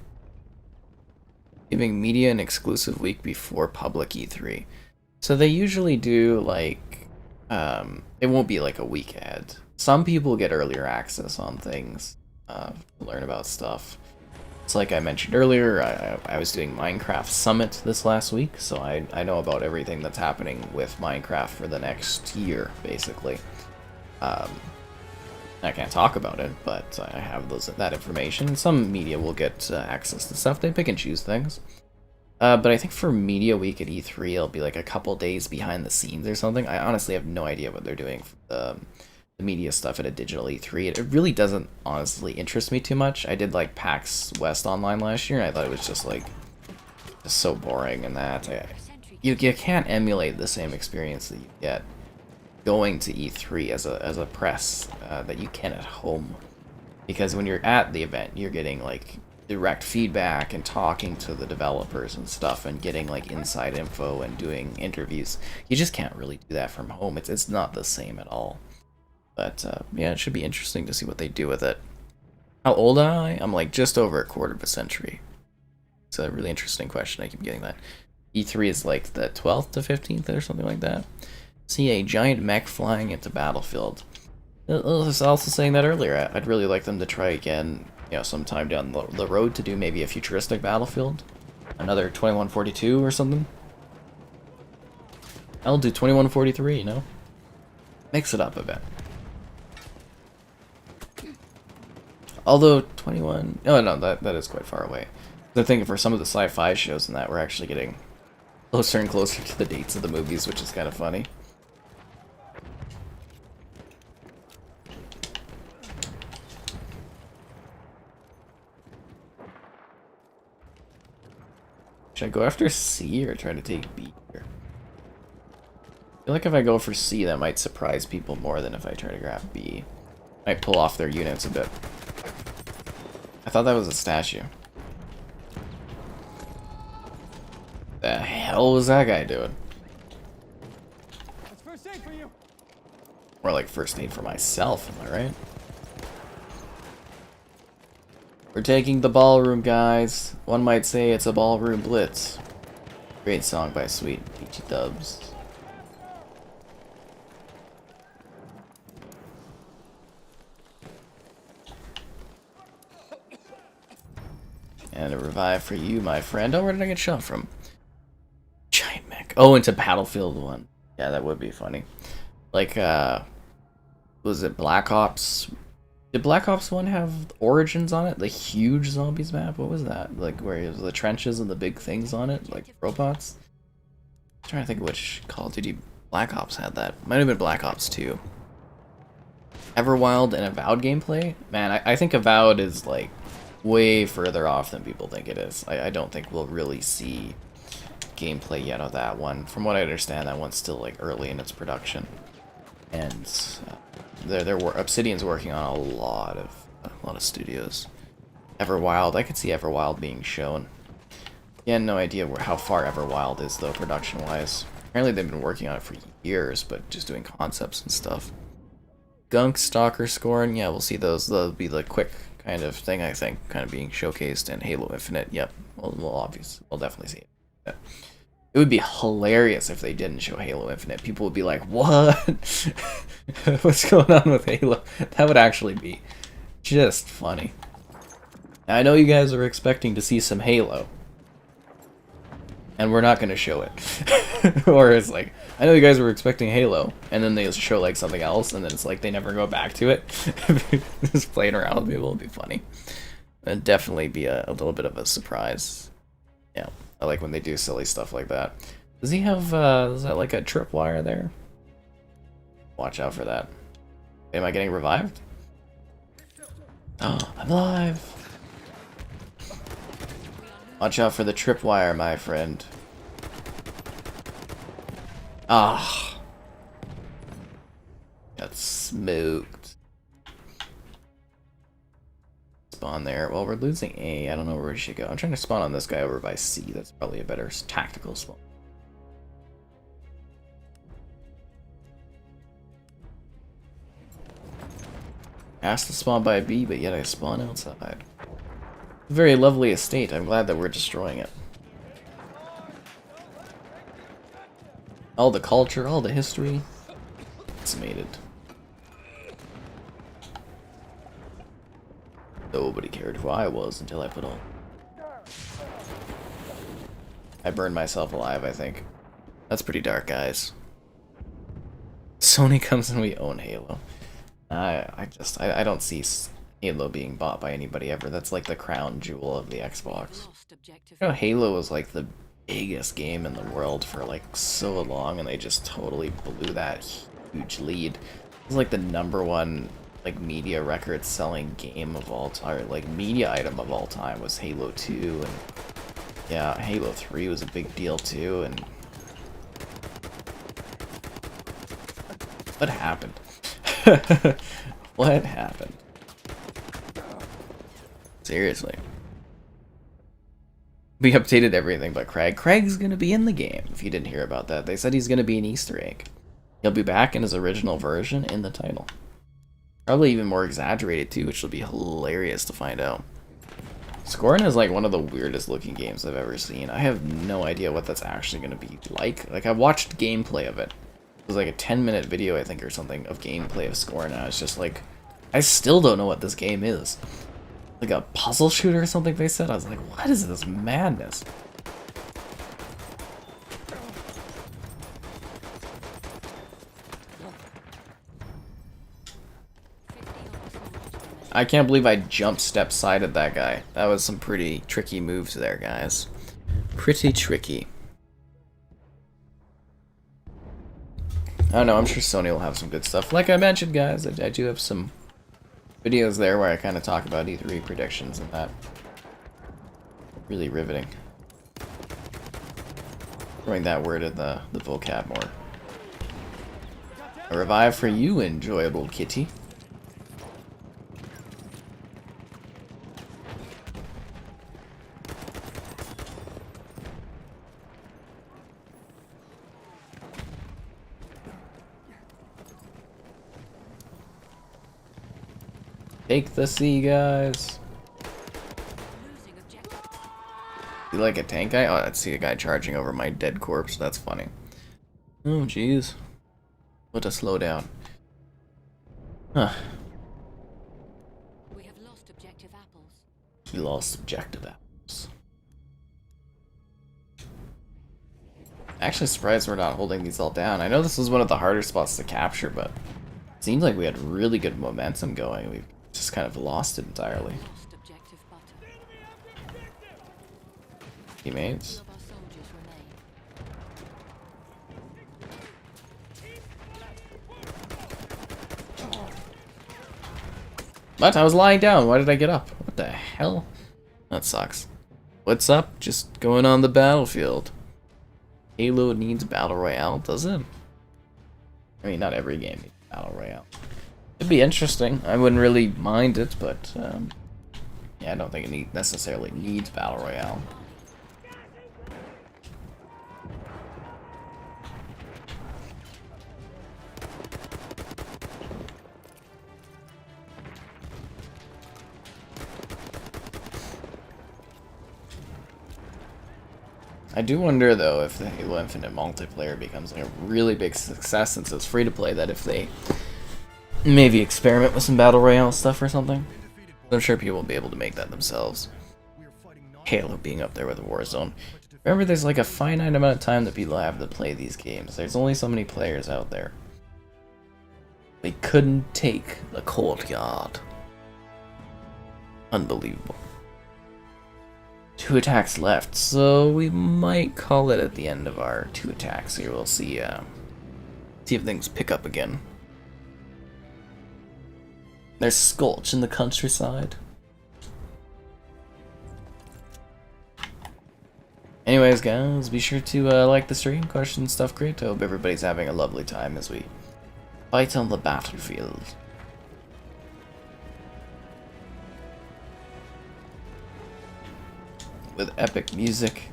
Speaker 1: Giving media an exclusive week before public E3. So they usually do like, it won't be like a week ahead. Some people get earlier access on things, to learn about stuff. It's like I mentioned earlier, I was doing Minecraft Summit this last week, so I know about everything that's happening with Minecraft for the next year, basically. I can't talk about it, but I have that information. Some media will get access to stuff. They pick and choose things. But I think for Media Week at E3, it'll be like a couple days behind the scenes or something. I honestly have no idea what they're doing for the media stuff at a digital E3. It really doesn't honestly interest me too much. I did like PAX West Online last year, and I thought it was just like so boring and that. You can't emulate the same experience that you get going to E3 as a press that you can at home, because when you're at the event you're getting like direct feedback and talking to the developers and stuff and getting like inside info and doing interviews. You just can't really do that from home. It's not the same at all. But yeah, it should be interesting to see what they do with it. How old am I? I'm like just over a quarter of a century. It's a really interesting question. I keep getting that. E3 is like the 12th to 15th or something like that. See a giant mech flying into Battlefield. I was also saying that earlier. I'd really like them to try again, sometime down the road to do maybe a futuristic Battlefield. Another 2142 or something. I'll do 2143, Mix it up a bit. Although 21... Oh, no, that is quite far away. I'm thinking for some of the sci-fi shows and that, we're actually getting closer and closer to the dates of the movies, which is kind of funny. Should I go after C or try to take B here? I feel like if I go for C, that might surprise people more than if I try to grab B. Might pull off their units a bit. I thought that was a statue. The hell was that guy doing?
Speaker 3: That's first aid for you.
Speaker 1: More like first aid for myself, am I right? We're taking the ballroom, guys. One might say it's a ballroom blitz. Great song by Sweet Peachy Dubs. And a revive for you, my friend. Oh, where did I get shot from? Giant mech. Oh, into Battlefield 1. Yeah, that would be funny. Like, was it Black Ops? Did Black Ops 1 have Origins on it? The huge zombies map? What was that? Like, where it was the trenches and the big things on it? Like, robots? trying to think of which Call of Duty Black Ops had that. Might have been Black Ops 2. Everwild and Avowed gameplay? Man, I think Avowed is like way further off than people think it is. I don't think we'll really see gameplay yet of that one. From what I understand, that one's still like early in its production. And Obsidian's working on a lot of studios. Everwild, I could see Everwild being shown. Yeah, no idea how far Everwild is though, production-wise. Apparently they've been working on it for years, but just doing concepts and stuff. Gunk, Stalker, Scorn, yeah, we'll see those. They'll be the quick kind of thing, I think, kind of being showcased. And Halo Infinite, yep, we'll definitely see it. Yeah. It would be hilarious if they didn't show Halo Infinite. People would be like, what? What's going on with Halo? That would actually be just funny. Now, I know you guys are expecting to see some Halo, and we're not going to show it. Or it's like, I know you guys were expecting Halo, and then they show like something else, and then it's like they never go back to it. Just playing around with people would be funny. It'd definitely be a little bit of a surprise. Yeah, I like when they do silly stuff like that. Does he have, is that like a tripwire there? Watch out for that. Am I getting revived? Oh, I'm alive! Watch out for the tripwire, my friend. Ah. Got smoked. Spawn there. Well, we're losing A. I don't know where we should go. I'm trying to spawn on this guy over by C. That's probably a better tactical spawn. Asked to spawn by B, but yet I spawn outside. Very lovely estate. I'm glad that we're destroying it. All the culture, all the history. It's made it. Nobody cared who I was until I put on. I burned myself alive, I think. That's pretty dark, guys. Sony comes and we own Halo. I don't see Halo being bought by anybody ever. That's like the crown jewel of the Xbox. You know, Halo was like the biggest game in the world for like so long, and they just totally blew that huge lead. It was like the #1 like media record selling game of all time, like media item of all time was Halo 2, and yeah, Halo 3 was a big deal too. And what happened? What happened? Seriously. We updated everything but Craig. Craig's gonna be in the game, if you didn't hear about that. They said he's gonna be an Easter egg. He'll be back in his original version in the title. Probably even more exaggerated too, which will be hilarious to find out. Scorn is like one of the weirdest looking games I've ever seen. I have no idea what that's actually gonna be like. Like, I watched gameplay of it. It was like a 10-minute video, I think, or something, of gameplay of Scorn, and I was just like, I still don't know what this game is. Like a puzzle shooter or something, they said. I was like, what is this madness? I can't believe I jump step sided that guy. That was some pretty tricky moves there, guys. Pretty tricky. I don't know, I'm sure Sony will have some good stuff. Like I mentioned, guys, I do have some videos there where I kind of talk about E3 predictions and that. Really riveting. Throwing that word in the vocab more. A revive for you, enjoyable kitty. Take the C, guys. You like a tank guy? Oh, I see a guy charging over my dead corpse. That's funny. Oh, jeez. What a slow down. Huh.
Speaker 2: We have lost objective apples.
Speaker 1: We lost objective apples. Actually surprised we're not holding these all down. I know this was one of the harder spots to capture, but it seems like we had really good momentum going. We've just kind of lost it entirely.
Speaker 2: Lost objective butter.
Speaker 1: Teammates.
Speaker 2: Two of our soldiers remain.
Speaker 1: What? I was lying down. Why did I get up? What the hell? That sucks. What's up? Just going on the battlefield. Halo needs Battle Royale, does it? I mean, not every game needs Battle Royale. It'd be interesting. I wouldn't really mind it, but yeah, I don't think it necessarily needs Battle Royale. I do wonder though if the Halo Infinite multiplayer becomes like a really big success since it's free to play, that if they maybe experiment with some Battle Royale stuff or something. I'm sure people will be able to make that themselves. Halo being up there with Warzone. Remember, there's like a finite amount of time that people have to play these games. There's only so many players out there. They couldn't take the courtyard. Unbelievable. 2 attacks left, so we might call it at the end of our 2 attacks here. We'll see if things pick up again. There's Scorch in the countryside. Anyways, guys, be sure to like the stream, question stuff great. I hope everybody's having a lovely time as we fight on the battlefield. With epic music.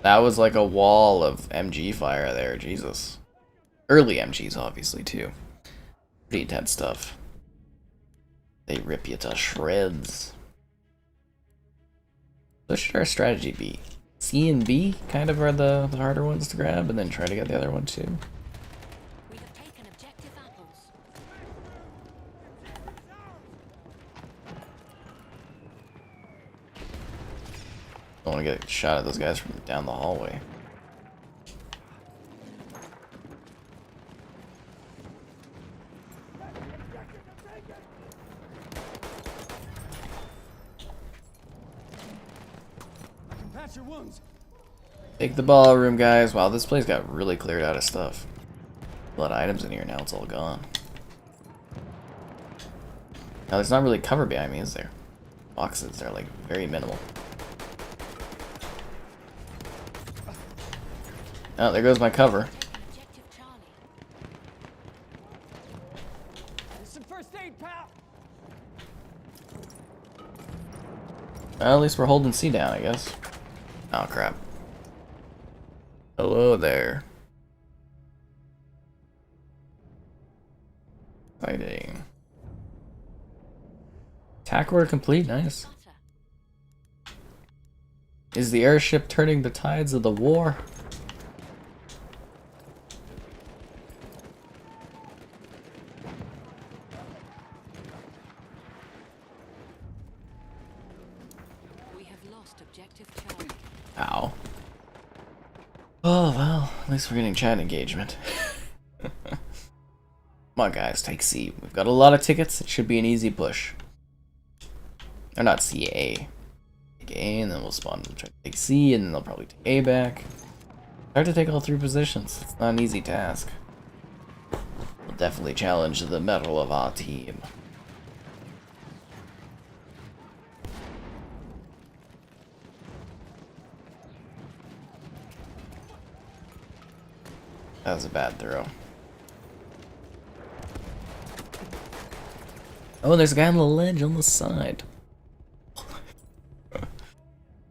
Speaker 1: That was like a wall of MG fire there, Jesus. Early MGs, obviously, too. Pretty intense stuff. They rip you to shreds. So should our strategy be? C and B kind of are the harder ones to grab, and then try to get the other one too.
Speaker 2: We have taken objective apples.
Speaker 1: I want to get a shot at those guys from down the hallway.
Speaker 3: Patch your wounds.
Speaker 1: Take the ballroom, guys. Wow, this place got really cleared out of stuff. A lot of items in here, now it's all gone. Now there's not really cover behind me, is there? Boxes, they're like very minimal. Oh, there goes my cover.
Speaker 2: Objective Charlie.
Speaker 3: There's some first aid, pal.
Speaker 1: Well, at least we're holding C down, I guess. Oh, crap. Hello there. Fighting. Attack order complete, nice.
Speaker 2: Butter.
Speaker 1: Is the airship turning the tides of the war?
Speaker 2: We have lost objective Charlie.
Speaker 1: Ow. Oh, well, at least we're getting chat engagement. Come on, guys, take C. We've got a lot of tickets. It should be an easy push. Or not C, A. Take A, and then we'll spawn and try to take C, and then they'll probably take A back. Hard to take all 3 positions. It's not an easy task. We'll definitely challenge the mettle of our team. That was a bad throw. Oh, there's a guy on the ledge on the side.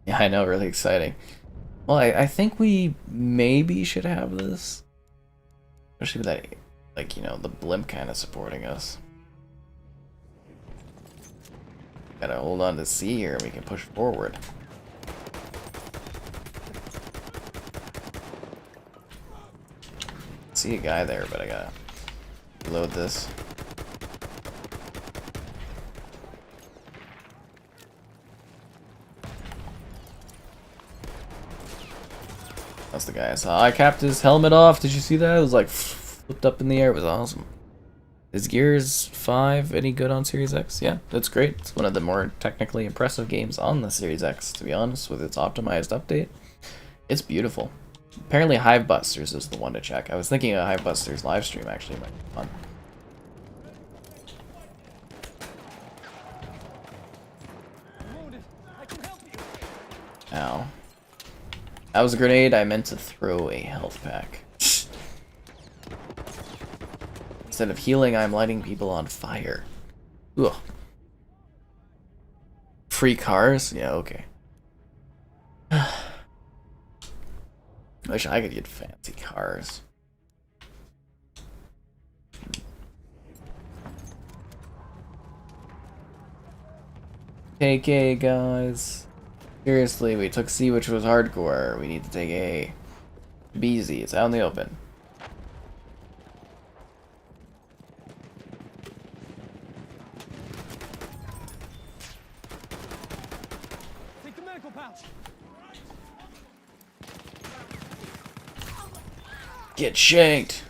Speaker 1: Yeah, I know, really exciting. Well, I think we maybe should have this. Especially with that, like, you know, the blimp kind of supporting us. Gotta hold on to C here and we can push forward. See a guy there, but I gotta load this. That's the guy I saw. I capped his helmet off. Did you see that? It was like flipped up in the air. It was awesome. Is Gears 5 any good on Series X? Yeah, it's great. It's one of the more technically impressive games on the Series X, to be honest, with its optimized update. It's beautiful. Apparently Hive Busters is the one to check. I was thinking a Hive Busters live stream actually might be fun.
Speaker 3: I'm wounded. I can help you.
Speaker 1: Ow. That was a grenade. I meant to throw a health pack. Instead of healing, I'm lighting people on fire. Ugh. Free cars? Yeah, okay. Wish I could get fancy cars. Take A, guys. Seriously, we took C, which was hardcore. We need to take A. BZ, it's out in the open.
Speaker 3: Take the medical pouch.
Speaker 1: Get shanked!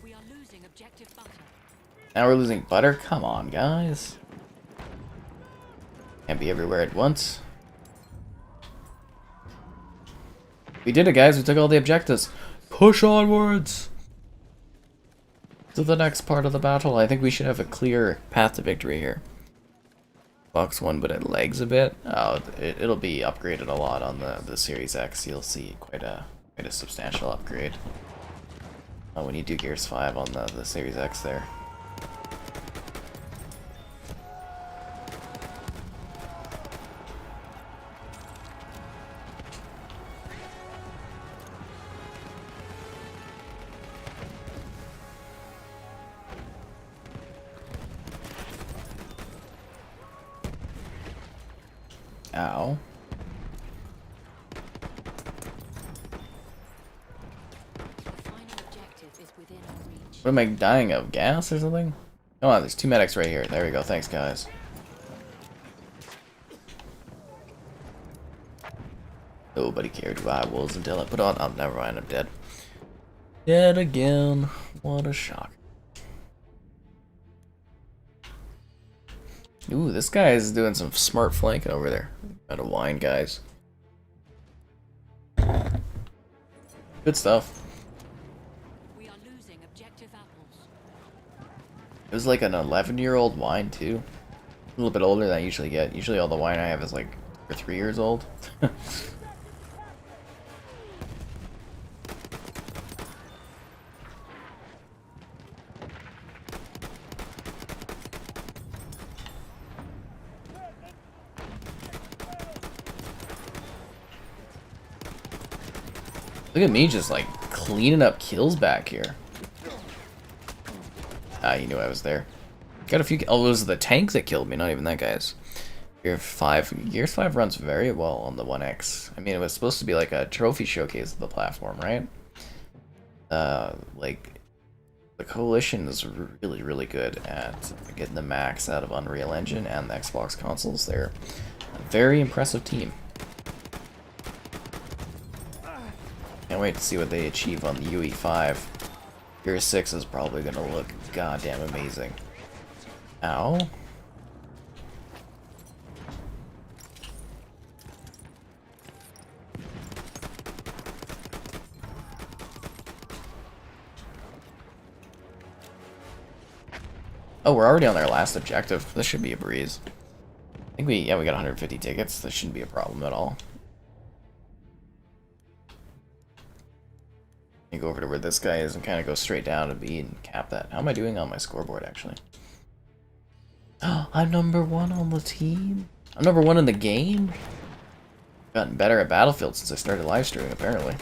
Speaker 2: We are losing objective butter.
Speaker 1: Now we're losing butter? Come on, guys. Can't be everywhere at once. We did it, guys. We took all the objectives. Push onwards! To the next part of the battle. I think we should have a clear path to victory here. Box 1, but it lags a bit. Oh, it'll be upgraded a lot on the Series X. You'll see quite a substantial upgrade. Oh, when you do Gears 5 on the Series X there. Ow.
Speaker 2: The final objective is within our reach.
Speaker 1: What am I dying of? Gas or something? Come on, there's 2 medics right here. There we go. Thanks, guys. Nobody cared who I was until I put on. Oh, never mind. I'm dead. Dead again. What a shock. Ooh, this guy is doing some smart flanking over there. Out of wine, guys. Good stuff.
Speaker 2: We are losing objective apples.
Speaker 1: It was like an 11-year-old wine, too. A little bit older than I usually get. Usually all the wine I have is like 2 or 3 years old. Look at me just like cleaning up kills back here. Ah, you knew I was there. Got a few. Oh, it was the tank that killed me, not even that guy's. Gears 5 runs very well on the 1X. I mean, it was supposed to be like a trophy showcase of the platform, right? Like, the Coalition is really, really good at getting the max out of Unreal Engine and the Xbox consoles. They're a very impressive team. Can't wait to see what they achieve on the UE5. Gears 6 is probably going to look goddamn amazing. Ow. Oh, we're already on our last objective. This should be a breeze. I think we got 150 tickets. This shouldn't be a problem at all. You go over to where this guy is and kind of go straight down to B and cap that. How am I doing on my scoreboard, actually? Oh, I'm #1 on the team. I'm #1 in the game. Gotten better at Battlefield since I started live streaming, apparently.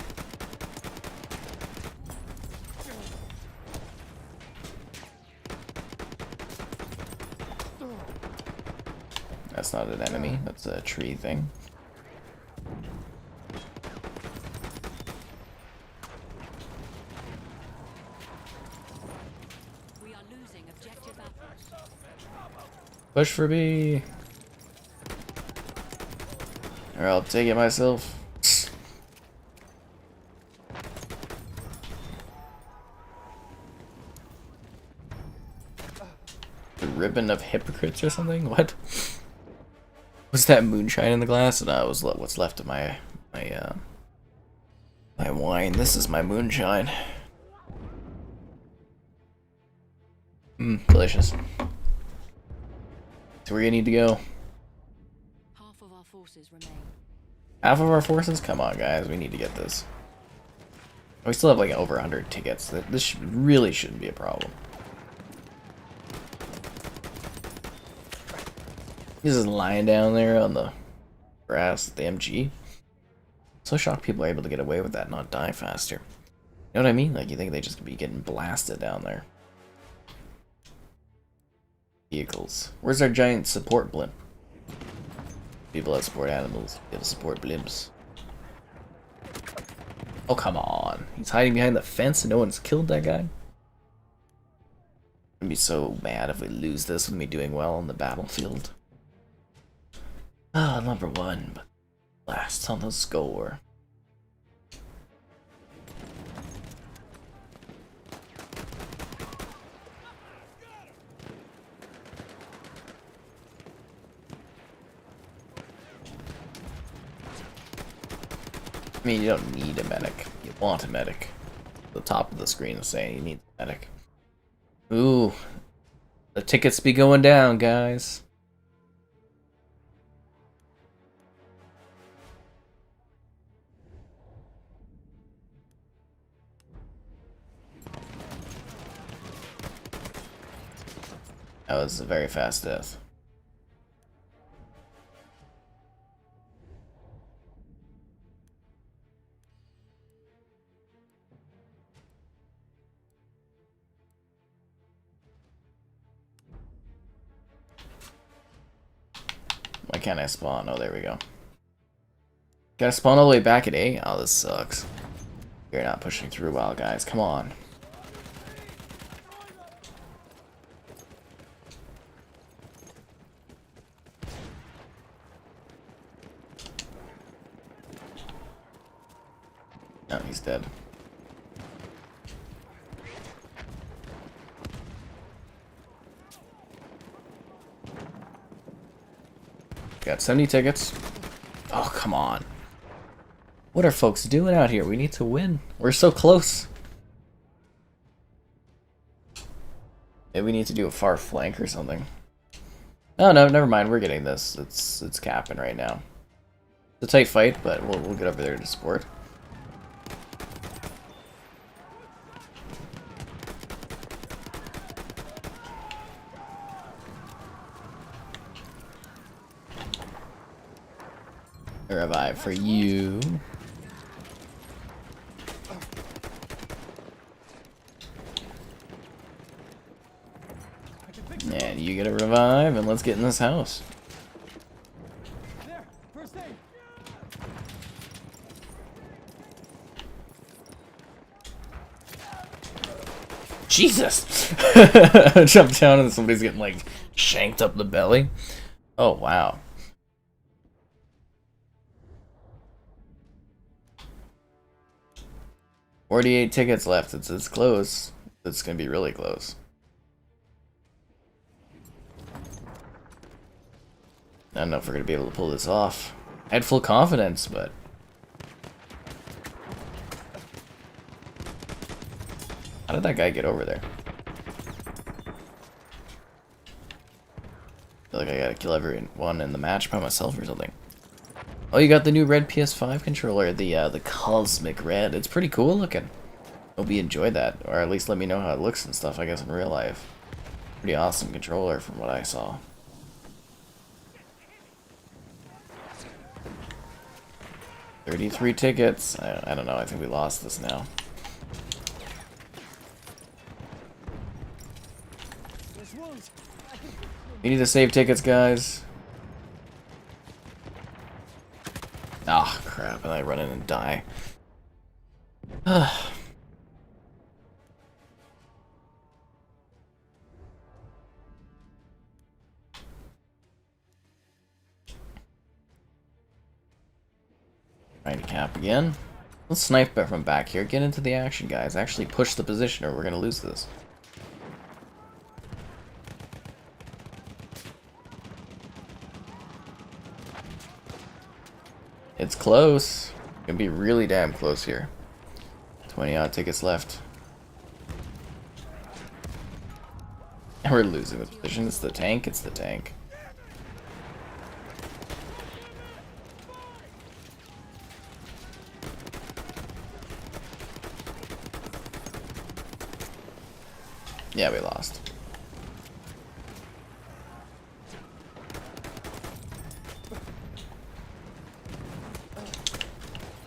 Speaker 1: That's not an enemy. That's a tree thing. Push for B. Or I'll take it myself. The ribbon of hypocrites or something? What? Was that moonshine in the glass? No, it was what's left of my my wine. This is my moonshine. Delicious. So where you need to go?
Speaker 2: Half of our forces remain.
Speaker 1: Half of our forces? Come on, guys. We need to get this. We still have like over 100 tickets. This really shouldn't be a problem. He's just lying down there on the grass at the MG. So shocked people are able to get away with that and not die faster. You know what I mean? Like, you think they just be getting blasted down there. Vehicles. Where's our giant support blimp? People that support animals. People support blimps. Oh, come on. He's hiding behind the fence and no one's killed that guy? I'd be so mad if we lose this with me doing well on the battlefield. Ah, number 1. But last on the score. I mean, you don't need a medic. You want a medic. The top of the screen is saying you need a medic. Ooh. The tickets be going down, guys. That was a very fast death. Why can't I spawn? Oh, there we go. Gotta spawn all the way back at A? Oh, this sucks. You're not pushing through well, guys. Come on. No, he's dead. Got 70 tickets. Oh, come on. What are folks doing out here? We need to win. We're so close. Maybe we need to do a far flank or something. Oh, no, never mind. We're getting this. It's capping right now. It's a tight fight, but we'll get over there to support. A revive for you. And you get a revive, and let's get in this house.
Speaker 3: There, first aid.
Speaker 1: Jesus! Jump down and somebody's getting like shanked up the belly. Oh wow. $48 tickets left. It's close. It's gonna be really close. I don't know if we're gonna be able to pull this off. I had full confidence, but how did that guy get over there? I feel like I gotta kill everyone in the match by myself or something. Oh, you got the new red PS5 controller, the Cosmic Red. It's pretty cool looking. Hope you enjoyed that, or at least let me know how it looks and stuff, I guess, in real life. Pretty awesome controller from what I saw. $33 tickets. I don't know, I think we lost this now. We need to save tickets, guys. Ah, oh, crap, and I run in and die. Trying to cap again. Let's snipe from back here. Get into the action, guys. Actually push the position or we're gonna lose this. It's close. Gonna be really damn close here. 20 odd tickets left. And we're losing the position. It's the tank. It's the tank. Yeah, we lost.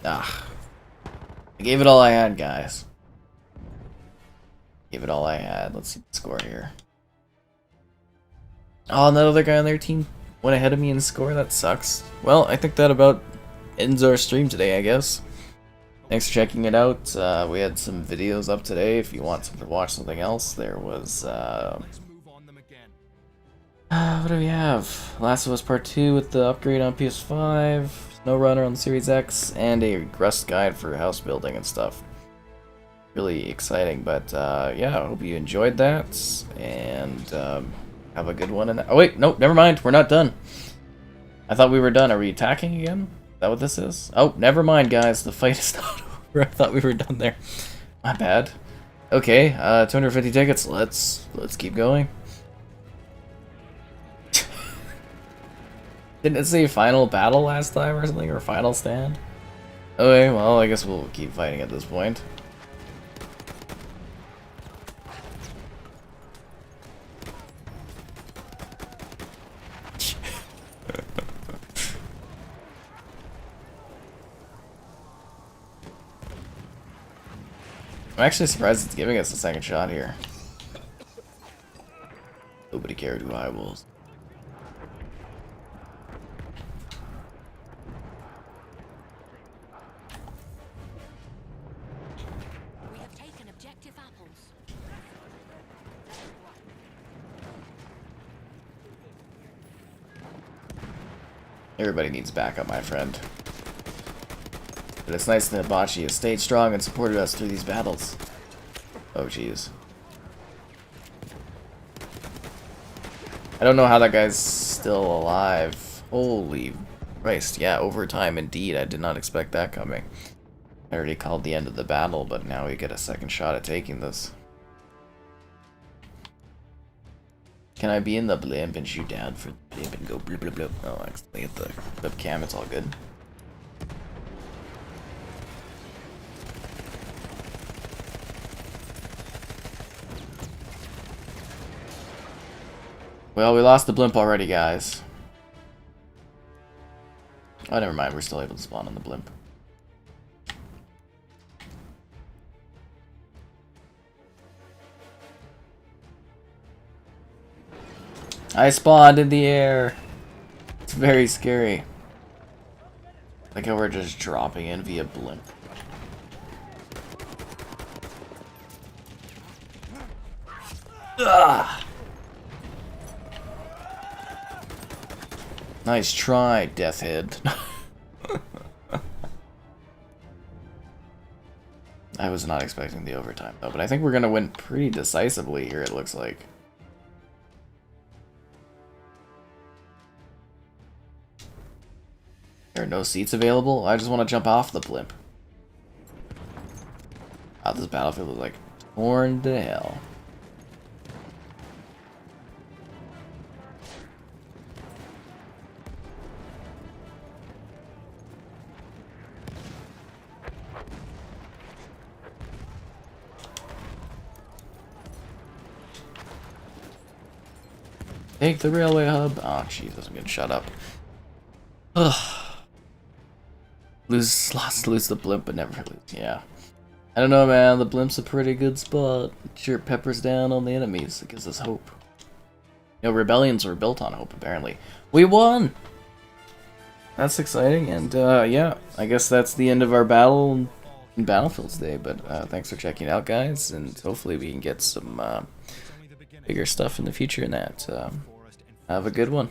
Speaker 1: Ah. I gave it all I had, guys. Gave it all I had. Let's see the score here. Oh, and that other guy on their team went ahead of me in score. That sucks. Well, I think that about ends our stream today, I guess. Thanks for checking it out. We had some videos up today. If you want to watch something else, there was
Speaker 4: Let's move on them again.
Speaker 1: what do we have? Last of Us Part 2 with the upgrade on PS5, Snow Runner on the Series X, and a Rust guide for house building and stuff. Really exciting, but yeah, I hope you enjoyed that, and have a good one. Oh wait, nope, never mind, we're not done. I thought we were done. Are we attacking again? Is that what this is? Oh, never mind, guys, the fight is not over. I thought we were done there. My bad. Okay, 250 tickets. Let's keep going. Didn't it say final battle last time or something, or final stand? Okay, well, I guess we'll keep fighting at this point. I'm actually surprised it's giving us a second shot here. Nobody cared who I was.
Speaker 2: We have taken objective apples.
Speaker 1: Everybody needs backup, my friend. But it's nice that Hibachi has stayed strong and supported us through these battles. Oh, jeez. I don't know how that guy's still alive. Holy Christ. Yeah, overtime indeed. I did not expect that coming. I already called the end of the battle, but now we get a second shot at taking this. Can I be in the blimp and shoot down for the blimp and go blip blip blip? Oh, I accidentally hit the flip cam. It's all good. Well, we lost the blimp already, guys. Oh, never mind. We're still able to spawn on the blimp. I spawned in the air. It's very scary. Like how we're just dropping in via blimp. Ugh. Nice try, Deathhead. I was not expecting the overtime, though, but I think we're gonna win pretty decisively here, it looks like. There are no seats available? I just want to jump off the blimp. Wow, this battlefield is like torn to hell. Take the railway hub. Oh, Jesus, I'm getting shut up. Ugh. Lose the blimp, but never lose. Yeah. I don't know, man. The blimp's a pretty good spot. It sure peppers down on the enemies. It gives us hope. You know, rebellions were built on hope, apparently. We won! That's exciting, and yeah, I guess that's the end of our battle in Battlefield today, but thanks for checking it out, guys, and hopefully we can get some bigger stuff in the future in that. Have a good one.